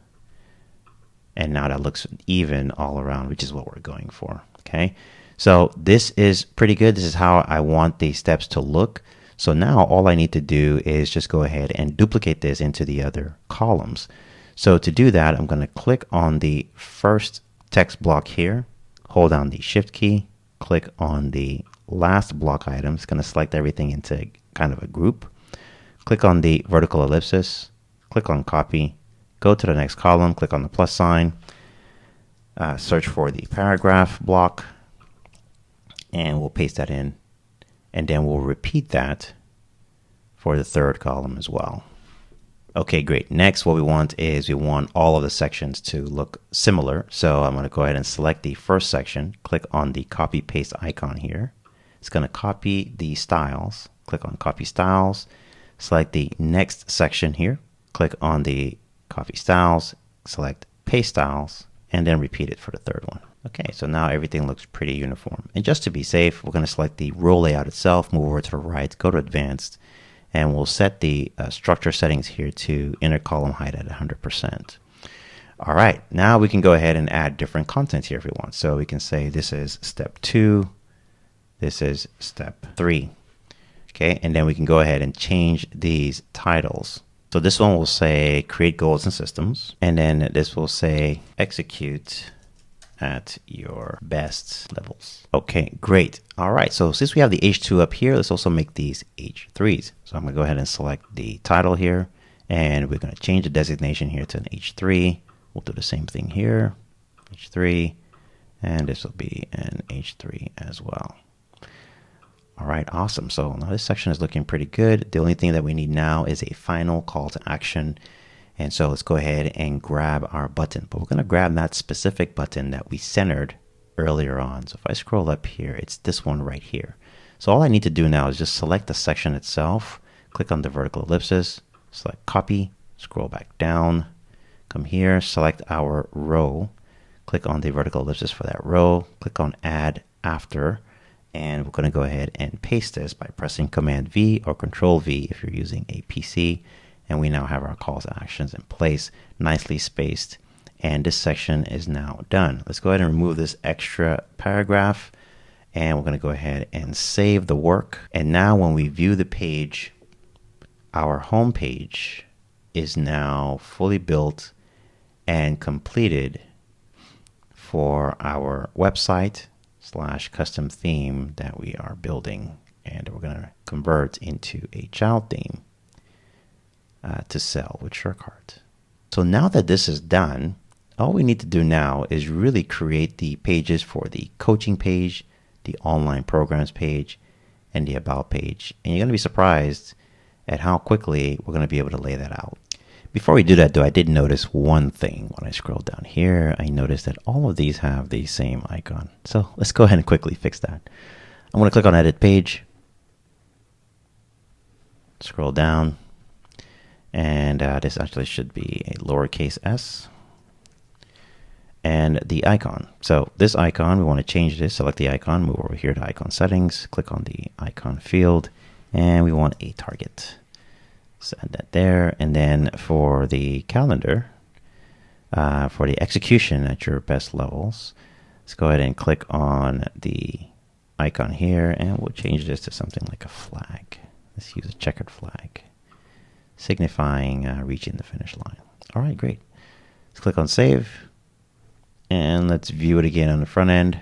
And now that looks even all around, which is what we're going for. Okay, so this is pretty good. This is how I want the steps to look. So now all I need to do is just go ahead and duplicate this into the other columns. So to do that, I'm going to click on the first text block here, hold down the shift key, click on the last block item. It's going to select everything into kind of a group. Click on the vertical ellipsis, click on copy, go to the next column, click on the plus sign, search for the paragraph block, and we'll paste that in. And then we'll repeat that for the third column as well. Okay, great. Next, what we want is we want all of the sections to look similar. So I'm going to go ahead and select the first section, click on the copy paste icon here. It's going to copy the styles, click on copy styles, select the next section here, click on the copy styles, select paste styles, and then repeat it for the third one. Okay, so now everything looks pretty uniform. And just to be safe, we're going to select the row layout itself, move over to the right, go to advanced, and we'll set the structure settings here to inner column height at 100%. All right, now we can go ahead and add different content here if we want. So we can say this is step 2, this is step 3. Okay, and then we can go ahead and change these titles. So this one will say create goals and systems, and then this will say execute at your best levels. Okay, great. All right, so since we have the H2 up here, let's also make these H3s. So I'm gonna go ahead and select the title here, and we're gonna change the designation here to an H3. We'll do the same thing here, H3, and this will be an H3 as well. All right, awesome. So now this section is looking pretty good. The only thing that we need now is a final call to action. And so let's go ahead and grab our button, but we're going to grab that specific button that we centered earlier on. So if I scroll up here, it's this one right here. So all I need to do now is just select the section itself, click on the vertical ellipsis, select copy, scroll back down, come here, select our row, click on the vertical ellipsis for that row, click on add after, and we're going to go ahead and paste this by pressing Command V or Control V if you're using a PC. And we now have our calls to actions in place, nicely spaced. And this section is now done. Let's go ahead and remove this extra paragraph. And we're going to go ahead and save the work. And now when we view the page, our home page is now fully built and completed for our website / custom theme that we are building. And we're going to convert into a child theme to sell with SureCart. So now that this is done, all we need to do now is really create the pages for the coaching page, the online programs page, and the about page. And you're going to be surprised at how quickly we're going to be able to lay that out. Before we do that though, I did notice one thing. When I scroll down here, I noticed that all of these have the same icon. So let's go ahead and quickly fix that. I'm going to click on edit page, scroll down, and this actually should be a lowercase s, and the icon. So this icon, we want to change this, select the icon, move over here to icon settings, click on the icon field, and we want a target. Set that there, and then for the calendar, for the execution at your best levels, let's go ahead and click on the icon here, and we'll change this to something like a flag. Let's use a checkered flag, signifying reaching the finish line. All right, great. Let's click on save, and let's view it again on the front end.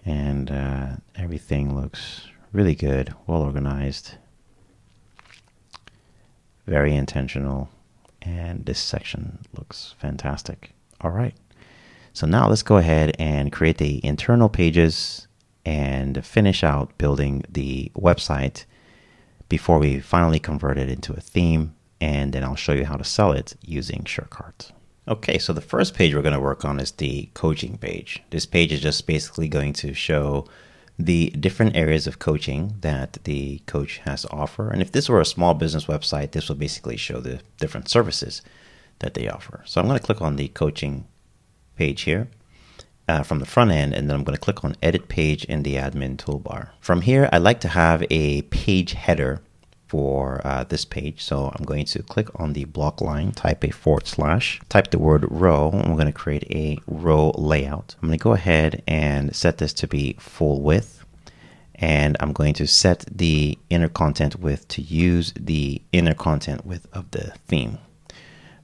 And everything looks really good, well organized, very intentional, and this section looks fantastic. All right. So now let's go ahead and create the internal pages and finish out building the website before we finally convert it into a theme. And then I'll show you how to sell it using SureCart. Okay, so the first page we're going to work on is the coaching page. This page is just basically going to show the different areas of coaching that the coach has to offer. And if this were a small business website, this will basically show the different services that they offer. So I'm going to click on the coaching page here from the front end, and then I'm going to click on edit page in the admin toolbar. From here, I like to have a page header for this page. So I'm going to click on the block line, type a /, type the word row, and we're going to create a row layout. I'm going to go ahead and set this to be full width, and I'm going to set the inner content width to use the inner content width of the theme.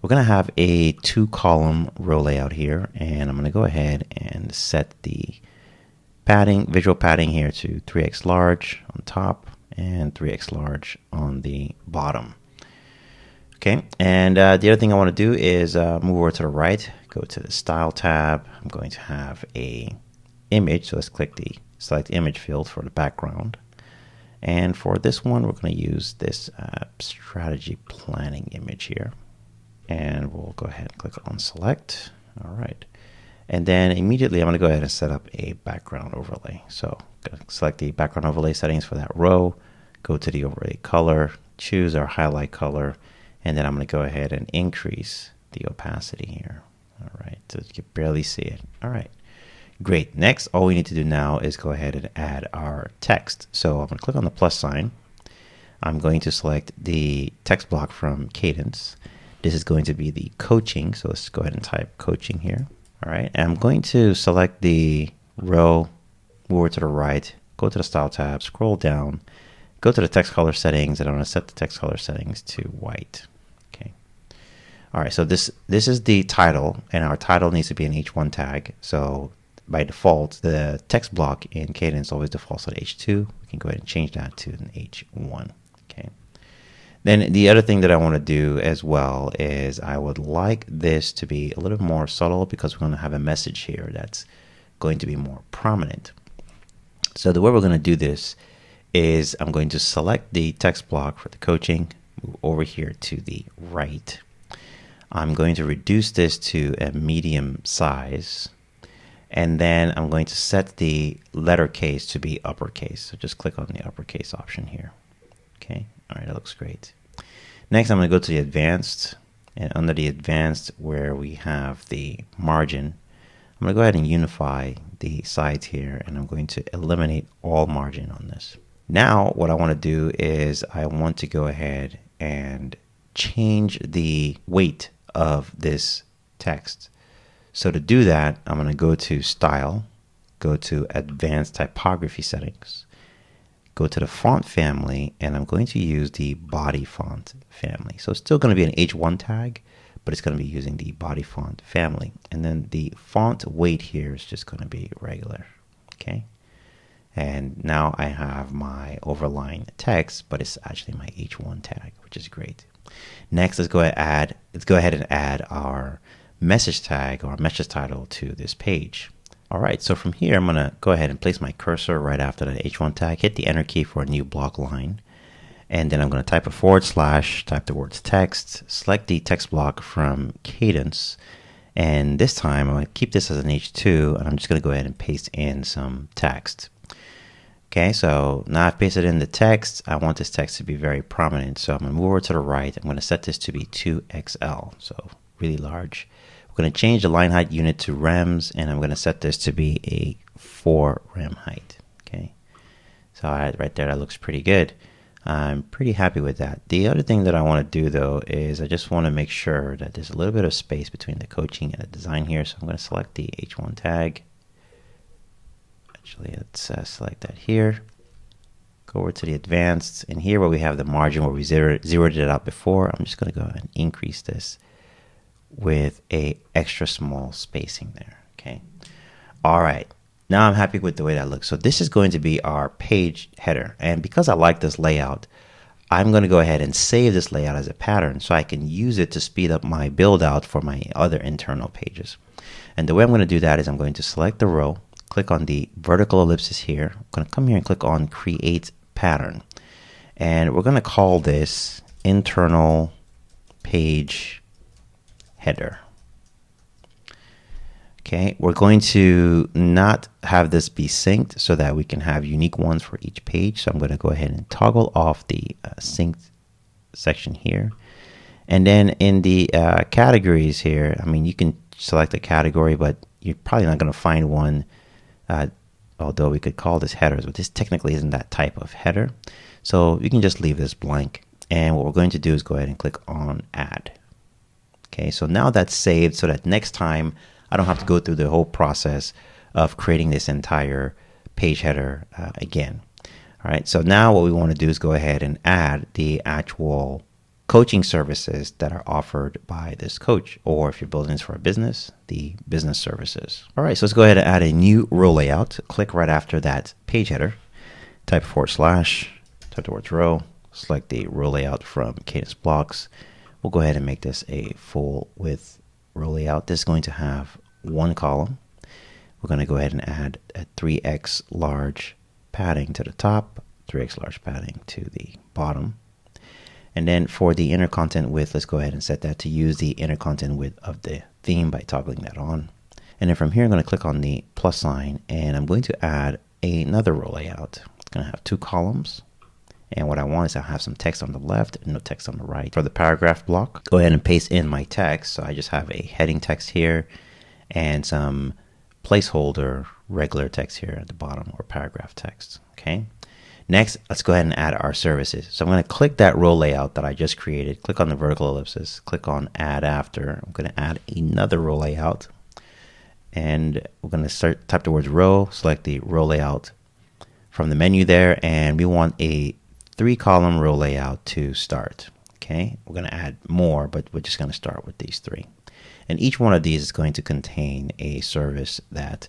We're going to have a 2-column row layout here, and I'm going to go ahead and set the padding, visual padding here to 3x large on top and 3x large on the bottom. Okay, and the other thing I want to do is move over to the right, go to the style tab. I'm going to have a image, so let's click the select image field for the background. And for this one, we're going to use this strategy planning image here. And we'll go ahead and click on select. All right. And then immediately I'm going to go ahead and set up a background overlay. So I'm going to select the background overlay settings for that row, go to the overlay color, choose our highlight color, and then I'm going to go ahead and increase the opacity here. All right, so you can barely see it. All right, great. Next, all we need to do now is go ahead and add our text. So I'm going to click on the plus sign. I'm going to select the text block from Kadence. This is going to be the coaching. So let's go ahead and type coaching here. All right, and I'm going to select the row, move over to the right, go to the style tab, scroll down, go to the text color settings, and I'm going to set the text color settings to white. Okay. All right, so this is the title, and our title needs to be an H1 tag. So by default, the text block in Kadence always defaults on H2. We can go ahead and change that to an H1. Okay. Then the other thing that I want to do as well is I would like this to be a little more subtle because we're going to have a message here that's going to be more prominent. So the way we're going to do this is I'm going to select the text block for the coaching, move over here to the right. I'm going to reduce this to a medium size, and then I'm going to set the letter case to be uppercase. So just click on the uppercase option here. Okay, all right, that looks great. Next, I'm going to go to the advanced, and under the advanced where we have the margin, I'm going to go ahead and unify the sides here, and I'm going to eliminate all margin on this. Now, what I want to do is I want to go ahead and change the weight of this text. So to do that, I'm going to go to Style, go to Advanced Typography Settings, go to the font family, and I'm going to use the body font family. So it's still going to be an H1 tag, but it's going to be using the body font family. And then the font weight here is just going to be regular. Okay. And now I have my overline text, but it's actually my H1 tag, which is great. Next, let's go ahead and add our message tag or message title to this page. All right, so from here, I'm going to go ahead and place my cursor right after that H1 tag, hit the enter key for a new block line, and then I'm going to type a /, type the words text, select the text block from Kadence, and this time I'm going to keep this as an H2, and I'm just going to go ahead and paste in some text. Okay, so now I've pasted in the text. I want this text to be very prominent, so I'm going to move over to the right. I'm going to set this to be 2XL, so really large. We're going to change the line height unit to rems, and I'm going to set this to be a 4 rem height. Okay, so right there, that looks pretty good. I'm pretty happy with that. The other thing that I want to do though is I just want to make sure that there's a little bit of space between the coaching and the design here. So I'm going to select the H1 tag. Actually, let's select that here. Go over to the advanced, and here where we have the margin where we zeroed it out before, I'm just going to go ahead and increase this with a extra small spacing there. Okay. All right. Now I'm happy with the way that looks. So this is going to be our page header. And because I like this layout, I'm going to go ahead and save this layout as a pattern so I can use it to speed up my build out for my other internal pages. And the way I'm going to do that is I'm going to select the row, click on the vertical ellipsis here. I'm going to come here and click on create pattern. And we're going to call this internal page header. Okay, we're going to not have this be synced so that we can have unique ones for each page. So I'm going to go ahead and toggle off the synced section here. And then in the categories here, I mean, you can select a category, but you're probably not going to find one, although we could call this headers, but this technically isn't that type of header. So you can just leave this blank. And what we're going to do is go ahead and click on add. Okay, so now that's saved so that next time I don't have to go through the whole process of creating this entire page header again. All right, so now what we want to do is go ahead and add the actual coaching services that are offered by this coach, or if you're building this for a business, the business services. All right, so let's go ahead and add a new row layout. Click right after that page header, type / type the words row, select the row layout from Kadence blocks. We'll go ahead and make this a full width row layout. This is going to have one column. We're going to go ahead and add a 3x large padding to the top, 3x large padding to the bottom. And then for the inner content width, let's go ahead and set that to use the inner content width of the theme by toggling that on. And then from here, I'm going to click on the plus sign and I'm going to add another row layout. It's going to have 2 columns. And what I want is to have some text on the left and no text on the right. For the paragraph block, go ahead and paste in my text. So I just have a heading text here and some placeholder regular text here at the bottom, or paragraph text. Okay. Next, let's go ahead and add our services. So I'm going to click that row layout that I just created. Click on the vertical ellipsis. Click on add after. I'm going to add another row layout. And we're going to type the words row, select the row layout from the menu there. And we want a 3-column row layout to start. Okay, we're going to add more, but we're just going to start with these 3. And each one of these is going to contain a service that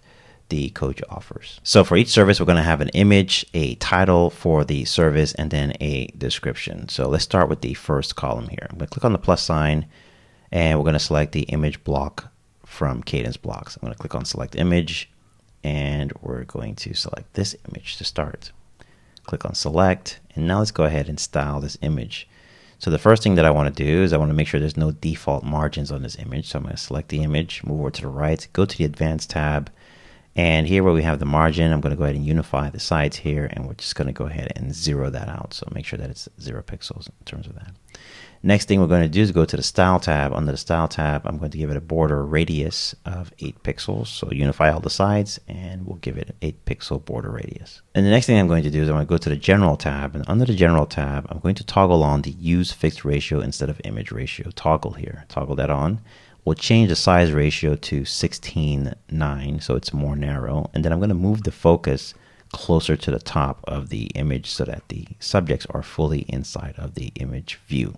the coach offers. So for each service, we're going to have an image, a title for the service, and then a description. So let's start with the first column here. I'm going to click on the plus sign, and we're going to select the image block from Kadence blocks. I'm going to click on select image, and we're going to select this image to start. Click on select, and now let's go ahead and style this image. So the first thing that I want to do is I want to make sure there's no default margins on this image. So I'm going to select the image, move over to the right, go to the advanced tab, and here where we have the margin, I'm going to go ahead and unify the sides here, and we're just going to go ahead and 0 that out. So make sure that it's 0 pixels in terms of that. Next thing we're going to do is go to the Style tab. Under the Style tab, I'm going to give it a border radius of 8 pixels. So unify all the sides, and we'll give it an 8 pixel border radius. And the next thing I'm going to do is I'm going to go to the General tab. And under the General tab, I'm going to toggle on the Use Fixed Ratio instead of Image Ratio toggle here. Toggle that on. We'll change the size ratio to 16:9, so it's more narrow. And then I'm going to move the focus closer to the top of the image so that the subjects are fully inside of the image view.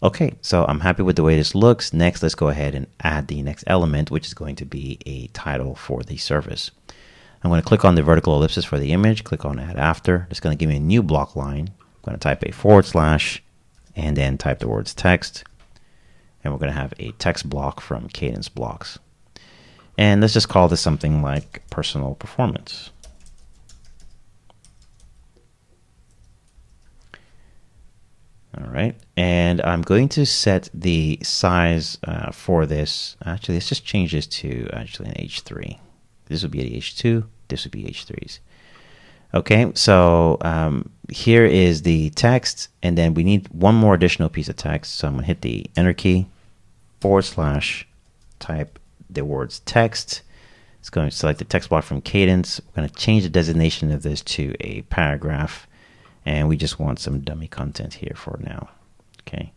Okay, so I'm happy with the way this looks. Next, let's go ahead and add the next element, which is going to be a title for the service. I'm going to click on the vertical ellipsis for the image, click on add after. It's going to give me a new block line. I'm going to type a / and then type the words text. And we're going to have a text block from Kadence blocks. And let's just call this something like personal performance. All right, and I'm going to set the size for this. Actually, let's just change this to actually an H3. This would be the H2. This would be H3s. Okay, so here is the text, and then we need one more additional piece of text. So I'm going to hit the Enter key, / type the words text. It's going to select the text block from Kadence. We're going to change the designation of this to a paragraph. And we just want some dummy content here for now. Okay.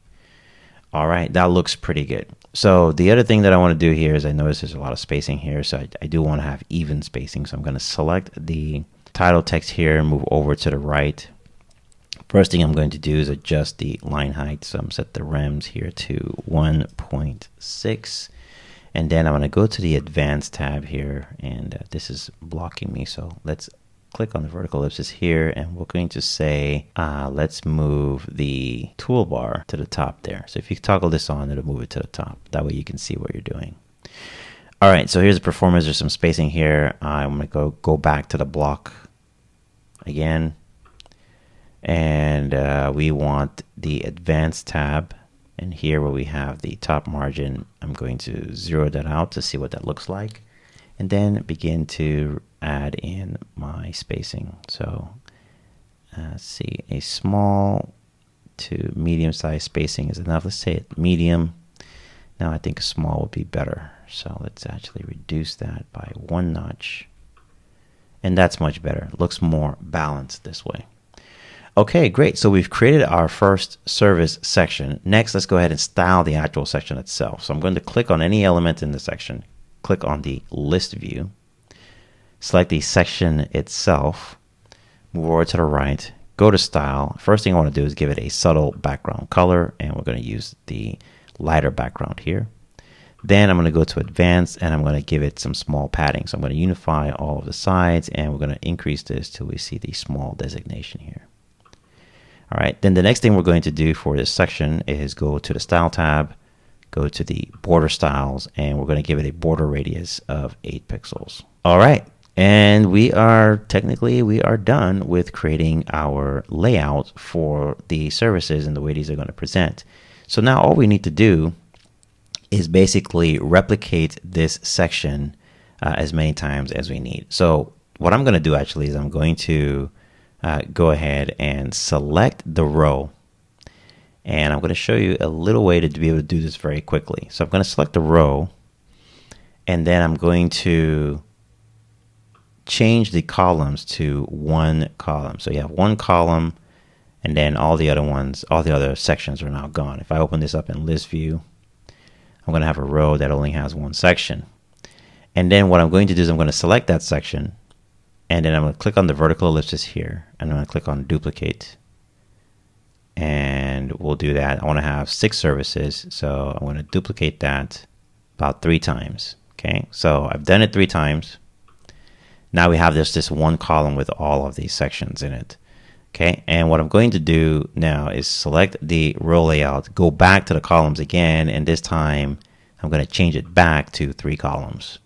All right. That looks pretty good. So the other thing that I want to do here is I notice there's a lot of spacing here. So I do want to have even spacing. So I'm going to select the title text here and move over to the right. First thing I'm going to do is adjust the line height. So I'm set the rems here to 1.6. And then I'm going to go to the advanced tab here. And this is blocking me. So let's click on the vertical ellipsis here, and we're going to say, let's move the toolbar to the top there. So if you toggle this on, it'll move it to the top. That way you can see what you're doing. All right, so here's the performance. There's some spacing here. I'm going to go back to the block again. And we want the advanced tab. And here where we have the top margin, I'm going to zero that out to see what that looks like. And then begin to add in my spacing. So let's see, a small to medium size spacing is enough. Let's say it medium. Now I think a small would be better. So let's actually reduce that by 1 notch. And that's much better. It looks more balanced this way. Okay, great. So we've created our first service section. Next, let's go ahead and style the actual section itself. So I'm going to click on any element in the section, click on the list view, select the section itself, move over to the right, go to style. First thing I want to do is give it a subtle background color, and we're going to use the lighter background here. Then I'm going to go to advanced, and I'm going to give it some small padding. So I'm going to unify all of the sides, and we're going to increase this till we see the small designation here. All right, then the next thing we're going to do for this section is go to the Style tab, go to the Border Styles, and we're going to give it a border radius of 8 pixels. All right, and we are done with creating our layout for the services and the way these are going to present. So now all we need to do is basically replicate this section as many times as we need. So what I'm going to do actually is I'm going to go ahead and select the row, and I'm going to show you a little way to be able to do this very quickly. So I'm going to select the row, and then I'm going to change the columns to 1 column. So you have 1 column, and then all the other sections are now gone. If I open this up in list view, I'm going to have a row that only has 1 section. And then what I'm going to do is I'm going to select that section, and then I'm going to click on the vertical ellipsis here, and I'm going to click on duplicate, and we'll do that. I want to have 6 services, so I'm going to duplicate that about 3 times. Okay, so I've done it 3 times. Now we have this 1 column with all of these sections in it. Okay, and what I'm going to do now is select the row layout, go back to the columns again, and this time I'm going to change it back to 3 columns.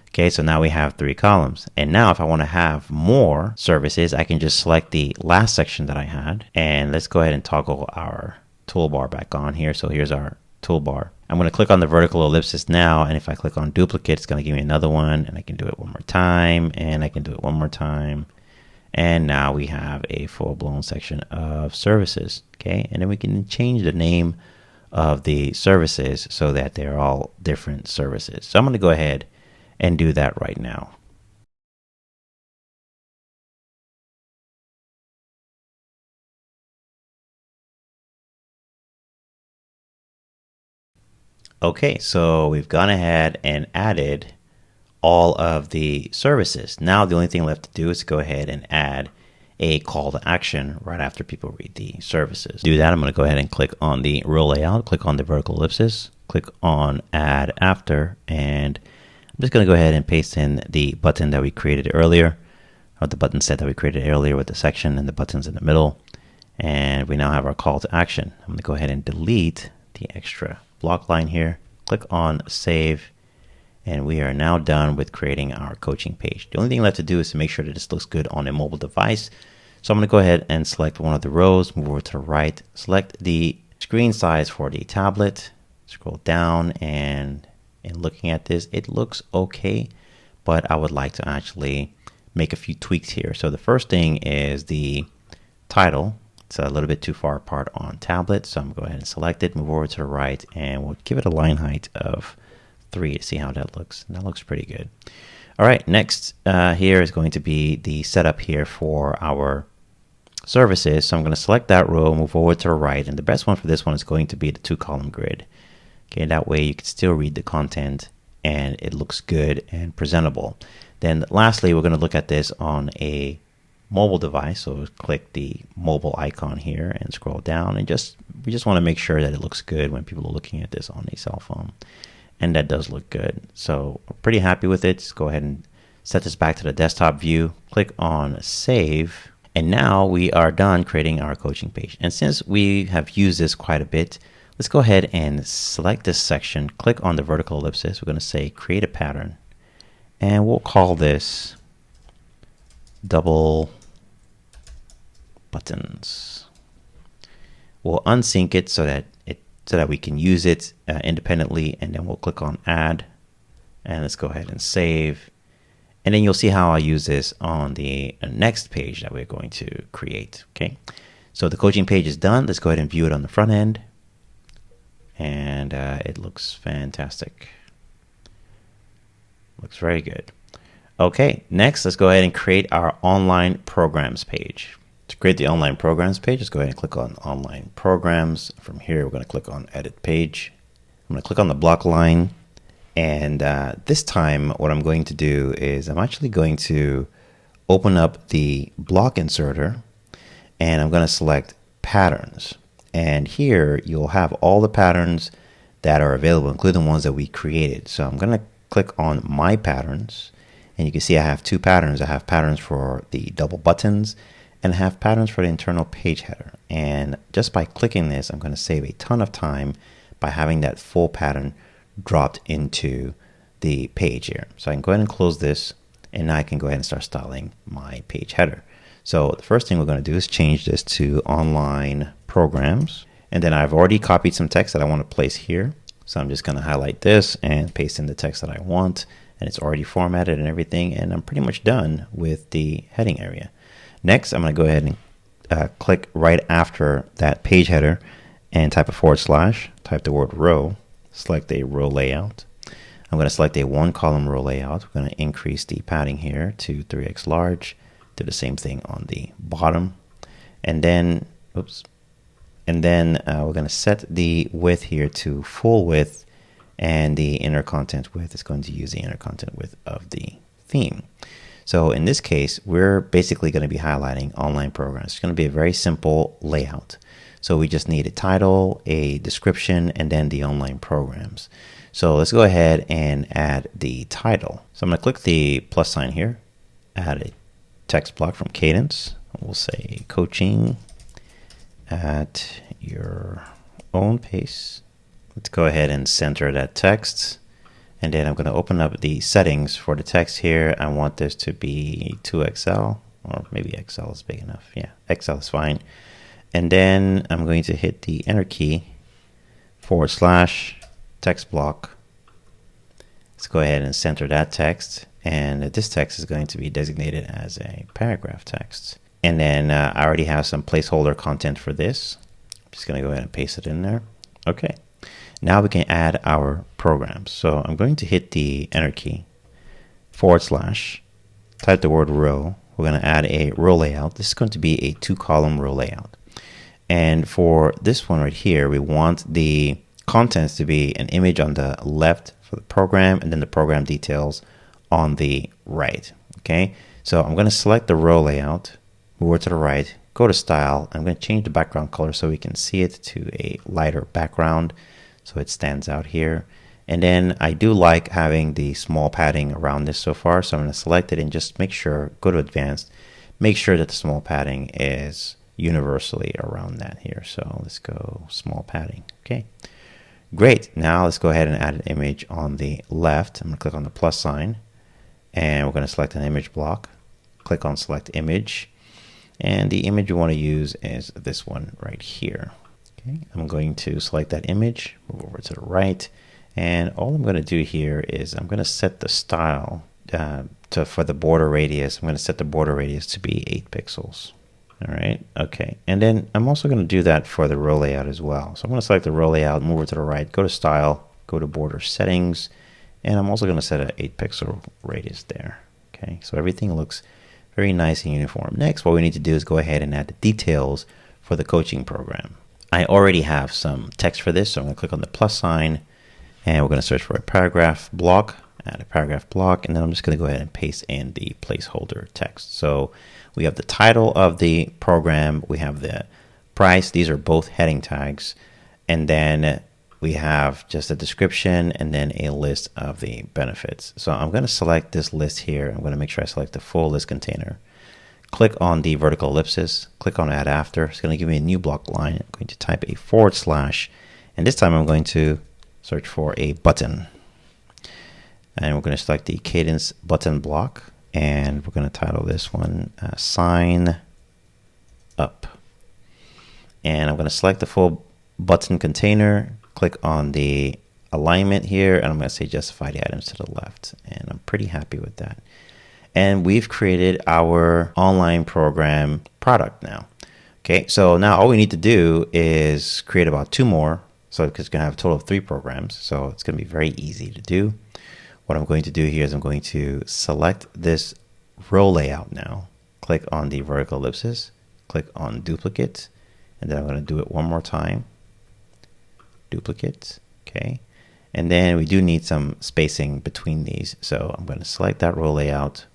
Okay, so now we have 3 columns. And now if I want to have more services, I can just select the last section that I had. And let's go ahead and toggle our toolbar back on here. So here's our toolbar. I'm going to click on the vertical ellipsis now. And if I click on duplicate, it's going to give me another one. And I can do it 1 more time. And I can do it 1 more time. And now we have a full-blown section of services. Okay, and then we can change the name of the services so that they're all different services. So I'm going to go ahead and do that right now. Okay, so we've gone ahead and added all of the services. Now the only thing left to do is go ahead and add a call to action right after people read the services. To do that, I'm going to go ahead and click on the row layout, click on the vertical ellipsis, click on add after, and I'm just going to go ahead and paste in the button that we created earlier, or the button set that we created earlier with the section and the buttons in the middle. And we now have our call to action. I'm going to go ahead and delete the extra block line here, click on save, and we are now done with creating our coaching page. The only thing left to do is to make sure that this looks good on a mobile device. So I'm going to go ahead and select one of the rows, move over to the right, select the screen size for the tablet, scroll down, and in looking at this, it looks okay, but I would like to actually make a few tweaks here. So the first thing is the title. It's a little bit too far apart on tablet, so I'm going to go ahead and select it, move over to the right, and we'll give it a line height of 3 to see how that looks. And that looks pretty good. All right, next here is going to be the setup here for our services. So I'm going to select that row, move over to the right, and the best one for this one is going to be the 2-column grid. Okay, that way you can still read the content and it looks good and presentable. Then lastly, we're going to look at this on a mobile device. So click the mobile icon here and scroll down, and we just want to make sure that it looks good when people are looking at this on a cell phone. And that does look good. So I'm pretty happy with it. Just go ahead and Set this back to the desktop view, click on save, and now we are done creating our coaching page. And since we have used this quite a bit, let's go ahead and select this section, click on the vertical ellipsis. We're going to say create a pattern, and we'll call this double buttons. We'll unsync it so that we can use it independently, and then we'll click on add, and let's go ahead and save. And then you'll see how I use this on the next page that we're going to create. Okay, so the coaching page is done. Let's go ahead and view it on the front end, and it looks fantastic. Looks very good. Okay, next let's go ahead and create our online programs page. To create the online programs page, let's go ahead and click on online programs. From here, we're going to click on edit page. I'm going to click on the block line. And this time, what I'm going to do is I'm actually going to open up the block inserter, and I'm going to select patterns. And here you'll have all the patterns that are available, including the ones that we created. So I'm going to click on my patterns, and you can see I have two patterns. I have patterns for the double buttons, and I have patterns for the internal page header. And just by clicking this, I'm going to save a ton of time by having that full pattern dropped into the page here. So I can go ahead and close this, and now I can go ahead and start styling my page header. So the first thing we're going to do is change this to online programs. And then I've already copied some text that I want to place here. So I'm just going to highlight this and paste in the text that I want. And it's already formatted and everything. And I'm pretty much done with the heading area. Next, I'm going to go ahead and click right after that page header and type a /, type the word row. Select a row layout. I'm going to select a one column row layout. We're going to increase the padding here to 3x large. Do the same thing on the bottom. And then, we're going to set the width here to full width, and the inner content width is going to use the inner content width of the theme. So in this case, we're basically going to be highlighting online programs. It's going to be a very simple layout. So we just need a title, a description, and then the online programs. So let's go ahead and add the title. So I'm going to click the plus sign here, add a text block from Kadence. We'll say coaching at your own pace. Let's go ahead and center that text. And then I'm going to open up the settings for the text here. I want this to be 2XL, or maybe XL is big enough. Yeah, XL is fine. And then I'm going to hit the enter key, / text block. Let's go ahead and center that text. And this text is going to be designated as a paragraph text. And then I already have some placeholder content for this. I'm just going to go ahead and paste it in there. Okay. Now we can add our programs. So I'm going to hit the enter key, / type the word row. We're going to add a row layout. This is going to be a 2-column row layout. And for this one right here, we want the contents to be an image on the left for the program, and then the program details on the right. Okay, so I'm going to select the row layout, move over to the right, go to style. I'm going to change the background color so we can see it to a lighter background so it stands out here. And then I do like having the small padding around this so far, so I'm going to select it and just make sure, go to advanced, make sure that the small padding is universally around that here. So let's go small padding. Okay, great. Now let's go ahead and add an image on the left. I'm going to click on the plus sign, and we're going to select an image block. Click on select image, and the image we want to use is this one right here. Okay, I'm going to select that image, move over to the right, and all I'm going to do here is I'm going to set the style for the border radius. I'm going to set the border radius to be 8 pixels. All right, okay. And then I'm also going to do that for the row layout as well. So I'm going to select the row layout, move over to the right, go to style, go to border settings, and I'm also going to set an 8 pixel radius there. Okay, so everything looks very nice and uniform. Next, what we need to do is go ahead and add the details for the coaching program. I already have some text for this, so I'm going to click on the plus sign, and we're going to search for a paragraph block, add a paragraph block, and then I'm just going to go ahead and paste in the placeholder text. So we have the title of the program, we have the price, these are both heading tags, and then we have just a description and then a list of the benefits. So I'm going to select this list here. I'm going to make sure I select the full list container. Click on the vertical ellipsis, click on add after. It's going to give me a new block line. I'm going to type a /, and this time I'm going to search for a button. And we're going to select the Kadence button block, and we're going to title this one Sign Up. And I'm going to select the full button container, click on the alignment here, and I'm going to say justify the items to the left. And I'm pretty happy with that. And we've created our online program product now. Okay, so now all we need to do is create about 2 more. So it's going to have a total of 3 programs. So it's going to be very easy to do. What I'm going to do here is I'm going to select this row layout now. Click on the vertical ellipsis, click on duplicate, and then I'm going to do it one more time. Duplicate, okay. And then we do need some spacing between these. So I'm going to select that row layout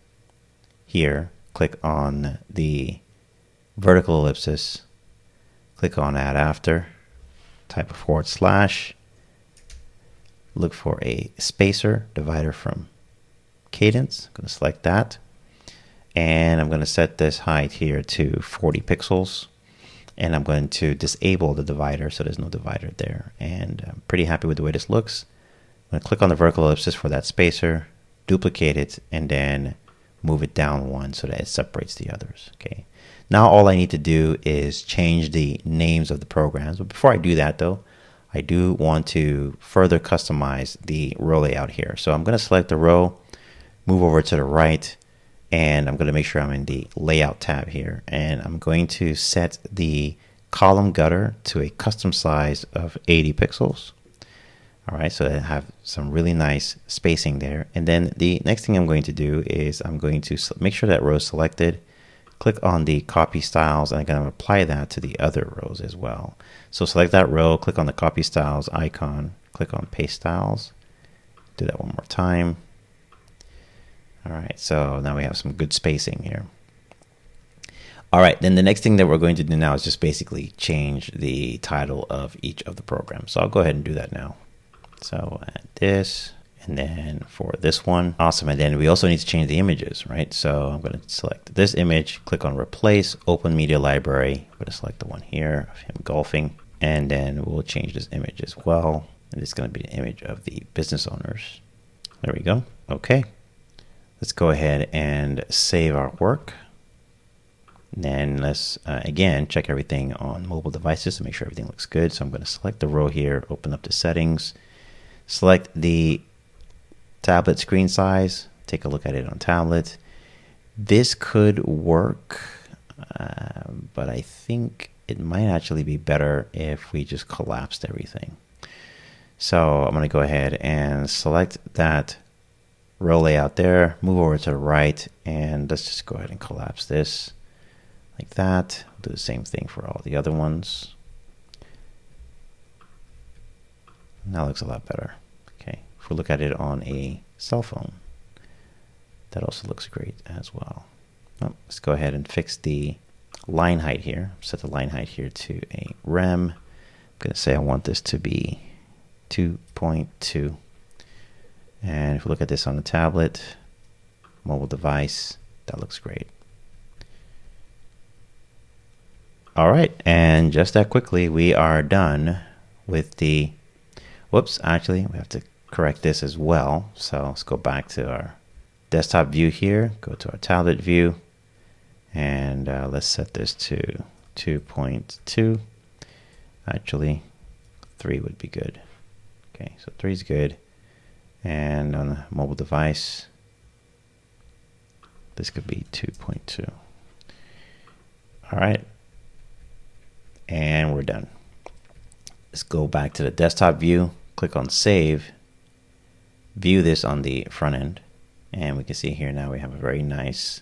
here, click on the vertical ellipsis, click on add after, type a /, look for a spacer divider from Kadence. I'm going to select that, and I'm going to set this height here to 40 pixels, and I'm going to disable the divider so there's no divider there. And I'm pretty happy with the way this looks. I'm going to click on the vertical ellipsis for that spacer, duplicate it, and then move it down 1 so that it separates the others. Okay. Now all I need to do is change the names of the programs. But before I do that though, I do want to further customize the row layout here. So I'm going to select the row, move over to the right, and I'm going to make sure I'm in the layout tab here. And I'm going to set the column gutter to a custom size of 80 pixels. All right, so I have some really nice spacing there. And then the next thing I'm going to do is I'm going to make sure that row is selected, click on the copy styles, and I'm going to apply that to the other rows as well. So select that row, click on the copy styles icon, click on paste styles, do that one more time. All right, so now we have some good spacing here. All right, then the next thing that we're going to do now is just basically change the title of each of the programs. So I'll go ahead and do that now. So add this, and then for this one, awesome. And then we also need to change the images, right? So I'm going to select this image, click on replace, open media library. I'm going to select the one here of him golfing, and then we'll change this image as well. And it's going to be an image of the business owners. There we go. Okay, let's go ahead and save our work. And then let's again check everything on mobile devices to make sure everything looks good. So I'm going to select the row here, open up the settings, select the tablet screen size, take a look at it on tablet. This could work, but I think it might actually be better if we just collapsed everything. So I'm going to go ahead and select that row layout there, move over to the right, and let's just go ahead and collapse this like that. Do the same thing for all the other ones. Now it looks a lot better. Okay, if we look at it on a cell phone, that also looks great as well. Oh, let's go ahead and fix the line height here. Set the line height here to a rem. I'm going to say I want this to be 2.2. And if we look at this on the tablet, mobile device, that looks great. All right, and just that quickly, we are done with the, whoops, actually, we have to correct this as well. So let's go back to our desktop view here, go to our tablet view, and let's set this to 2.2. Actually, 3 would be good. Okay, so 3 is good. And on the mobile device, this could be 2.2. All right. And we're done. Let's go back to the desktop view, click on save, view this on the front end, and we can see here now we have a very nice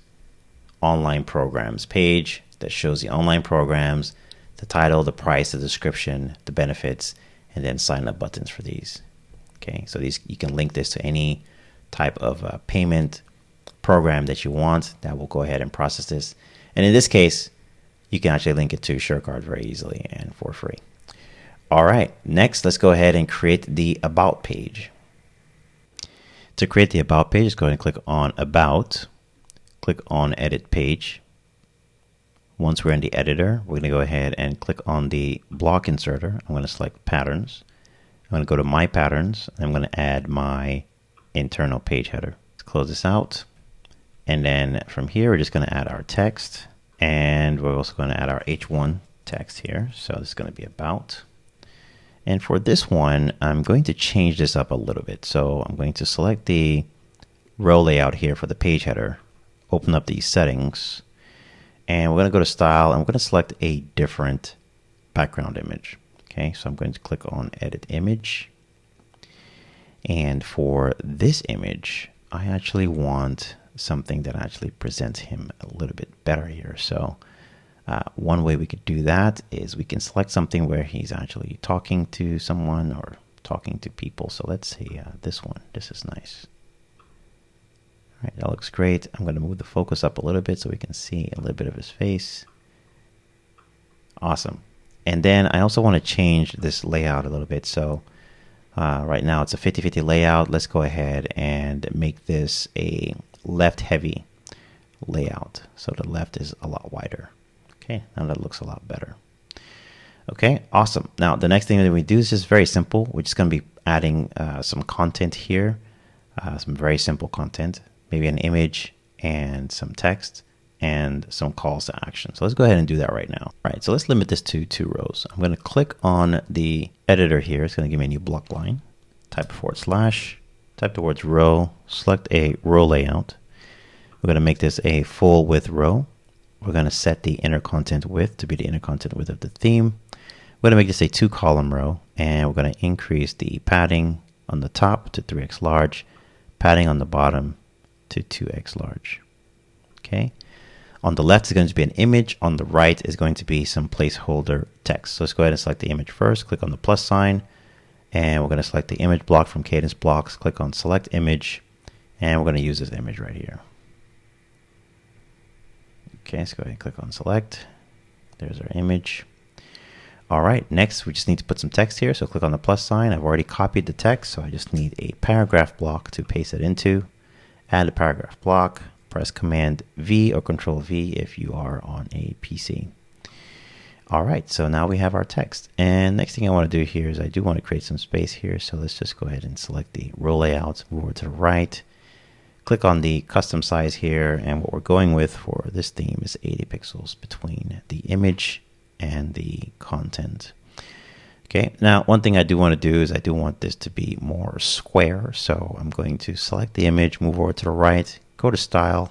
online programs page that shows the online programs, the title, the price, the description, the benefits, and then sign up buttons for these. Okay, so these, you can link this to any type of payment program that you want that will go ahead and process this. And in this case, you can actually link it to SureCart very easily and for free. All right, next, let's go ahead and create the About page. To create the About page, just go ahead and click on About, click on Edit Page. Once we're in the editor, we're going to go ahead and click on the block inserter. I'm going to select Patterns. I'm going to go to My Patterns, and I'm going to add my internal page header. Let's close this out. And then from here, we're just going to add our text. And we're also going to add our H1 text here. So this is going to be About. And for this one, I'm going to change this up a little bit. So I'm going to select the row layout here for the page header, open up these settings, and we're going to go to Style, and we're going to select a different background image. Okay, so I'm going to click on Edit Image. And for this image, I actually want something that actually presents him a little bit better here. So one way we could do that is we can select something where he's actually talking to someone or talking to people. So let's see this one. This is nice. All right, that looks great. I'm going to move the focus up a little bit so we can see a little bit of his face. Awesome. And then I also want to change this layout a little bit. So right now it's a 50-50 layout. Let's go ahead and make this a left heavy layout. So the left is a lot wider. Okay, now that looks a lot better. Okay, awesome. Now the next thing that we do is just very simple. We're just going to be adding some content here, some very simple content, maybe an image and some text and some calls to action. So let's go ahead and do that right now. All right, so let's limit this to 2 rows. I'm going to click on the editor here. It's going to give me a new block line. Type /, type the words row, select a row layout. We're going to make this a full width row. We're going to set the inner content width to be the inner content width of the theme. We're going to make this a 2-column row, and we're going to increase the padding on the top to 3x large, padding on the bottom to 2x large. Okay. On the left is going to be an image. On the right is going to be some placeholder text. So let's go ahead and select the image first. Click on the plus sign, and we're going to select the image block from Kadence Blocks. Click on Select Image, and we're going to use this image right here. Okay, let's go ahead and click on Select. There's our image. All right, next we just need to put some text here. So click on the plus sign. I've already copied the text, so I just need a paragraph block to paste it into. Add a paragraph block. Press Command V or Control V if you are on a PC. All right, so now we have our text. And next thing I want to do here is I do want to create some space here. So let's just go ahead and select the row layout, move over to the right. Click on the custom size here, and what we're going with for this theme is 80 pixels between the image and the content. Okay, now one thing I do want to do is I do want this to be more square. So I'm going to select the image, move over to the right, go to Style,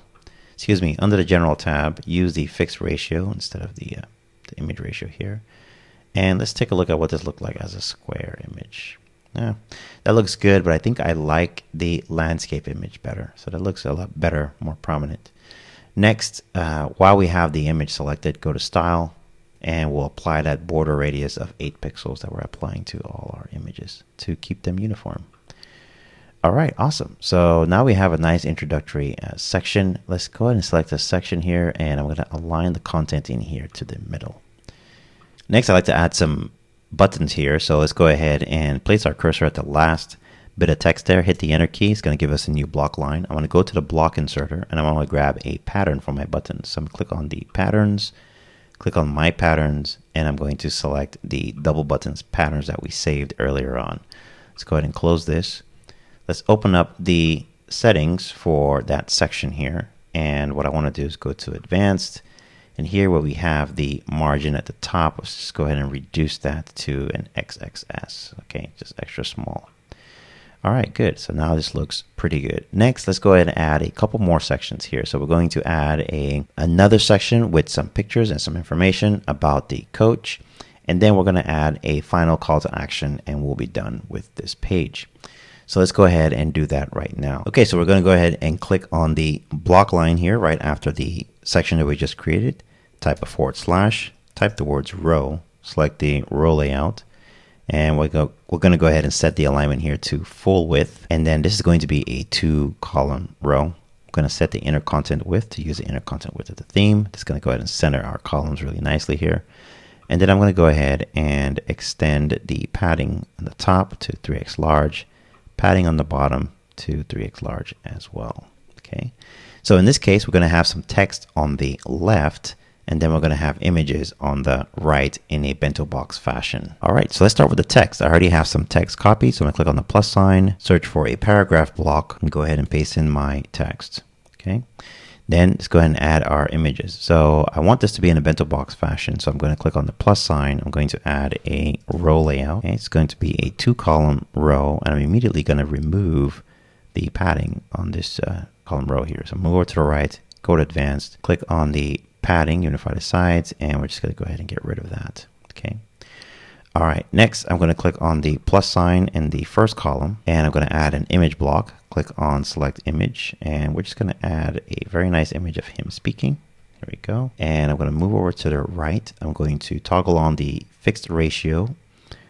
under the General tab, use the fixed ratio instead of the image ratio here. And let's take a look at what this looked like as a square image. Yeah, that looks good, but I think I like the landscape image better. So that looks a lot better, more prominent. Next, while we have the image selected, go to Style, and we'll apply that border radius of 8 pixels that we're applying to all our images to keep them uniform. All right, awesome. So now we have a nice introductory section. Let's go ahead and select a section here, and I'm going to align the content in here to the middle. Next, I'd like to add some buttons here. So let's go ahead and place our cursor at the last bit of text there. Hit the Enter key. It's going to give us a new block line. I want to go to the block inserter, and I want to grab a pattern for my buttons. So I'm going to click on the patterns, click on My Patterns, and I'm going to select the double buttons patterns that we saved earlier on. Let's go ahead and close this. Let's open up the settings for that section here. And what I want to do is go to Advanced. And here where we have the margin at the top, let's just go ahead and reduce that to an XXS. Okay, just extra small. All right, good. So now this looks pretty good. Next, let's go ahead and add a couple more sections here. So we're going to add another section with some pictures and some information about the coach. And then we're going to add a final call to action, and we'll be done with this page. So let's go ahead and do that right now. Okay, so we're going to go ahead and click on the block line here right after the section that we just created. Type a /, type the words row, select the row layout, and we're going to go ahead and set the alignment here to full width. And then this is going to be a 2-column row. I'm going to set the inner content width to use the inner content width of the theme. It's going to go ahead and center our columns really nicely here. And then I'm going to go ahead and extend the padding on the top to 3x large, padding on the bottom to 3x large as well. Okay. So in this case, we're going to have some text on the left, and then we're going to have images on the right in a bento box fashion. All right, so let's start with the text. I already have some text copied, so I'm going to click on the plus sign, search for a paragraph block, and go ahead and paste in my text. Okay. Then let's go ahead and add our images. So I want this to be in a bento box fashion. So I'm going to click on the plus sign. I'm going to add a row layout. Okay, it's going to be a 2-column row, and I'm immediately going to remove the padding on this column row here. So move over to the right, go to advanced, click on the padding, unify the sides, and we're just going to go ahead and get rid of that. Okay. All right, next I'm going to click on the plus sign in the first column, and I'm going to add an image block. Click on select image, and we're just going to add a very nice image of him speaking. There we go. And I'm going to move over to the right. I'm going to toggle on the fixed ratio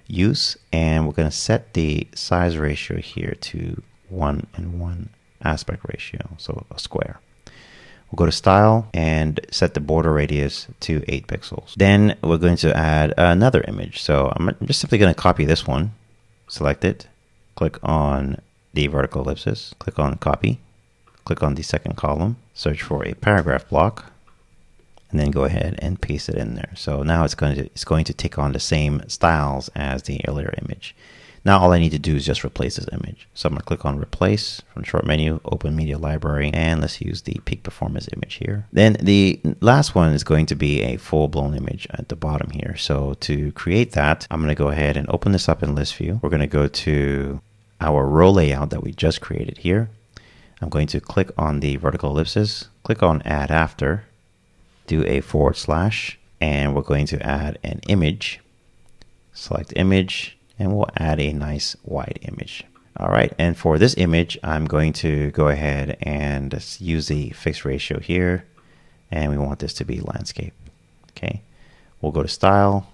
use, and we're going to set the size ratio here to 1:1 aspect ratio, so a square. We'll go to style and set the border radius to 8 pixels. Then we're going to add another image. So I'm just simply going to copy this one, select it, click on the vertical ellipsis, click on copy, click on the second column, search for a paragraph block, and then go ahead and paste it in there. So now it's going to take on the same styles as the earlier image. Now all I need to do is just replace this image. So I'm going to click on replace from the short menu, open media library, and let's use the peak performance image here. Then the last one is going to be a full-blown image at the bottom here. So to create that, I'm going to go ahead and open this up in list view. We're going to go to our row layout that we just created here. I'm going to click on the vertical ellipsis, click on add after, do a /, and we're going to add an image, select image, and we'll add a nice wide image. All right, and for this image, I'm going to go ahead and use the fixed ratio here, and we want this to be landscape. Okay, we'll go to style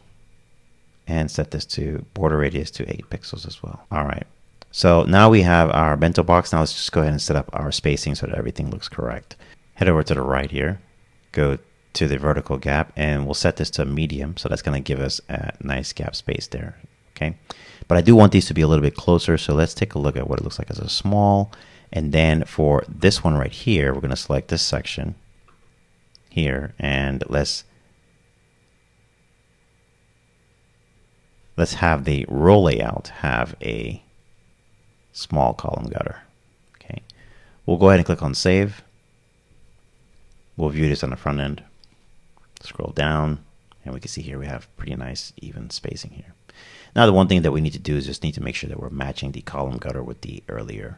and set this to border radius to 8 pixels as well. All right, so now we have our bento box. Now let's just go ahead and set up our spacing so that everything looks correct. Head over to the right here, go to the vertical gap, and we'll set this to medium. So that's going to give us a nice gap space there. Okay, but I do want these to be a little bit closer. So let's take a look at what it looks like as a small. And then for this one right here, we're going to select this section here, and let's have the row layout have a small column gutter. Okay, we'll go ahead and click on save. We'll view this on the front end. Scroll down, and we can see here we have pretty nice even spacing here. Now the one thing that we need to do is just need to make sure that we're matching the column gutter with the earlier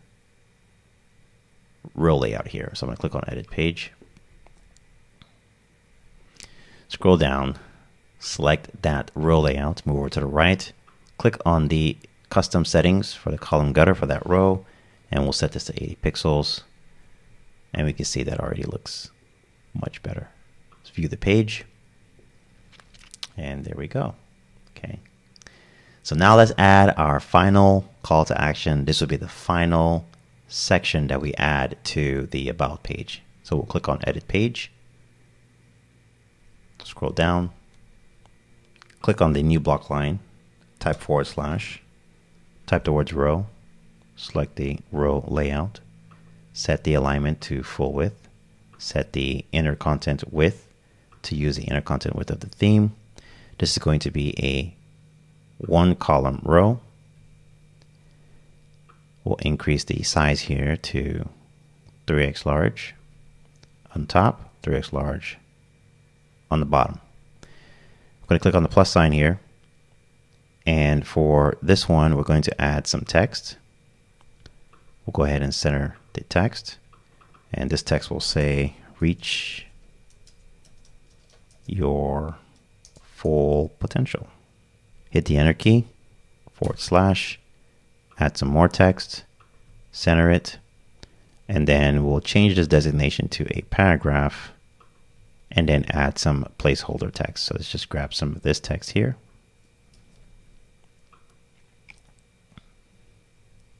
row layout here. So I'm going to click on edit page. Scroll down, select that row layout, move over to the right, click on the custom settings for the column gutter for that row, and we'll set this to 80 pixels. And we can see that already looks much better. Let's view the page. And there we go. Okay. So now let's add our final call to action. This will be the final section that we add to the about page. So we'll click on edit page. Scroll down. Click on the new block line. Type /. Type the words row. Select the row layout. Set the alignment to full width. Set the inner content width to use the inner content width of the theme. This is going to be a 1-column row. We'll increase the size here to 3x large on top, 3x large on the bottom. I'm going to click on the plus sign here. And for this one, we're going to add some text. We'll go ahead and center the text. And this text will say, reach your full potential. Hit the enter key, /, add some more text, center it, and then we'll change this designation to a paragraph, and then add some placeholder text. So let's just grab some of this text here.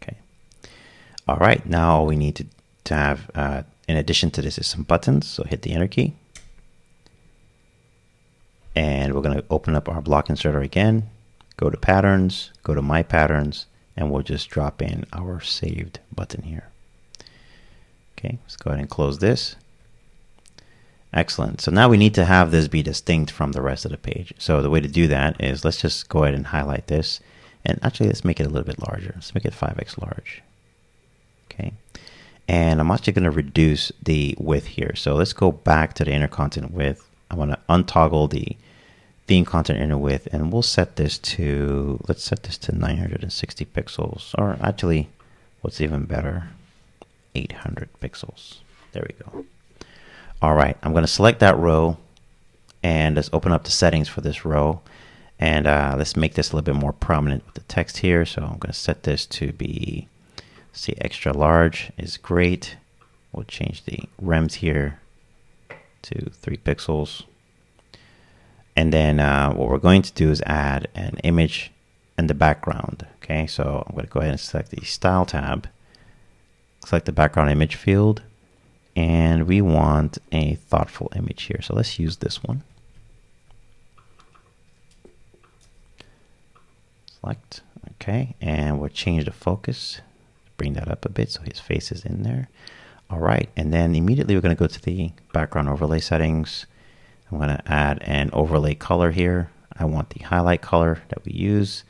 Okay. All right, now all we need to have, in addition to this, is some buttons. So hit the enter key. And we're going to open up our block inserter again, go to patterns, go to my patterns, and we'll just drop in our saved button here. Okay, let's go ahead and close this. Excellent. So now we need to have this be distinct from the rest of the page. So the way to do that is let's just go ahead and highlight this. And actually, let's make it a little bit larger. Let's make it 5x large. Okay. And I'm actually going to reduce the width here. So let's go back to the inner content width. I want to untoggle the theme content inner width, and we'll set this to, let's set this to 960 pixels, or actually, what's even better, 800 pixels. There we go. All right, I'm going to select that row, and let's open up the settings for this row, and let's make this a little bit more prominent with the text here. So I'm going to set this to be, see, extra large is great. We'll change the rems here to 3 pixels. And then what we're going to do is add an image in the background. Okay, so I'm going to go ahead and select the Style tab, select the background image field, and we want a thoughtful image here. So let's use this one. Select, okay, and we'll change the focus, bring that up a bit so his face is in there. All right, and then immediately we're going to go to the background overlay settings. I'm going to add an overlay color here. I want the highlight color that we use,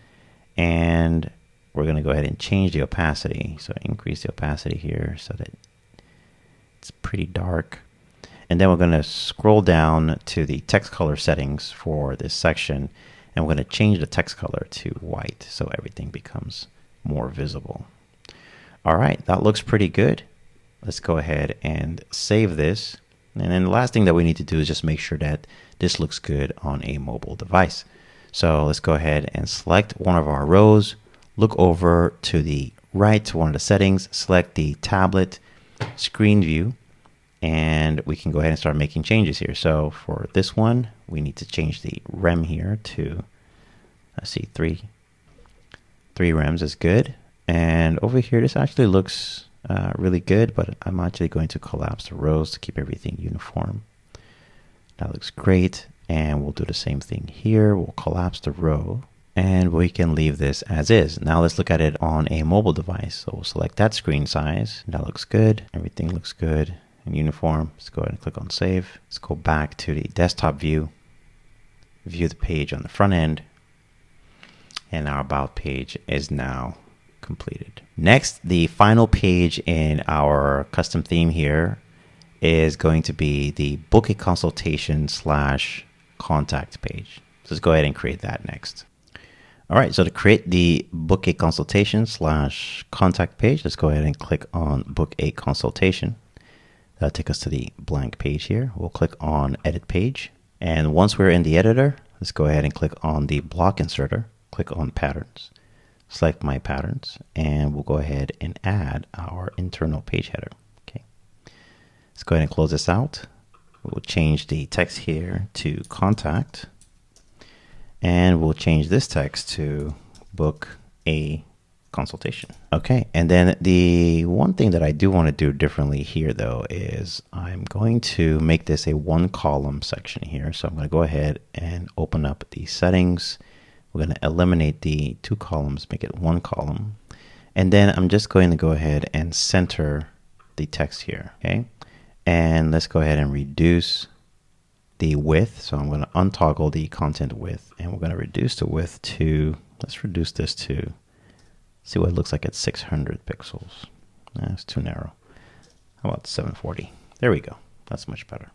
and we're going to go ahead and change the opacity. So increase the opacity here so that it's pretty dark. And then we're going to scroll down to the text color settings for this section, and we're going to change the text color to white so everything becomes more visible. All right, that looks pretty good. Let's go ahead and save this. And then the last thing that we need to do is just make sure that this looks good on a mobile device. So let's go ahead and select one of our rows, look over to the right to one of the settings, select the tablet screen view, and we can go ahead and start making changes here. So for this one, we need to change the rem here to, let's see, 3 rems is good. And over here, this actually looks really good, but I'm actually going to collapse the rows to keep everything uniform. That looks great. And we'll do the same thing here. We'll collapse the row, and we can leave this as is. Now let's look at it on a mobile device. So we'll select that screen size. That looks good. Everything looks good and uniform. Let's go ahead and click on save. Let's go back to the desktop view, view the page on the front end, and our about page is now completed. Next, the final page in our custom theme here is going to be the book a consultation / contact page. So let's go ahead and create that next. All right, so to create the book a consultation / contact page, let's go ahead and click on book a consultation. That'll take us to the blank page here. We'll click on edit page. And once we're in the editor, let's go ahead and click on the block inserter, click on patterns, select my patterns, and we'll go ahead and add our internal page header. Okay. Let's go ahead and close this out. We'll change the text here to contact, and we'll change this text to book a consultation. Okay, and then the one thing that I do want to do differently here though is I'm going to make this a 1-column section here. So I'm going to go ahead and open up the settings. We're going to eliminate the 2 columns, make it 1 column. And then I'm just going to go ahead and center the text here. Okay. And let's go ahead and reduce the width. So I'm going to untoggle the content width, and we're going to reduce the width to, let's reduce this to, see what it looks like at 600 pixels. That's too narrow. How about 740? There we go. That's much better.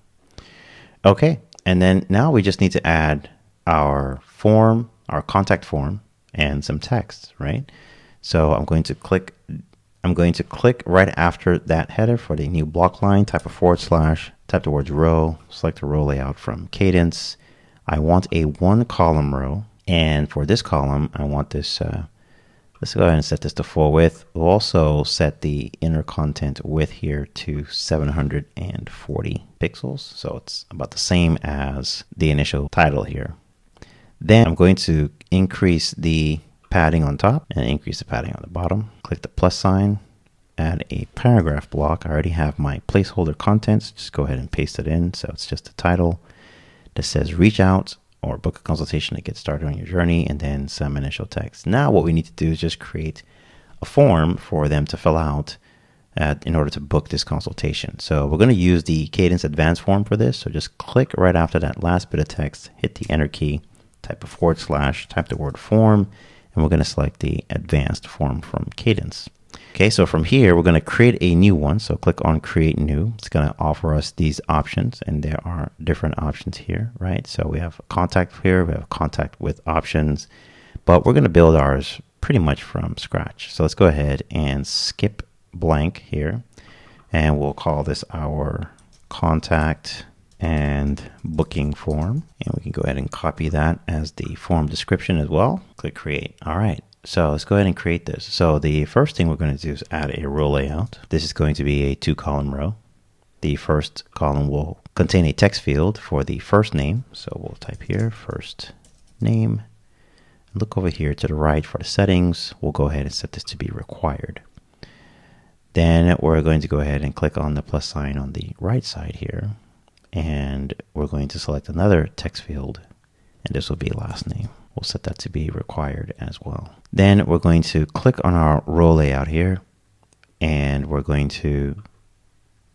Okay. And then now we just need to add our form, our contact form, and some text, right? So I'm going to click right after that header for the new block line, type a /, type the words row, select the row layout from Kadence. I want a 1-column row, and for this column, I want this, let's go ahead and set this to full width. We'll also set the inner content width here to 740 pixels. So it's about the same as the initial title here. Then I'm going to increase the padding on top and increase the padding on the bottom. Click the plus sign, add a paragraph block. I already have my placeholder contents. Just go ahead and paste it in. So it's just a title that says reach out or book a consultation to get started on your journey, and then some initial text. Now what we need to do is just create a form for them to fill out in order to book this consultation. So we're going to use the Kadence Advanced form for this. So just click right after that last bit of text, hit the enter key, type a /, type the word form, and we're going to select the advanced form from Kadence. Okay, so from here, we're going to create a new one. So click on create new. It's going to offer us these options, and there are different options here, right? So we have contact here, we have contact with options, but we're going to build ours pretty much from scratch. So let's go ahead and skip blank here, and we'll call this our contact and booking form, and we can go ahead and copy that as the form description as well. Click create. All right, so let's go ahead and create this. So the first thing we're going to do is add a row layout. This is going to be a 2-column row. The first column will contain a text field for the first name, so we'll type here first name. Look over here to the right for the settings. We'll go ahead and set this to be required. Then we're going to go ahead and click on the plus sign on the right side here, and we're going to select another text field, and this will be last name. We'll set that to be required as well. Then we're going to click on our row layout here, and we're going to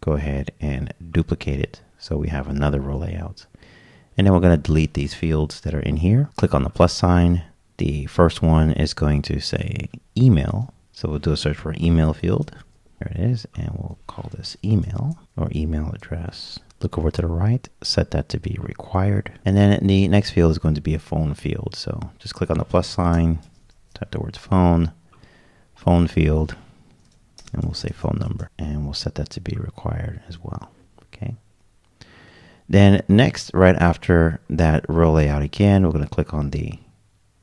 go ahead and duplicate it so we have another row layout. And then we're going to delete these fields that are in here. Click on the plus sign. The first one is going to say email, so we'll do a search for email field. There it is, and we'll call this email or email address. Look over to the right, set that to be required. And then the next field is going to be a phone field. So just click on the plus sign, type the words phone field, and we'll say phone number, and we'll set that to be required as well. Okay. Then next, right after that row layout again, we're going to click on the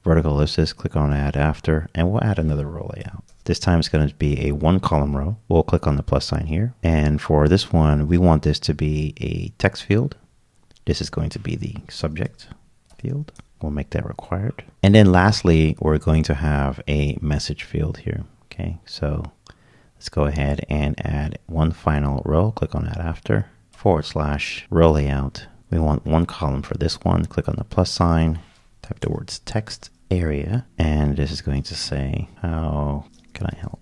vertical ellipsis, click on add after, and we'll add another row layout. This time it's going to be a 1-column row. We'll click on the plus sign here. And for this one, we want this to be a text field. This is going to be the subject field. We'll make that required. And then lastly, we're going to have a message field here. Okay, so let's go ahead and add one final row. Click on add after, / row layout. We want 1 column for this one. Click on the plus sign, type the words text area, and this is going to say, how can I help?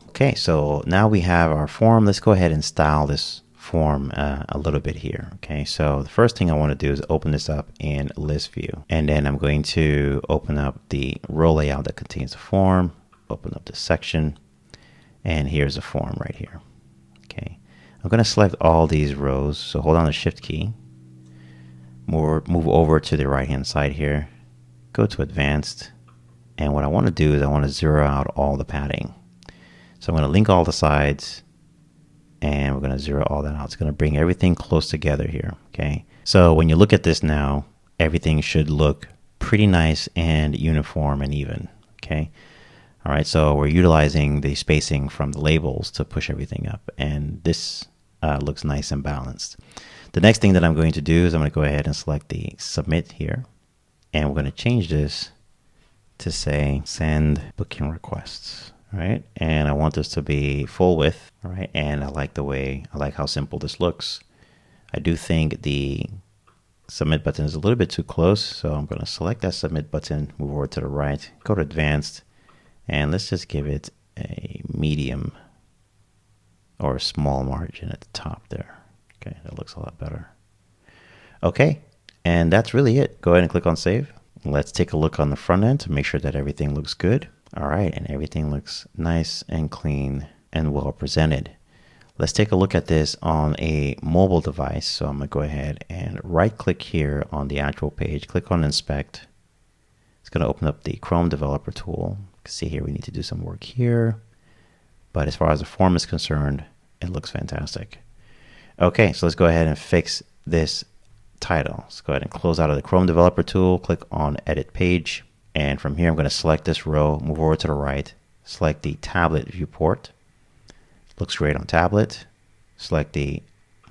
Okay, so now we have our form. Let's go ahead and style this form a little bit here. Okay, so the first thing I want to do is open this up in list view, and then I'm going to open up the row layout that contains the form, open up the section, and here's the form right here. Okay, I'm going to select all these rows, so hold on the shift key, move over to the right hand side here, go to advanced, and what I want to do is I want to zero out all the padding. So I'm going to link all the sides, and we're going to zero all that out. It's going to bring everything close together here. Okay, so when you look at this now, everything should look pretty nice and uniform and even. Okay, all right, so we're utilizing the spacing from the labels to push everything up, and this looks nice and balanced. The next thing that I'm going to do is I'm going to go ahead and select the submit here, and we're going to change this to say send booking requests. All right, and I want this to be full width. All right, and I like how simple this looks. I do think the submit button is a little bit too close, so I'm going to select that submit button, move over to the right, go to advanced, and let's just give it a medium or a small margin at the top there. Okay, that looks a lot better. Okay, and that's really it. Go ahead and click on save. Let's take a look on the front end to make sure that everything looks good. All right, and everything looks nice and clean and well presented. Let's take a look at this on a mobile device. So I'm going to go ahead and right click here on the actual page, click on inspect. It's going to open up the Chrome developer tool. You can see here we need to do some work here, but as far as the form is concerned, it looks fantastic. Okay, so let's go ahead and fix this title. Let's go ahead and close out of the Chrome developer tool, click on edit page, and from here I'm going to select this row, move over to the right, select the tablet viewport. Looks great on tablet. Select the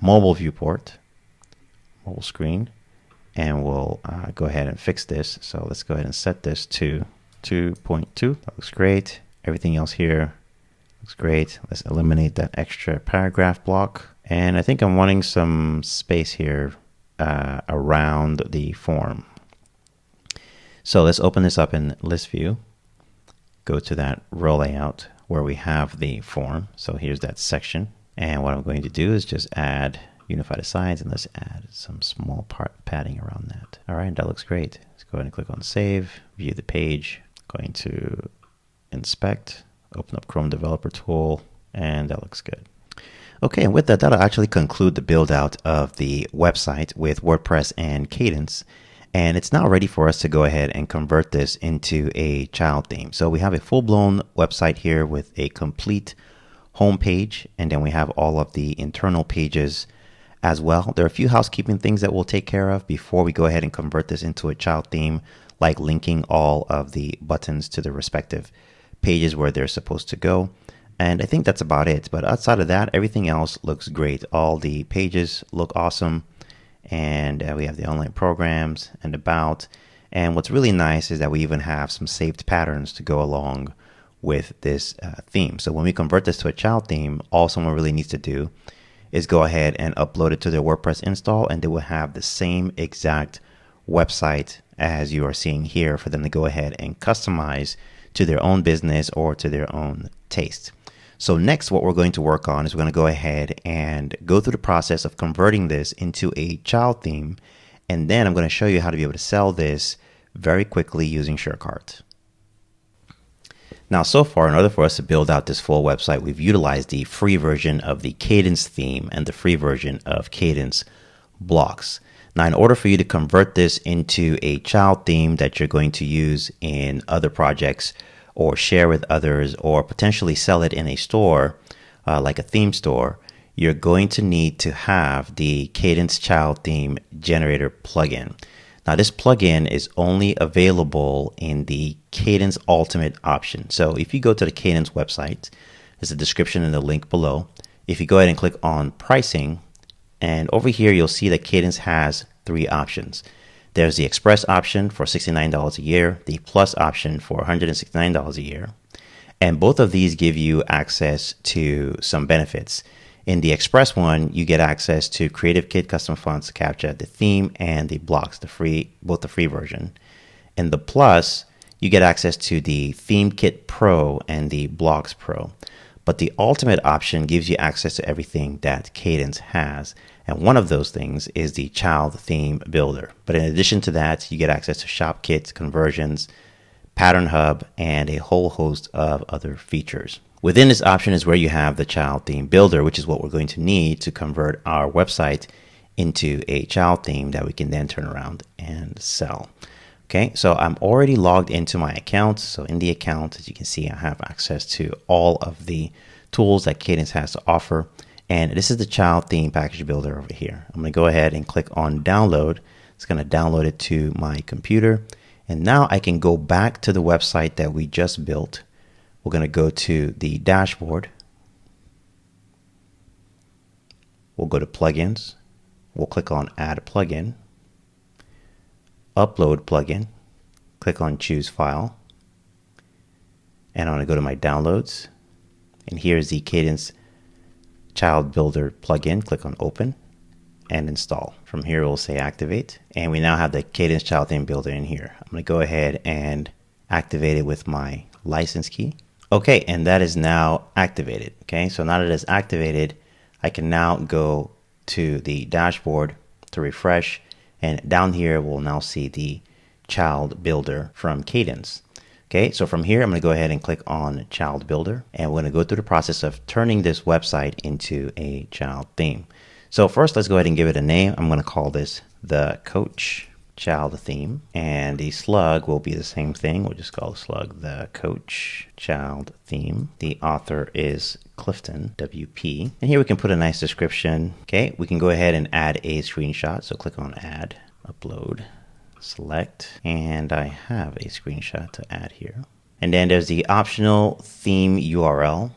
mobile viewport, mobile screen, and we'll go ahead and fix this. So let's go ahead and set this to 2.2. That looks great. Everything else here looks great. Let's eliminate that extra paragraph block. And I think I'm wanting some space here around the form. So let's open this up in list view. Go to that row layout where we have the form. So here's that section. And what I'm going to do is just add unify the sides, and let's add some small padding around that. All right, that looks great. Let's go ahead and click on save, view the page, going to inspect, open up Chrome Developer Tool, and that looks good. Okay, and with that, that'll actually conclude the build out of the website with WordPress and Kadence. And it's now ready for us to go ahead and convert this into a child theme. So we have a full-blown website here with a complete home page, and then we have all of the internal pages as well. There are a few housekeeping things that we'll take care of before we go ahead and convert this into a child theme, like linking all of the buttons to the respective pages where they're supposed to go. And I think that's about it. But outside of that, everything else looks great. All the pages look awesome. And we have the online programs and about. And what's really nice is that we even have some saved patterns to go along with this theme. So when we convert this to a child theme, all someone really needs to do is go ahead and upload it to their WordPress install, and they will have the same exact website as you are seeing here for them to go ahead and customize to their own business or to their own taste. So next, what we're going to work on is we're going to go ahead and go through the process of converting this into a child theme. And then I'm going to show you how to be able to sell this very quickly using SureCart. Now, so far, in order for us to build out this full website, we've utilized the free version of the Kadence theme and the free version of Kadence blocks. Now, in order for you to convert this into a child theme that you're going to use in other projects or share with others, or potentially sell it in a store, like a theme store, you're going to need to have the Kadence Child Theme Generator plugin. Now, this plugin is only available in the Kadence Ultimate option. So if you go to the Kadence website, there's a description in the link below. If you go ahead and click on pricing, and over here, you'll see that Kadence has 3 options. There's the Express option for $69 a year, the Plus option for $169 a year. And both of these give you access to some benefits. In the Express one, you get access to Creative Kit custom fonts, CAPTCHA, the theme, and the blocks, both the free version. In the Plus, you get access to the Theme Kit Pro and the Blocks Pro. But the Ultimate option gives you access to everything that Kadence has. And one of those things is the Child Theme Builder. But in addition to that, you get access to Shop Kits, conversions, Pattern Hub, and a whole host of other features. Within this option is where you have the Child Theme Builder, which is what we're going to need to convert our website into a child theme that we can then turn around and sell. Okay, so I'm already logged into my account. So in the account, as you can see, I have access to all of the tools that Kadence has to offer. And this is the Child Theme Package Builder over here. I'm going to go ahead and click on download. It's going to download it to my computer. And now I can go back to the website that we just built. We're going to go to the dashboard. We'll go to plugins. We'll click on add plugin. Upload plugin. Click on choose file. And I'm going to go to my downloads. And here's the Kadence Child Builder plugin. Click on open and install. From here, we'll say activate. And we now have the Kadence Child Theme Builder in here. I'm going to go ahead and activate it with my license key. Okay, and that is now activated. Okay, so now that it's activated, I can now go to the dashboard to refresh. And down here, we'll now see the Child Builder from Kadence. Okay, so from here, I'm going to go ahead and click on Child Builder. And we're going to go through the process of turning this website into a child theme. So first, let's go ahead and give it a name. I'm going to call this the Coach Child Theme. And the slug will be the same thing. We'll just call the slug the Coach Child Theme. The author is Clifton, WP. And here we can put a nice description. Okay, we can go ahead and add a screenshot. So click on add, upload, select, and I have a screenshot to add here. And then there's the optional theme URL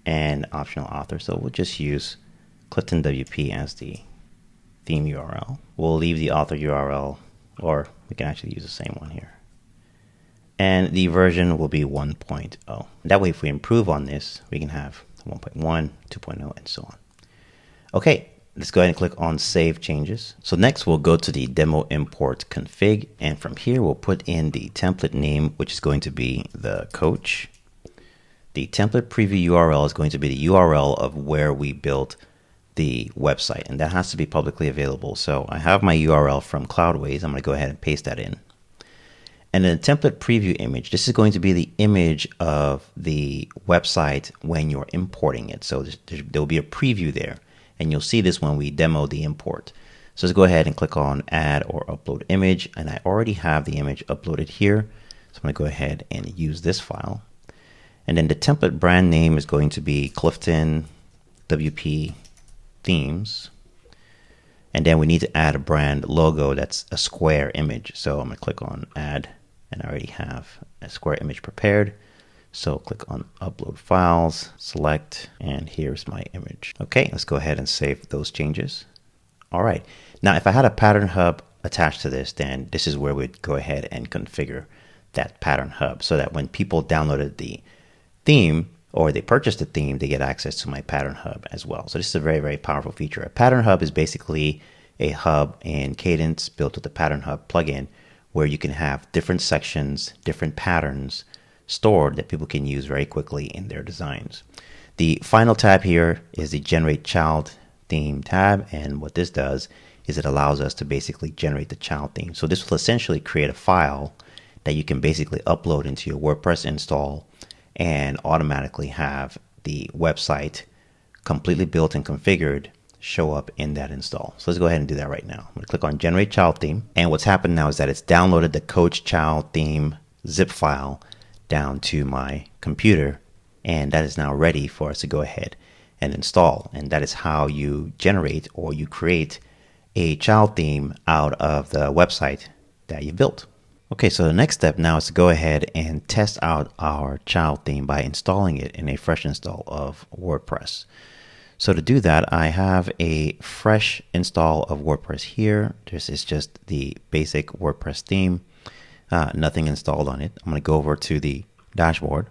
and optional author. So we'll just use Clifton WP as the theme URL. We'll leave the author URL, or we can actually use the same one here. And the version will be 1.0. That way, if we improve on this, we can have 1.1, 2.0, and so on. Okay, let's go ahead and click on Save Changes. So next we'll go to the demo import config, and from here we'll put in the template name, which is going to be the coach. The template preview URL is going to be the URL of where we built the website, and that has to be publicly available. So I have my URL from Cloudways. I'm going to go ahead and paste that in. And then the template preview image, this is going to be the image of the website when you're importing it. So there'll be a preview there, and you'll see this when we demo the import. So let's go ahead and click on add or upload image, and I already have the image uploaded here. So I'm going to go ahead and use this file. And then the template brand name is going to be Clifton WP Themes. And then we need to add a brand logo that's a square image. So I'm going to click on add, and I already have a square image prepared. So click on upload files, select, and here's my image. Okay, let's go ahead and save those changes. All right, now if I had a pattern hub attached to this, then this is where we'd go ahead and configure that pattern hub so that when people downloaded the theme or they purchase the theme, they get access to my pattern hub as well. So this is a very, very powerful feature. A pattern hub is basically a hub in Kadence built with the pattern hub plugin where you can have different sections, different patterns stored that people can use very quickly in their designs. The final tab here is the generate child theme tab. And what this does is it allows us to basically generate the child theme. So this will essentially create a file that you can basically upload into your WordPress install and automatically have the website completely built and configured show up in that install. So let's go ahead and do that right now. I'm going to click on generate child theme, and what's happened now is that it's downloaded the coach child theme zip file down to my computer, and that is now ready for us to go ahead and install. And that is how you generate or you create a child theme out of the website that you built. Okay, so the next step now is to go ahead and test out our child theme by installing it in a fresh install of WordPress. So to do that, I have a fresh install of WordPress here. This is just the basic WordPress theme, nothing installed on it. I'm going to go over to the dashboard.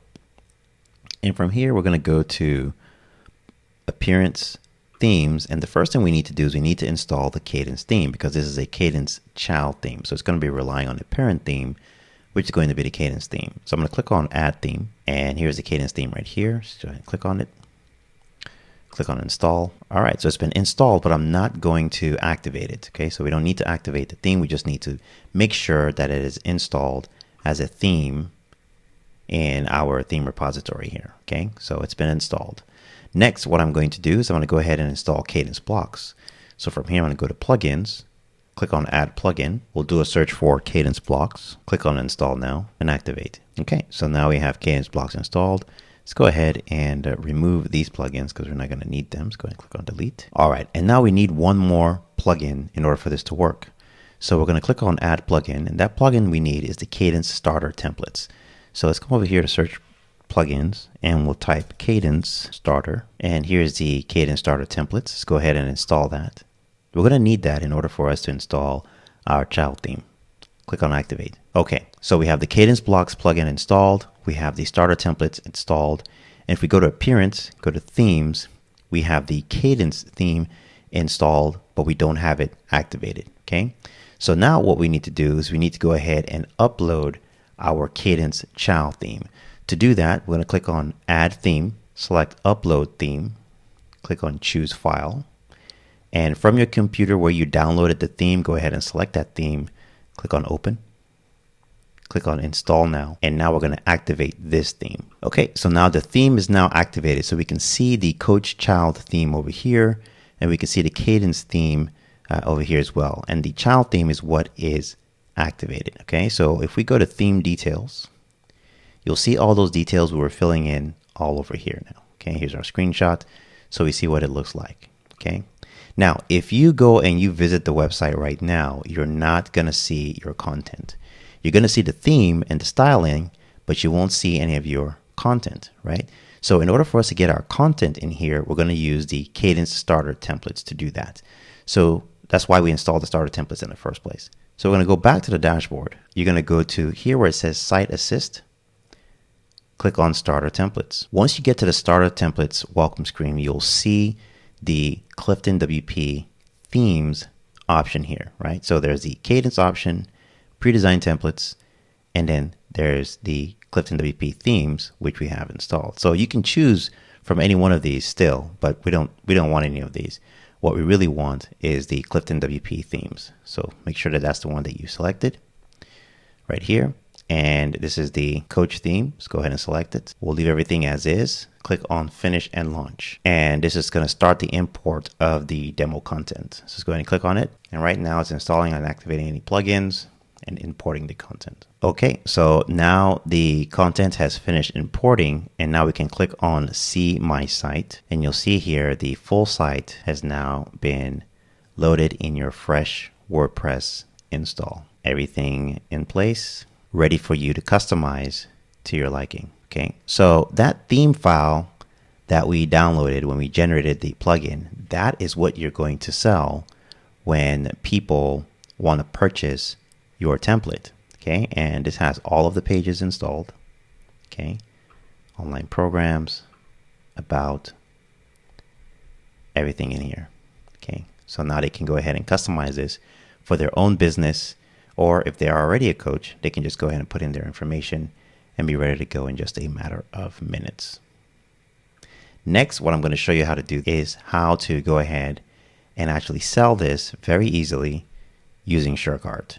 And from here, we're going to go to Appearance, Themes, and the first thing we need to do is we need to install the Kadence theme because this is a Kadence child theme. So it's going to be relying on the parent theme, which is going to be the Kadence theme. So I'm going to click on Add Theme, and here's the Kadence theme right here. So go ahead and click on it. Click on Install. All right, so it's been installed, but I'm not going to activate it. Okay, so we don't need to activate the theme. We just need to make sure that it is installed as a theme in our theme repository here. Okay, so it's been installed. Next, what I'm going to do is I'm going to go ahead and install Kadence blocks. So from here, I'm going to go to Plugins, click on Add Plugin. We'll do a search for Kadence blocks. Click on Install now and activate. Okay, so now we have Kadence blocks installed. Let's go ahead and remove these plugins because we're not going to need them. Let's go ahead and click on Delete. All right, and now we need one more plugin in order for this to work. So we're going to click on Add Plugin, and that plugin we need is the Kadence Starter Templates. So let's come over here to search plugins, and we'll type Kadence Starter, and here's the Kadence Starter Templates. Let's go ahead and install that. We're going to need that in order for us to install our child theme. Click on Activate. Okay, so we have the Kadence Blocks plugin installed. We have the Starter Templates installed. And if we go to Appearance, go to Themes, we have the Kadence theme installed, but we don't have it activated. Okay, so now what we need to do is we need to go ahead and upload our Kadence child theme. To do that, we're going to click on Add Theme, select Upload Theme, click on Choose File, and from your computer where you downloaded the theme, go ahead and select that theme, click on Open, click on Install Now, and now we're going to activate this theme. Okay, so now the theme is now activated, so we can see the Coach Child theme over here, and we can see the Kadence theme over here as well, and the child theme is what is activated. Okay, so if we go to Theme Details, you'll see all those details we were filling in all over here now. Okay, here's our screenshot. So we see what it looks like. Okay, now if you go and you visit the website right now, you're not going to see your content. You're going to see the theme and the styling, but you won't see any of your content, right? So in order for us to get our content in here, we're going to use the Kadence Starter Templates to do that. So that's why we installed the Starter Templates in the first place. So we're going to go back to the dashboard. You're going to go to here where it says Site Assist. Click on Starter Templates. Once you get to the Starter Templates welcome screen, you'll see the Clifton WP themes option here, right? So there's the Kadence option, pre-designed templates, and then there's the Clifton WP themes, which we have installed. So you can choose from any one of these still, but we don't want any of these. What we really want is the Clifton WP themes. So make sure that that's the one that you selected right here. And this is the coach theme. Let's go ahead and select it. We'll leave everything as is. Click on finish and launch. And this is going to start the import of the demo content. So let's go ahead and click on it. And right now it's installing and activating any plugins and importing the content. Okay, so now the content has finished importing, and now we can click on see my site, and you'll see here the full site has now been loaded in your fresh WordPress install. Everything in place, ready for you to customize to your liking. Okay, so that theme file that we downloaded when we generated the plugin, that is what you're going to sell when people want to purchase your template. Okay, and this has all of the pages installed. Okay, online programs, about, everything in here. Okay, so now they can go ahead and customize this for their own business, or if they are already a coach, they can just go ahead and put in their information and be ready to go in just a matter of minutes. Next, what I'm going to show you how to do is how to go ahead and actually sell this very easily using SureCart.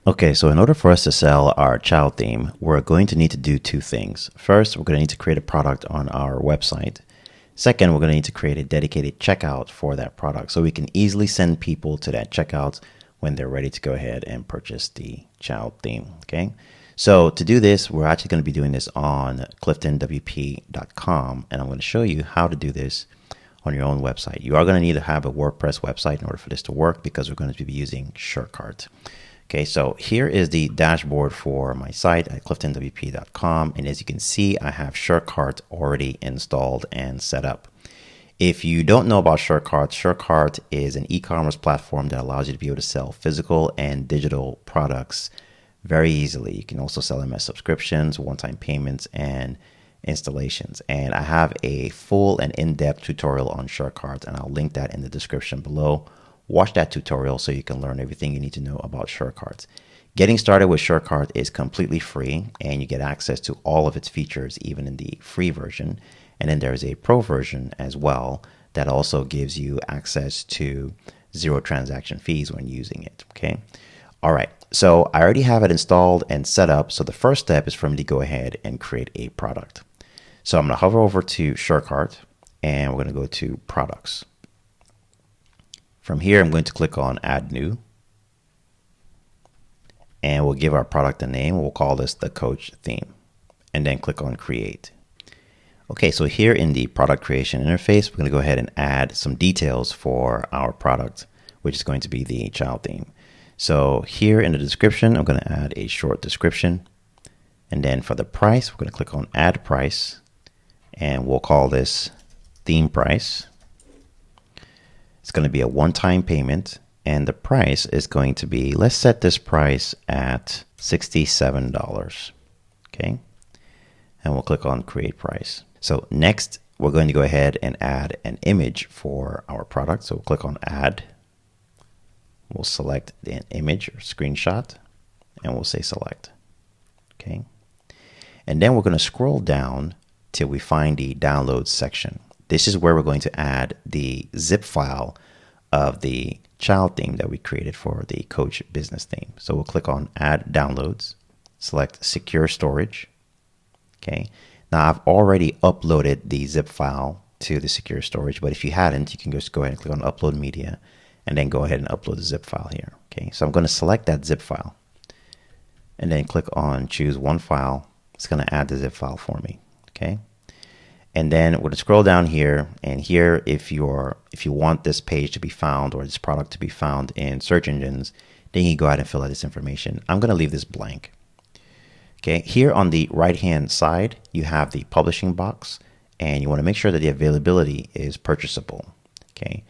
Okay, so in order for us to sell our child theme, we're going to need to do two things. First, we're going to need to create a product on our website. Second, we're going to need to create a dedicated checkout for that product so we can easily send people to that checkout when they're ready to go ahead and purchase the child theme. Okay, so to do this, we're actually going to be doing this on cliftonwp.com, and I'm going to show you how to do this on your own website. You are going to need to have a WordPress website in order for this to work, because we're going to be using SureCart. Okay, so here is the dashboard for my site at cliftonwp.com. And as you can see, I have SureCart already installed and set up. If you don't know about SureCart, SureCart is an e-commerce platform that allows you to be able to sell physical and digital products very easily. You can also sell them as subscriptions, one-time payments, and installations. And I have a full and in-depth tutorial on SureCart, and I'll link that in the description below. Watch that tutorial so you can learn everything you need to know about SureCart. Getting started with SureCart is completely free, and you get access to all of its features, even in the free version. And then there's a pro version as well that also gives you access to 0 transaction fees when using it. Okay. All right. So I already have it installed and set up. So the first step is for me to go ahead and create a product. So I'm going to hover over to SureCart, and we're going to go to products. From here, I'm going to click on Add New, and we'll give our product a name. We'll call this the Coach Theme, and then click on Create. Okay, so here in the product creation interface, we're going to go ahead and add some details for our product, which is going to be the child theme. So here in the description, I'm going to add a short description, and then for the price, we're going to click on Add Price, and we'll call this Theme Price. It's going to be a one-time payment, and the price is going to be, let's set this price at $67. Okay, and we'll click on Create Price. So next, we're going to go ahead and add an image for our product. So we'll click on Add. We'll select the image or screenshot, and we'll say Select. Okay, and then we're going to scroll down till we find the Downloads section. This is where we're going to add the zip file of the child theme that we created for the Coach business theme. So we'll click on Add Downloads, select Secure Storage. Okay. Now I've already uploaded the zip file to the secure storage, but if you hadn't, you can just go ahead and click on Upload Media and then go ahead and upload the zip file here. Okay. So I'm going to select that zip file and then click on Choose One File. It's going to add the zip file for me. Okay. And then we're going to scroll down here, and here, if you want this page to be found or this product to be found in search engines, then you can go ahead and fill out this information. I'm going to leave this blank. Okay, here on the right-hand side, you have the publishing box, and you want to make sure that the availability is purchasable. Okay,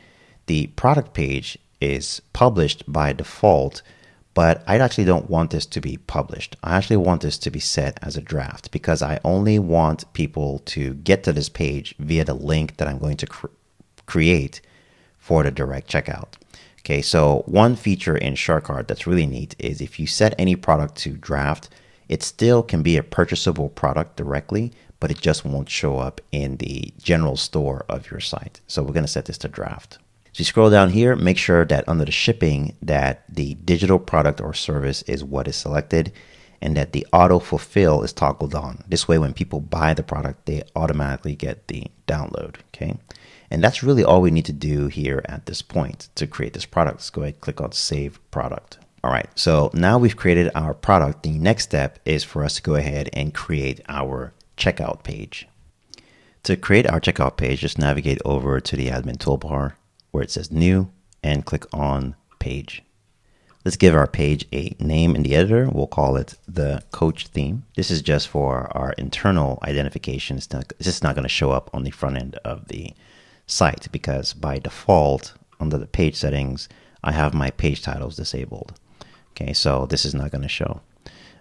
the product page is published by default, but I actually don't want this to be published. I actually want this to be set as a draft, because I only want people to get to this page via the link that I'm going to create for the direct checkout. Okay, so one feature in SureCart that's really neat is if you set any product to draft, it still can be a purchasable product directly, but it just won't show up in the general store of your site. So we're going to set this to draft. So you scroll down here, make sure that under the shipping that the digital product or service is what is selected and that the auto fulfill is toggled on. This way, when people buy the product, they automatically get the download. Okay. And that's really all we need to do here at this point to create this product. Let's go ahead and click on Save Product. All right, so now we've created our product. The next step is for us to go ahead and create our checkout page. To create our checkout page, just navigate over to the admin toolbar where it says New and click on Page. Let's give our page a name in the editor. We'll call it the Coach Theme. This is just for our internal identification. It's just not going to show up on the front end of the site because by default under the page settings I have my page titles disabled. Okay, so this is not going to show.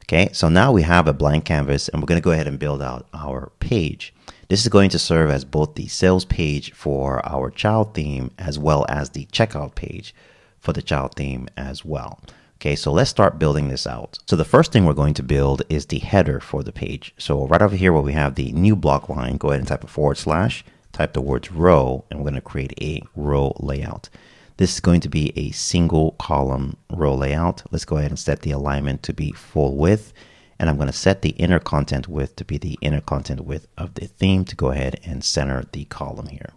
Okay, so now we have a blank canvas and we're going to go ahead and build out our page. This is going to serve as both the sales page for our child theme as well as the checkout page for the child theme as well. Okay, so let's start building this out. So the first thing we're going to build is the header for the page. So right over here where we have the new block line, go ahead and type a / type the words row, and we're going to create a row layout. This is going to be a single column row layout. Let's go ahead and set the alignment to be full width, and I'm going to set the inner content width to be the inner content width of the theme to go ahead and center the column here.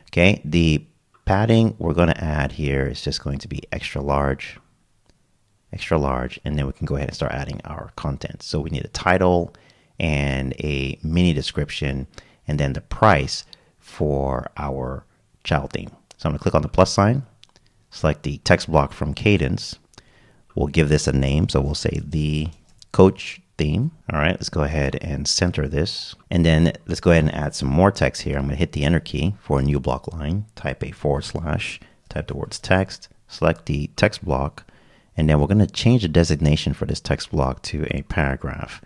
Okay, the padding we're going to add here is just going to be extra large, and then we can go ahead and start adding our content. So we need a title and a mini description, and then the price for our child theme. So I'm going to click on the plus sign, select the text block from Kadence. We'll give this a name. So we'll say the Coach Theme. All right, let's go ahead and center this. And then let's go ahead and add some more text here. I'm going to hit the enter key for a new block line, type a /, type the words text, select the text block, and then we're going to change the designation for this text block to a paragraph.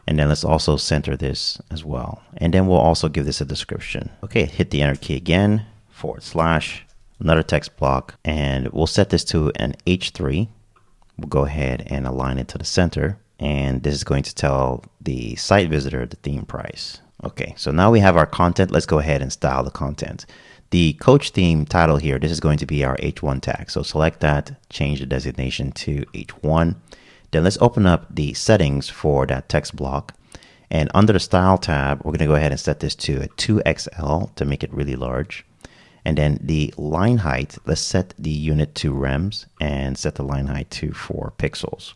And then let's also center this as well. And then we'll also give this a description. Okay, hit the enter key again, /, another text block, and we'll set this to an H3. We'll go ahead and align it to the center. And this is going to tell the site visitor the theme price. Okay, so now we have our content. Let's go ahead and style the content. The Coach Theme title here, this is going to be our H1 tag. So select that, change the designation to H1. Then let's open up the settings for that text block. And under the Style tab, we're going to go ahead and set this to a 2XL to make it really large. And then the line height, let's set the unit to rems and set the line height to 4 pixels.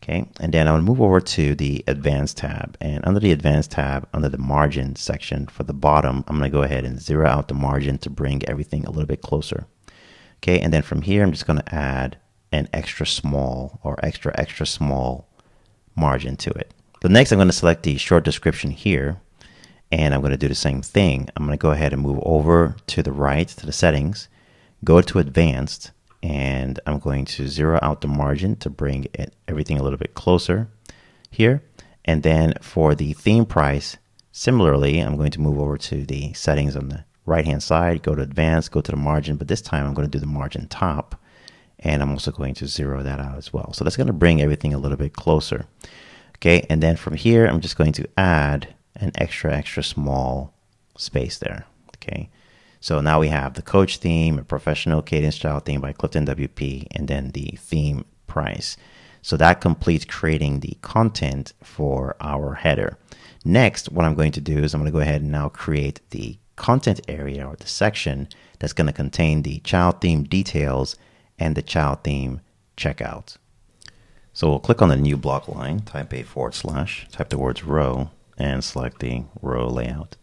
Okay, and then I'll move over to the Advanced tab. And under the Advanced tab, under the Margin section for the bottom, I'm going to go ahead and zero out the margin to bring everything a little bit closer. Okay, and then from here, I'm just going to add an extra small or extra small margin to it. So next I'm going to select the short description here, and I'm going to do the same thing. I'm going to go ahead and move over to the right to the settings, go to Advanced, and I'm going to zero out the margin to bring everything a little bit closer here. And then for the theme price, similarly, I'm going to move over to the settings on the right hand side, go to Advanced, go to the margin, but this time I'm going to do the margin top. And I'm also going to zero that out as well. So that's going to bring everything a little bit closer. Okay, and then from here, I'm just going to add an extra small space there. Okay, so now we have the Coach Theme, a professional Kadence child theme by Clifton WP, and then the theme price. So that completes creating the content for our header. Next, what I'm going to do is I'm going to go ahead and now create the content area or the section that's going to contain the child theme details and the child theme checkout. So we'll click on the new block line, type a /, type the words row, and select the row layout.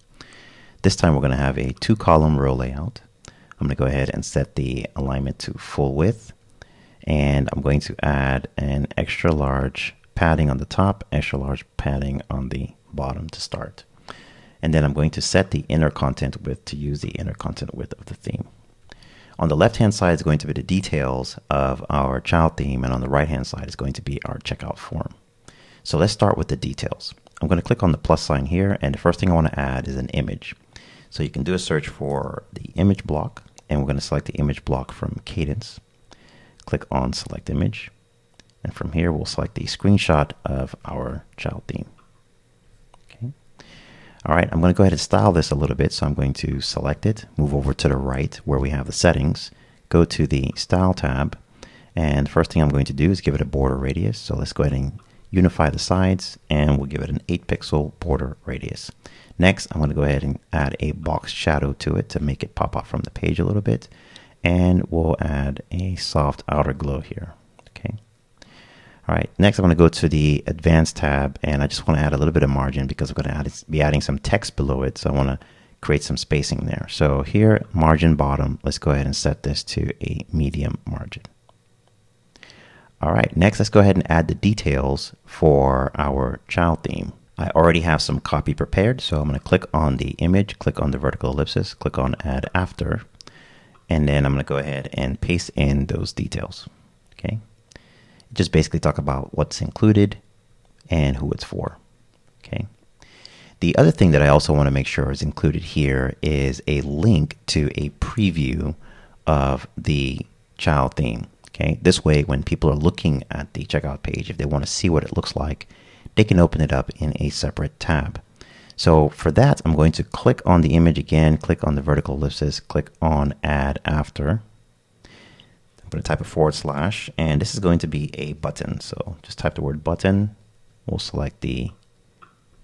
This time we're going to have a 2-column row layout. I'm going to go ahead and set the alignment to full width, and I'm going to add an extra large padding on the top, extra large padding on the bottom to start. And then I'm going to set the inner content width to use the inner content width of the theme. On the left-hand side is going to be the details of our child theme, and on the right-hand side is going to be our checkout form. So let's start with the details. I'm going to click on the plus sign here, and the first thing I want to add is an image. So you can do a search for the image block, and we're going to select the image block from Kadence. Click on select image, and from here we'll select the screenshot of our child theme. Okay. All right, I'm going to go ahead and style this a little bit. So I'm going to select it, move over to the right where we have the settings, go to the style tab, and the first thing I'm going to do is give it a border radius. So let's go ahead and unify the sides, and we'll give it an 8-pixel border radius. Next, I'm going to go ahead and add a box shadow to it to make it pop out from the page a little bit. And we'll add a soft outer glow here. Okay. All right. Next, I'm going to go to the advanced tab, and I just want to add a little bit of margin because I'm going to be adding some text below it. So I want to create some spacing there. So here, margin bottom, let's go ahead and set this to a medium margin. All right. Next, let's go ahead and add the details for our child theme. I already have some copy prepared, so I'm going to click on the image, click on the vertical ellipsis, click on add after, and then I'm going to go ahead and paste in those details. Okay. Just basically talk about what's included and who it's for. Okay. The other thing that I also want to make sure is included here is a link to a preview of the child theme. Okay. This way, when people are looking at the checkout page, if they want to see what it looks like, they can open it up in a separate tab. So for that, I'm going to click on the image again, click on the vertical ellipsis, click on add after. I'm going to type a /, and this is going to be a button. So just type the word button. We'll select the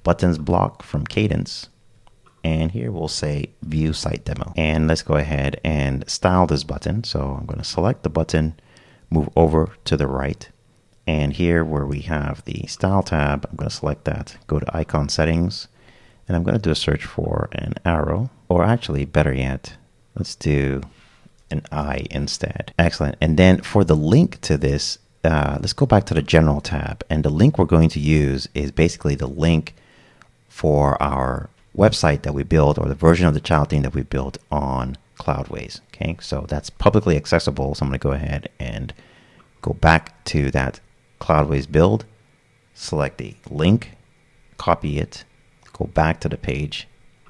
buttons block from Kadence, and here we'll say view site demo. And let's go ahead and style this button. So I'm going to select the button, move over to the right. And here where we have the style tab, I'm going to select that, go to icon settings, and I'm going to do a search for an arrow, or actually better yet, let's do an eye instead. Excellent. And then for the link to this, let's go back to the general tab, and the link we're going to use is basically the link for our website that we built, or the version of the child theme that we built on Cloudways. Okay, so that's publicly accessible. So I'm going to go ahead and go back to that Cloudways build, select the link, copy it, go back to the page,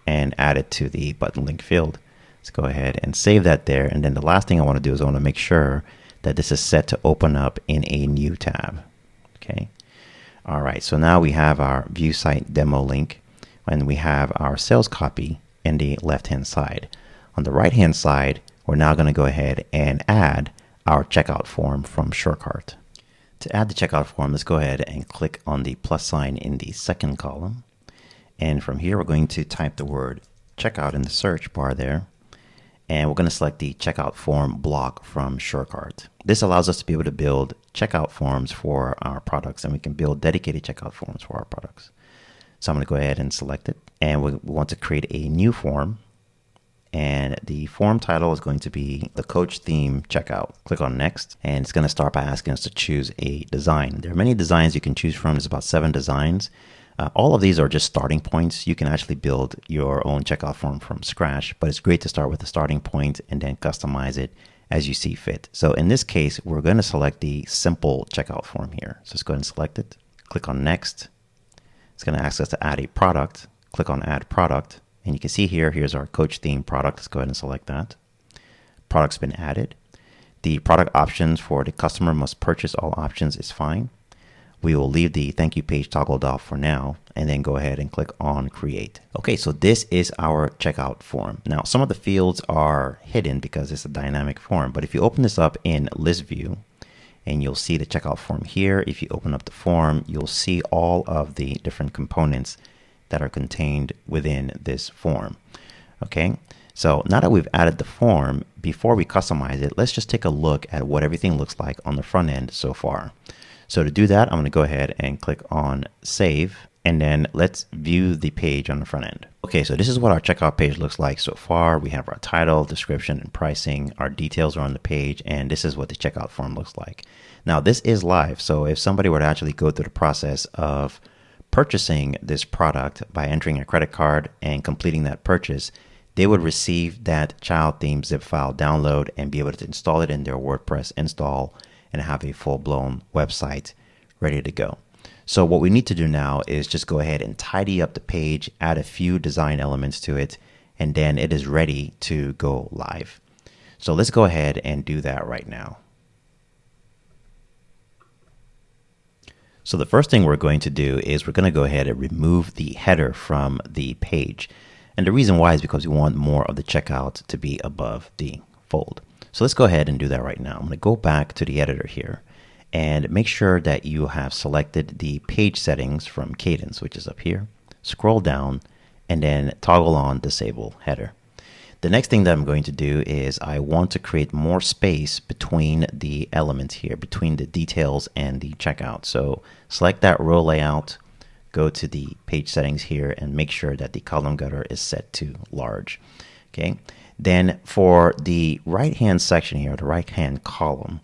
and add it to the button link field. Let's go ahead and save that there. And then the last thing I want to do is I want to make sure that this is set to open up in a new tab. Okay. All right. So now we have our view site demo link, and we have our sales copy in the left-hand side. On the right-hand side, we're now going to go ahead and add our checkout form from SureCart. To add the checkout form, let's go ahead and click on the plus sign in the second column. And from here, we're going to type the word checkout in the search bar there. And we're going to select the checkout form block from SureCart. This allows us to be able to build checkout forms for our products, and we can build dedicated checkout forms for our products. So I'm going to go ahead and select it. And we want to create a new form. And the form title is going to be the Coach Theme Checkout. Click on Next, and it's going to start by asking us to choose a design. There are many designs you can choose from. There's about 7 designs. All of these are just starting points. You can actually build your own checkout form from scratch, but it's great to start with a starting point and then customize it as you see fit. So in this case, we're going to select the simple checkout form here. So let's go ahead and select it. Click on Next. It's going to ask us to add a product. Click on Add Product. And you can see here, here's our Coach Theme product. Let's go ahead and select that. Product's been added. The product options for the customer must purchase all options is fine. We will leave the thank you page toggled off for now, and then go ahead and click on Create. Okay, so this is our checkout form. Now, some of the fields are hidden because it's a dynamic form, but if you open this up in List View, and you'll see the checkout form here. If you open up the form, you'll see all of the different components that are contained within this form. Okay, so now that we've added the form, before we customize it, let's just take a look at what everything looks like on the front end so far. So to do that, I'm going to go ahead and click on Save, and then let's view the page on the front end. Okay, so this is what our checkout page looks like so far. We have our title, description, and pricing. Our details are on the page, and this is what the checkout form looks like. Now, this is live, so if somebody were to actually go through the process of purchasing this product by entering a credit card and completing that purchase, they would receive that child theme zip file download and be able to install it in their WordPress install and have a full-blown website ready to go. So what we need to do now is just go ahead and tidy up the page, add a few design elements to it, and then it is ready to go live. So let's go ahead and do that right now. So the first thing we're going to do is we're going to go ahead and remove the header from the page. And the reason why is because we want more of the checkout to be above the fold. So let's go ahead and do that right now. I'm going to go back to the editor here and make sure that you have selected the page settings from Kadence, which is up here. Scroll down and then toggle on disable header. The next thing that I'm going to do is I want to create more space between the elements here, between the details and the checkout. So select that row layout, go to the page settings here and make sure that the column gutter is set to large. Okay. Then for the right-hand section here, the right-hand column,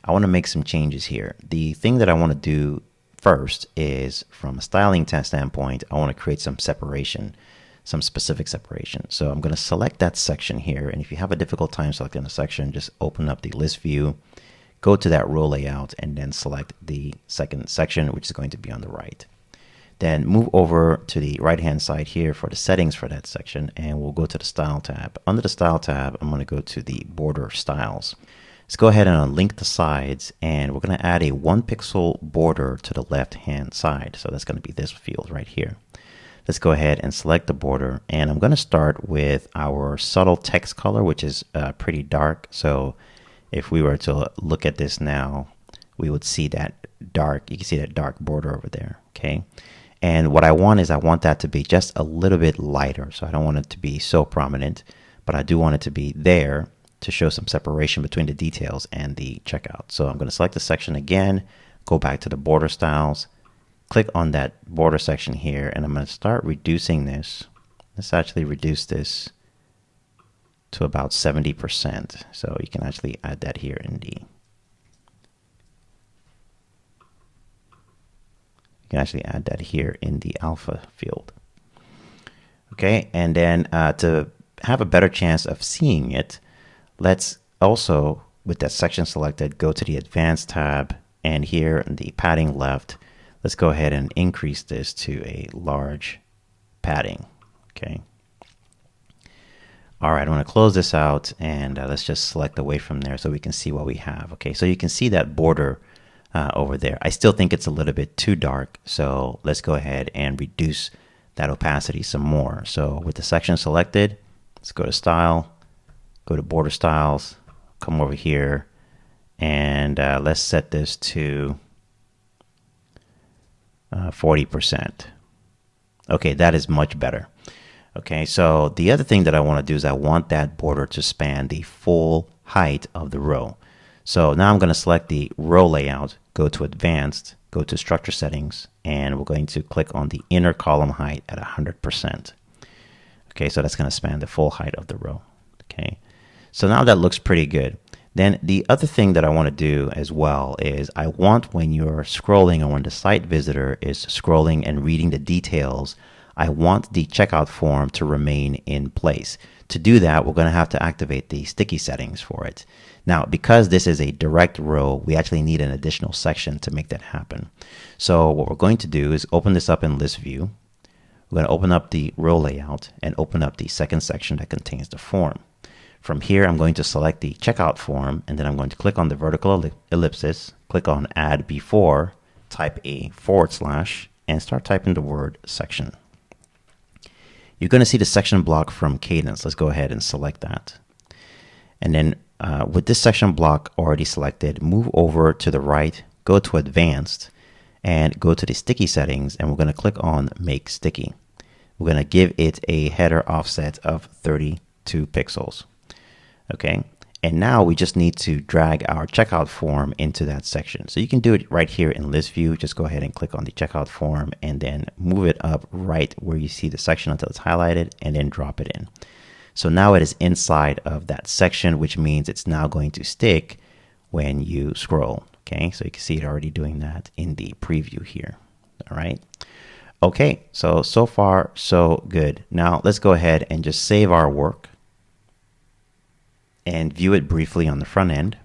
I want to make some changes here. The thing that I want to do first is from a styling standpoint, I want to create some separation. Some specific separation. So I'm going to select that section here. And if you have a difficult time selecting a section, just open up the list view, go to that row layout, and then select the second section, which is going to be on the right. Then move over to the right-hand side here for the settings for that section, and we'll go to the Style tab. Under the Style tab, I'm going to go to the Border Styles. Let's go ahead and unlink the sides, and we're going to add a 1 pixel border to the left-hand side. So that's going to be this field right here. Let's go ahead and select the border, and I'm going to start with our subtle text color, which is pretty dark. So if we were to look at this now, we would see that dark, you can see that dark border over there, okay? And what I want is I want that to be just a little bit lighter. So I don't want it to be so prominent, but I do want it to be there to show some separation between the details and the checkout. So I'm going to select the section again, go back to the border styles, click on that border section here, and I'm going to start reducing this. Let's actually reduce this to about 70%. So you can actually add that here in the, alpha field. Okay, and then to have a better chance of seeing it, let's also, with that section selected, go to the Advanced tab, and here in the padding left, let's go ahead and increase this to a large padding, okay? All right, I'm gonna close this out, and let's just select away from there so we can see what we have, okay? So you can see that border over there. I still think it's a little bit too dark, so let's go ahead and reduce that opacity some more. So with the section selected, let's go to Style, go to Border Styles, come over here, and let's set this to 40%. Okay, that is much better. Okay, so the other thing that I want to do is I want that border to span the full height of the row. So now I'm going to select the row layout, go to Advanced, go to Structure Settings, and we're going to click on the inner column height at 100%. Okay, so that's going to span the full height of the row. Okay, so now that looks pretty good. Then the other thing that I want to do as well is I want, when you're scrolling or when the site visitor is scrolling and reading the details, I want the checkout form to remain in place. To do that, we're going to have to activate the sticky settings for it. Now, because this is a direct row, we actually need an additional section to make that happen. So what we're going to do is open this up in list view. We're going to open up the row layout and open up the second section that contains the form. From here, I'm going to select the checkout form, and then I'm going to click on the vertical ellipsis, click on add before, type a /, and start typing the word section. You're going to see the section block from Kadence. Let's go ahead and select that. And then with this section block already selected, move over to the right, go to Advanced, and go to the sticky settings, and we're going to click on Make Sticky. We're going to give it a header offset of 32 pixels. Okay, and now we just need to drag our checkout form into that section. So you can do it right here in list view. Just go ahead and click on the checkout form and then move it up right where you see the section until it's highlighted, and then drop it in. So now it is inside of that section, which means it's now going to stick when you scroll. Okay, so you can see it already doing that in the preview here. All right. Okay, so far so good. Now let's go ahead and just save our work and view it briefly on the front end.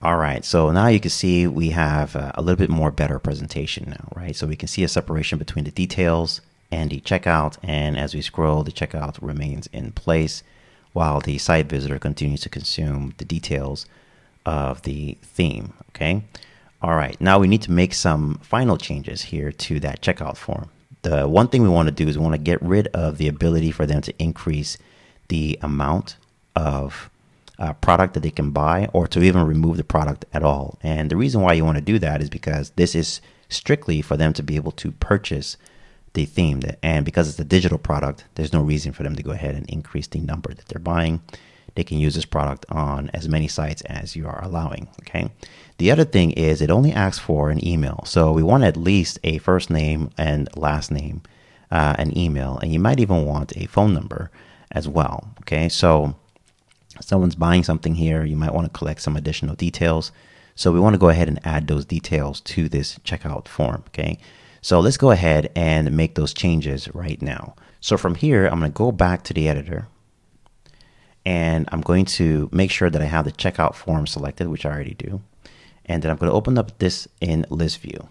All right, so now you can see we have a little bit more better presentation now, right? So we can see a separation between the details and the checkout. And as we scroll, the checkout remains in place while the site visitor continues to consume the details of the theme. Okay. All right. Now we need to make some final changes here to that checkout form. The one thing we want to do is we want to get rid of the ability for them to increase the amount of product that they can buy, or to even remove the product at all. And the reason why you want to do that is because this is strictly for them to be able to purchase the theme. And because it's a digital product, there's no reason for them to go ahead and increase the number that they're buying. They can use this product on as many sites as you are allowing. Okay. The other thing is it only asks for an email. So we want at least a first name and last name, an email, and you might even want a phone number as well. Okay. So if someone's buying something here, you might want to collect some additional details. So we want to go ahead and add those details to this checkout form. Okay. So let's go ahead and make those changes right now. So from here, I'm going to go back to the editor. And I'm going to make sure that I have the checkout form selected, which I already do. And then I'm going to open up this in list view.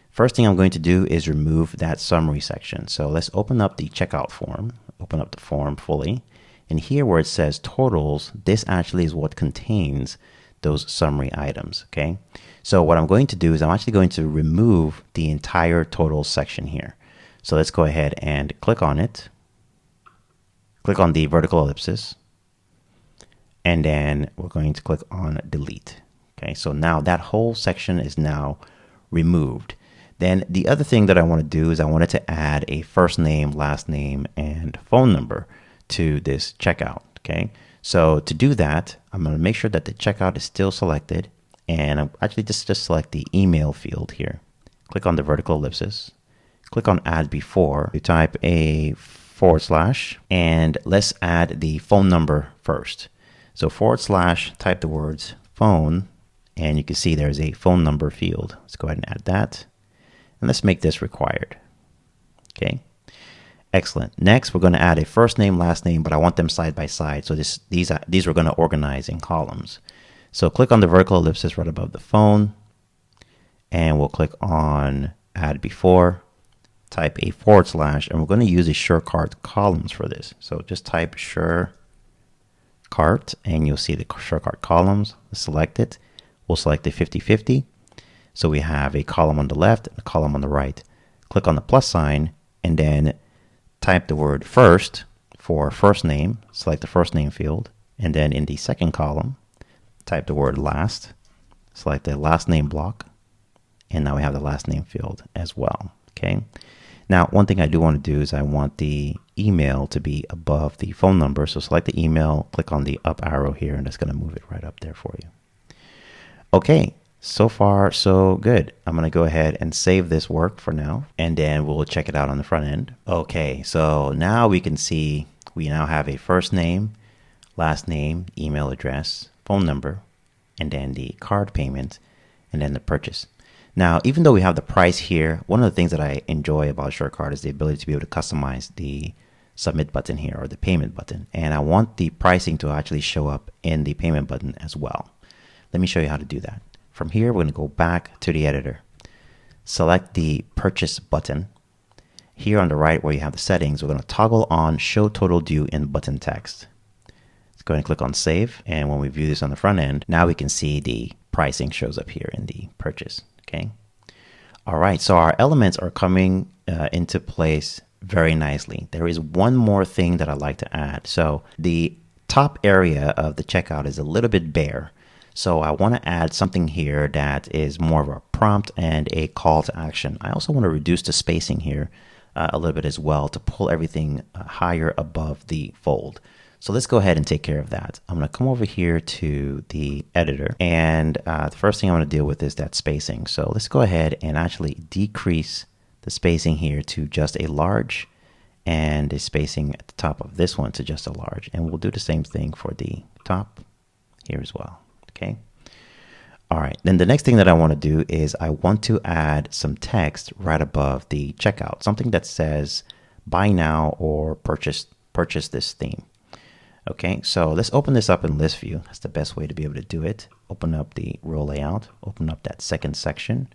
First thing I'm going to do is remove that summary section. So let's open up the checkout form, open up the form fully. And here where it says totals, this actually is what contains those summary items. Okay. So what I'm going to do is I'm actually going to remove the entire totals section here. So let's go ahead and click on it. Click on the vertical ellipsis. And then we're going to click on delete. Okay, so now that whole section is now removed. Then the other thing that I want to do is I wanted to add a first name, last name, and phone number to this checkout. Okay, so to do that, I'm going to make sure that the checkout is still selected. And I'm actually just select the email field here. Click on the vertical ellipsis. Click on add before. You type a / and let's add the phone number first. So / type the words phone, and you can see there's a phone number field. Let's go ahead and add that. And let's make this required. Okay. Excellent. Next, we're going to add a first name, last name, but I want them side by side. So these we're going to organize in columns. So click on the vertical ellipsis right above the phone, and we'll click on add before, type a / and we're going to use the SureCart columns for this. So just type SureCart, and you'll see the SureCart columns. Select it. We'll select the 50/50. So we have a column on the left and a column on the right. Click on the plus sign and then type the word first for first name. Select the first name field. And then in the second column, type the word last. Select the last name block. And now we have the last name field as well. Okay. Now, one thing I do want to do is I want the email to be above the phone number. So select the email, click on the up arrow here, and that's going to move it right up there for you. Okay, so far so good. I'm going to go ahead and save this work for now, and then we'll check it out on the front end. Okay, so now we can see we now have a first name, last name, email address, phone number, and then the card payment, and then the purchase. Now, even though we have the price here, one of the things that I enjoy about SureCart is the ability to be able to customize the submit button here, or the payment button. And I want the pricing to actually show up in the payment button as well. Let me show you how to do that. From here, we're going to go back to the editor. Select the purchase button. Here on the right where you have the settings, we're going to toggle on show total due in button text. Let's go ahead and click on save. And when we view this on the front end, now we can see the pricing shows up here in the purchase. Okay. All right. So our elements are coming into place very nicely. There is one more thing that I'd like to add. So the top area of the checkout is a little bit bare. So I want to add something here that is more of a prompt and a call to action. I also want to reduce the spacing here a little bit as well to pull everything higher above the fold. So let's go ahead and take care of that. I'm going to come over here to the editor, and the first thing I'm going to deal with is that spacing. So let's go ahead and actually decrease the spacing here to just a large, and the spacing at the top of this one to just a large. And we'll do the same thing for the top here as well. Okay. All right. Then the next thing that I want to do is I want to add some text right above the checkout, something that says buy now or purchase this theme. Okay, so let's open this up in list view. That's the best way to be able to do it. Open up the row layout, open up that second section.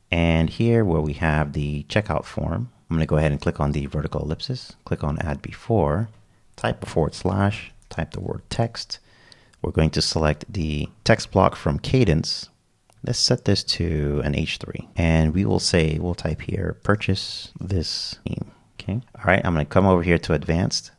And here where we have the checkout form, I'm going to go ahead and click on the vertical ellipsis, click on add before, type a /, type the word text. We're going to select the text block from Kadence. Let's set this to an H3, and we will say, we'll type here, purchase this theme. Okay. All right. I'm going to come over here to advanced,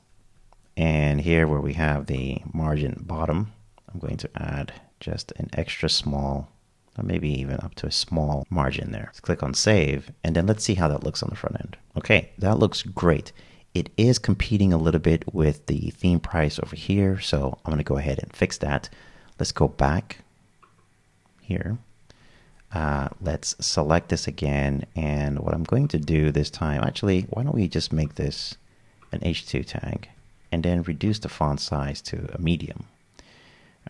and here where we have the margin bottom, I'm going to add just an extra small, or maybe even up to a small margin there. Let's click on save, and then let's see how that looks on the front end. Okay, that looks great. It is competing a little bit with the theme price over here, so I'm going to go ahead and fix that. Let's go back here. Let's select this again, and what I'm going to do this time, actually, why don't we just make this an H2 tag, and then reduce the font size to a medium.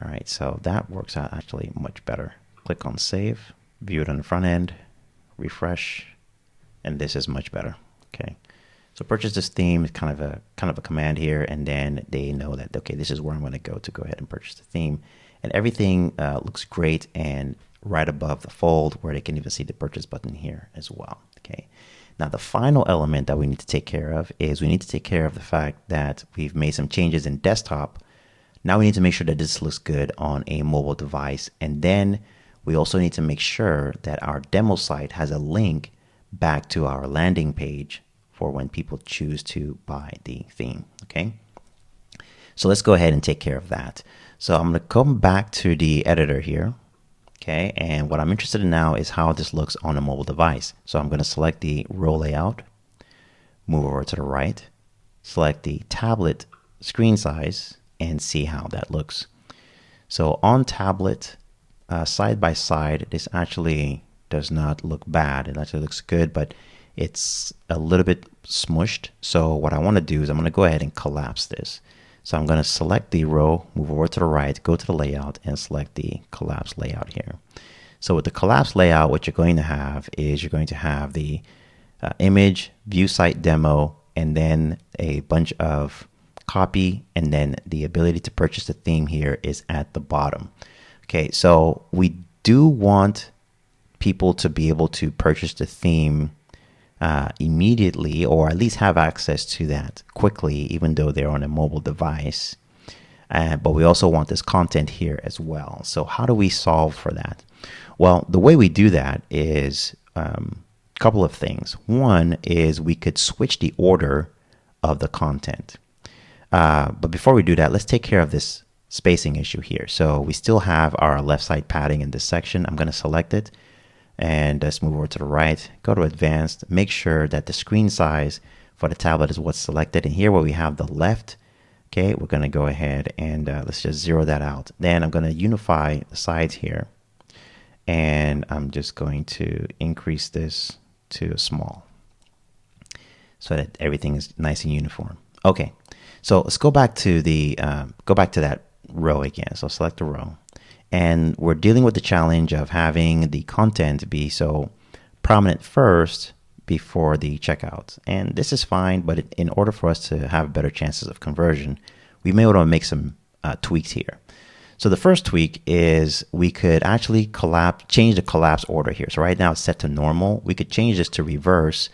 All right, so that works out actually much better. Click on save, view it on the front end, refresh, and this is much better. Okay, so purchase this theme is kind of a command here, and then they know that, okay, this is where I'm going to go ahead and purchase the theme, and everything looks great, and right above the fold where they can even see the purchase button here as well. Okay, now the final element that we need to take care of is we need to take care of the fact that we've made some changes in desktop. Now we need to make sure that this looks good on a mobile device, and then we also need to make sure that our demo site has a link back to our landing page for when people choose to buy the theme. Okay, so let's go ahead and take care of that. So I'm going to come back to the editor here. Okay, and what I'm interested in now is how this looks on a mobile device. So I'm going to select the row layout, move over to the right, select the tablet screen size, and see how that looks. So on tablet, side by side, this actually does not look bad. It actually looks good, but it's a little bit smushed. So what I want to do is I'm going to go ahead and collapse this. So I'm going to select the row, move over to the right, go to the layout, and select the collapse layout here. So with the collapse layout, what you're going to have is you're going to have the image, view site demo, and then a bunch of copy, and then the ability to purchase the theme here is at the bottom. Okay, so we do want people to be able to purchase the theme immediately, or at least have access to that quickly, even though they're on a mobile device. But we also want this content here as well. So how do we solve for that? Well, the way we do that is a couple of things. One is we could switch the order of the content. But before we do that, let's take care of this spacing issue here. So we still have our left side padding in this section. I'm going to select it, and let's move over to the right, go to advanced, make sure that the screen size for the tablet is what's selected. And here where we have the left, okay, we're going to go ahead and let's just zero that out. Then I'm going to unify the sides here, and I'm just going to increase this to small so that everything is nice and uniform. Okay, so let's go back to the that row again. So select the row, and we're dealing with the challenge of having the content be so prominent first before the checkout. And this is fine, but in order for us to have better chances of conversion, we may want to make some tweaks here. So the first tweak is we could actually change the collapse order here. So right now it's set to normal. We could change this to reverse.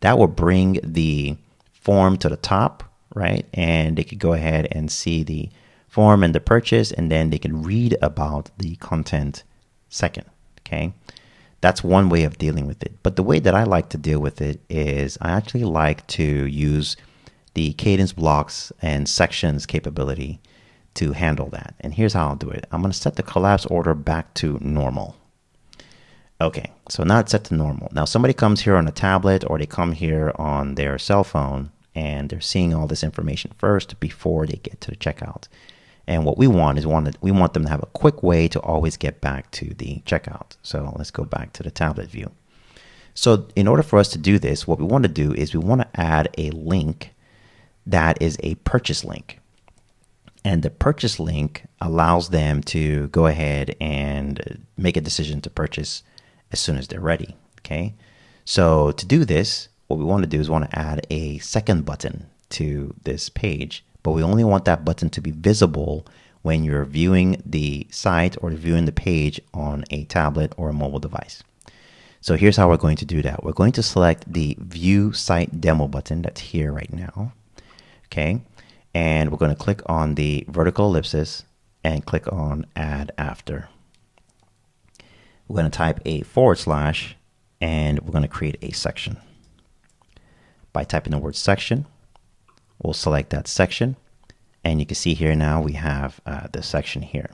That will bring the form to the top, right? And they could go ahead and see the form and the purchase, and then they can read about the content second, okay? That's one way of dealing with it. But the way that I like to deal with it is I actually like to use the Kadence blocks and sections capability to handle that. And here's how I'll do it. I'm going to set the collapse order back to normal. Okay, so now it's set to normal. Now somebody comes here on a tablet, or they come here on their cell phone, and they're seeing all this information first before they get to the checkout. And what we want is we want them to have a quick way to always get back to the checkout. So let's go back to the tablet view. So in order for us to do this, what we want to do is we want to add a link that is a purchase link. And the purchase link allows them to go ahead and make a decision to purchase as soon as they're ready. Okay. So to do this, what we want to do is want to add a second button to this page, but we only want that button to be visible when you're viewing the site or viewing the page on a tablet or a mobile device. So here's how we're going to do that. We're going to select the View Site Demo button that's here right now. Okay. And we're going to click on the vertical ellipsis and click on Add After. We're going to type a / and we're going to create a section. By typing the word section, we'll select that section. And you can see here now we have this section here.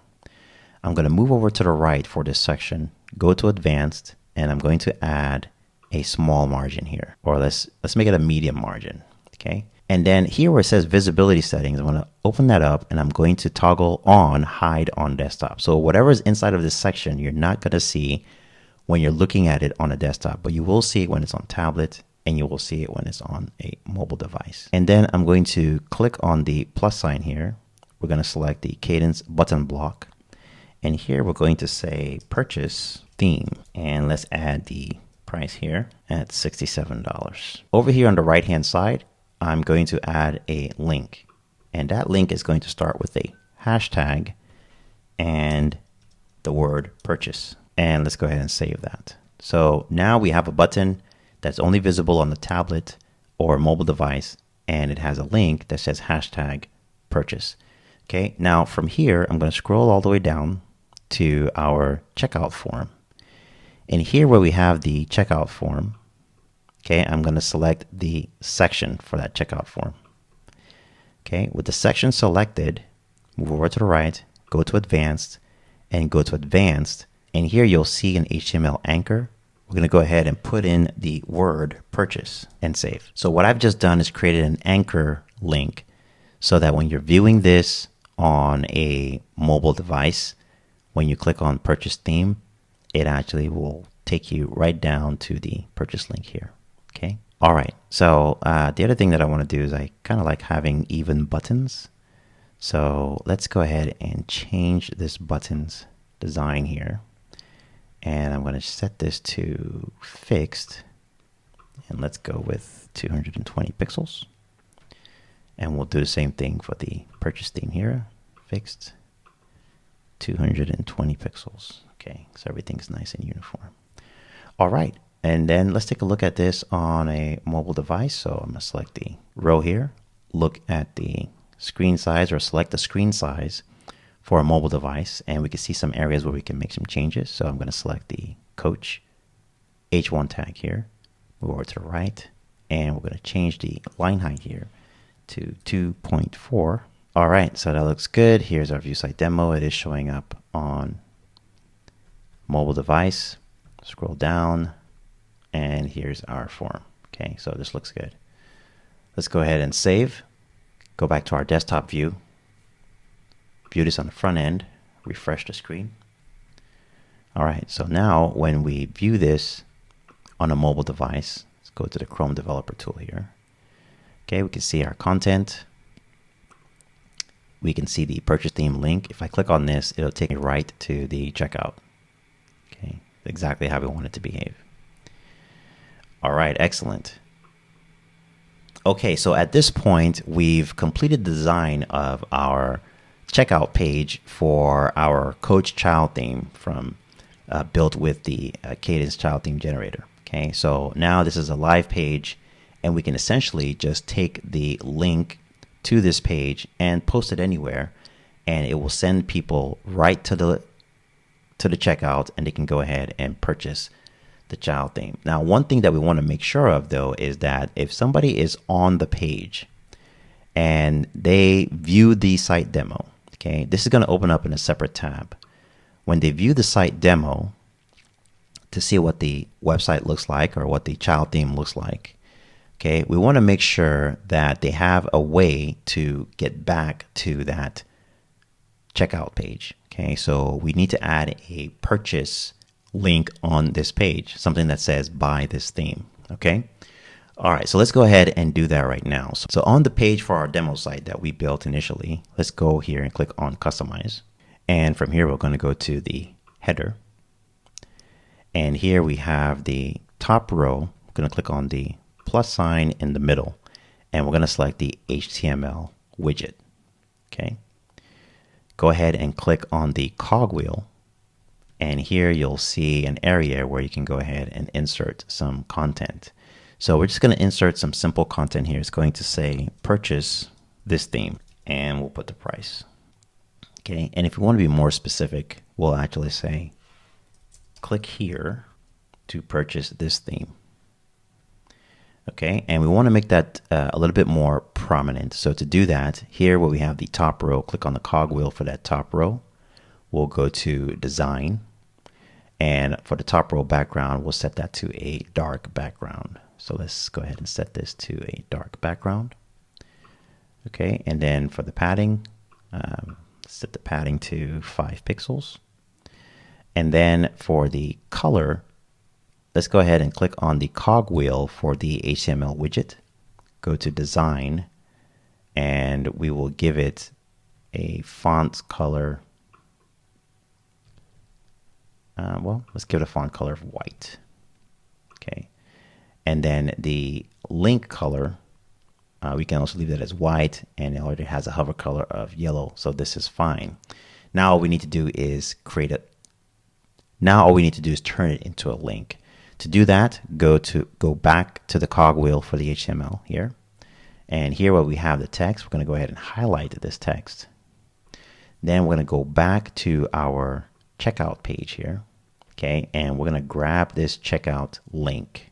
I'm going to move over to the right for this section, go to Advanced, and I'm going to add a small margin here, or let's make it a medium margin. Okay. And then here where it says visibility settings, I'm going to open that up and I'm going to toggle on hide on desktop. So whatever is inside of this section, you're not going to see when you're looking at it on a desktop, but you will see it when it's on tablet and you will see it when it's on a mobile device. And then I'm going to click on the plus sign here. We're going to select the Kadence button block. And here we're going to say purchase theme. And let's add the price here at $67. Over here on the right hand side, I'm going to add a link. And that link is going to start with a hashtag and the word purchase. And let's go ahead and save that. So now we have a button that's only visible on the tablet or mobile device, and it has a link that says hashtag purchase. Okay, now from here, I'm going to scroll all the way down to our checkout form. And here where we have the checkout form, okay, I'm going to select the section for that checkout form. Okay, with the section selected, move over to the right, go to Advanced, and go to Advanced. And here you'll see an HTML anchor. We're going to go ahead and put in the word purchase and save. So what I've just done is created an anchor link so that when you're viewing this on a mobile device, when you click on purchase theme, it actually will take you right down to the purchase link here. Okay. All right. So the other thing that I want to do is I kind of like having even buttons. So let's go ahead and change this buttons design here. And I'm going to set this to fixed. And let's go with 220 pixels. And we'll do the same thing for the purchase theme here. Fixed, 220 pixels. Okay, so everything's nice and uniform. All right, and then let's take a look at this on a mobile device. So I'm going to select the row here, look at the screen size, or select the screen size for a mobile device, and we can see some areas where we can make some changes. So I'm going to select the coach H1 tag here, move over to the right, and we're going to change the line height here to 2.4. All right, so that looks good. Here's our view site demo. It is showing up on mobile device. Scroll down, and here's our form. Okay, so this looks good. Let's go ahead and save. Go back to our desktop view. View this on the front end, refresh the screen. All right, so now when we view this on a mobile device, let's go to the Chrome Developer Tool here. Okay, we can see our content. We can see the purchase theme link. If I click on this, it'll take me right to the checkout. Okay, exactly how we want it to behave. All right, excellent. Okay, so at this point, we've completed the design of our checkout page for our Coach Child theme from built with the Kadence Child Theme Generator. Okay, so now this is a live page, and we can essentially just take the link to this page and post it anywhere, and it will send people right to the checkout, and they can go ahead and purchase the child theme. Now, one thing that we want to make sure of though is that if somebody is on the page and they view the site demo, okay, this is going to open up in a separate tab. When they view the site demo to see what the website looks like or what the child theme looks like, okay, we want to make sure that they have a way to get back to that checkout page. Okay, so we need to add a purchase link on this page, something that says buy this theme. Okay. All right, so let's go ahead and do that right now. So on the page for our demo site that we built initially, let's go here and click on customize. And from here, we're going to go to the header. And here we have the top row. We're going to click on the plus sign in the middle, and we're going to select the HTML widget. Okay. Go ahead and click on the cogwheel And here you'll see an area where you can go ahead and insert some content. So we're just going to insert some simple content here. It's going to say purchase this theme, and we'll put the price. Okay, and if we want to be more specific, we'll actually say click here to purchase this theme. Okay, and we want to make that a little bit more prominent. So to do that, here where we have the top row, click on the cogwheel for that top row. We'll go to design, and for the top row background, we'll set that to a dark background. So let's go ahead and set this to a dark background. Okay, and then for the padding, set the padding to 5 pixels. And then for the color, let's go ahead and click on the cogwheel for the HTML widget. Go to design, and we will give it a font color. Well, let's give it a font color of white. Okay. And then the link color, we can also leave that as white, and it already has a hover color of yellow. So this is fine. Now all we need to do is turn it into a link. To do that, go back to the cogwheel for the HTML here. And here where we have the text, we're going to go ahead and highlight this text. Then we're going to go back to our checkout page here. Okay, and we're going to grab this checkout link.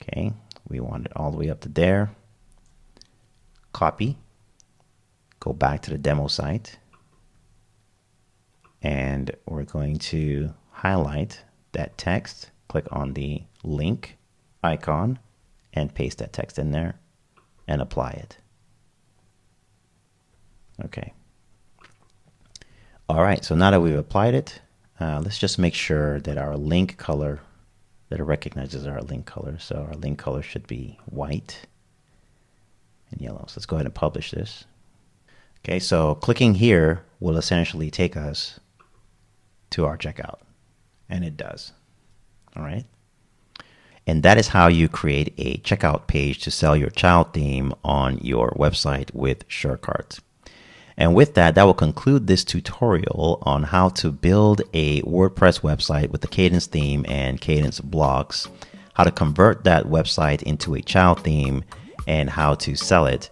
Okay, we want it all the way up to there. Copy. Go back to the demo site. And we're going to highlight that text. Click on the link icon and paste that text in there and apply it. Okay. All right, so now that we've applied it, let's just make sure that our link color, that it recognizes our link color. So our link color should be white and yellow. So let's go ahead and publish this. Okay, so clicking here will essentially take us to our checkout, and it does. All right. And that is how you create a checkout page to sell your child theme on your website with SureCart. And with that, that will conclude this tutorial on how to build a WordPress website with the Kadence theme and Kadence blocks, how to convert that website into a child theme, and how to sell it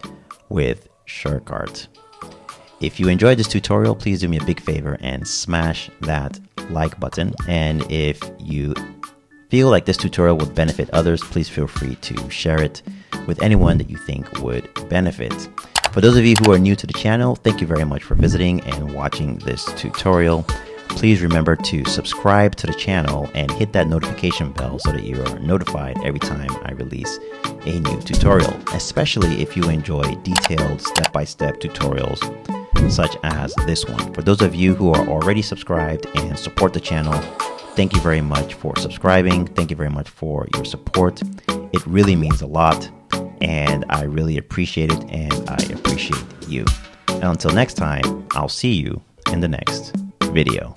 with SureCart. If you enjoyed this tutorial, please do me a big favor and smash that like button. And if you feel like this tutorial would benefit others, please feel free to share it with anyone that you think would benefit. For those of you who are new to the channel, thank you very much for visiting and watching this tutorial. Please remember to subscribe to the channel and hit that notification bell so that you are notified every time I release a new tutorial, especially if you enjoy detailed step-by-step tutorials such as this one. For those of you who are already subscribed and support the channel, thank you very much for subscribing. Thank you very much for your support. It really means a lot, and I really appreciate it, and I appreciate you. And until next time, I'll see you in the next video.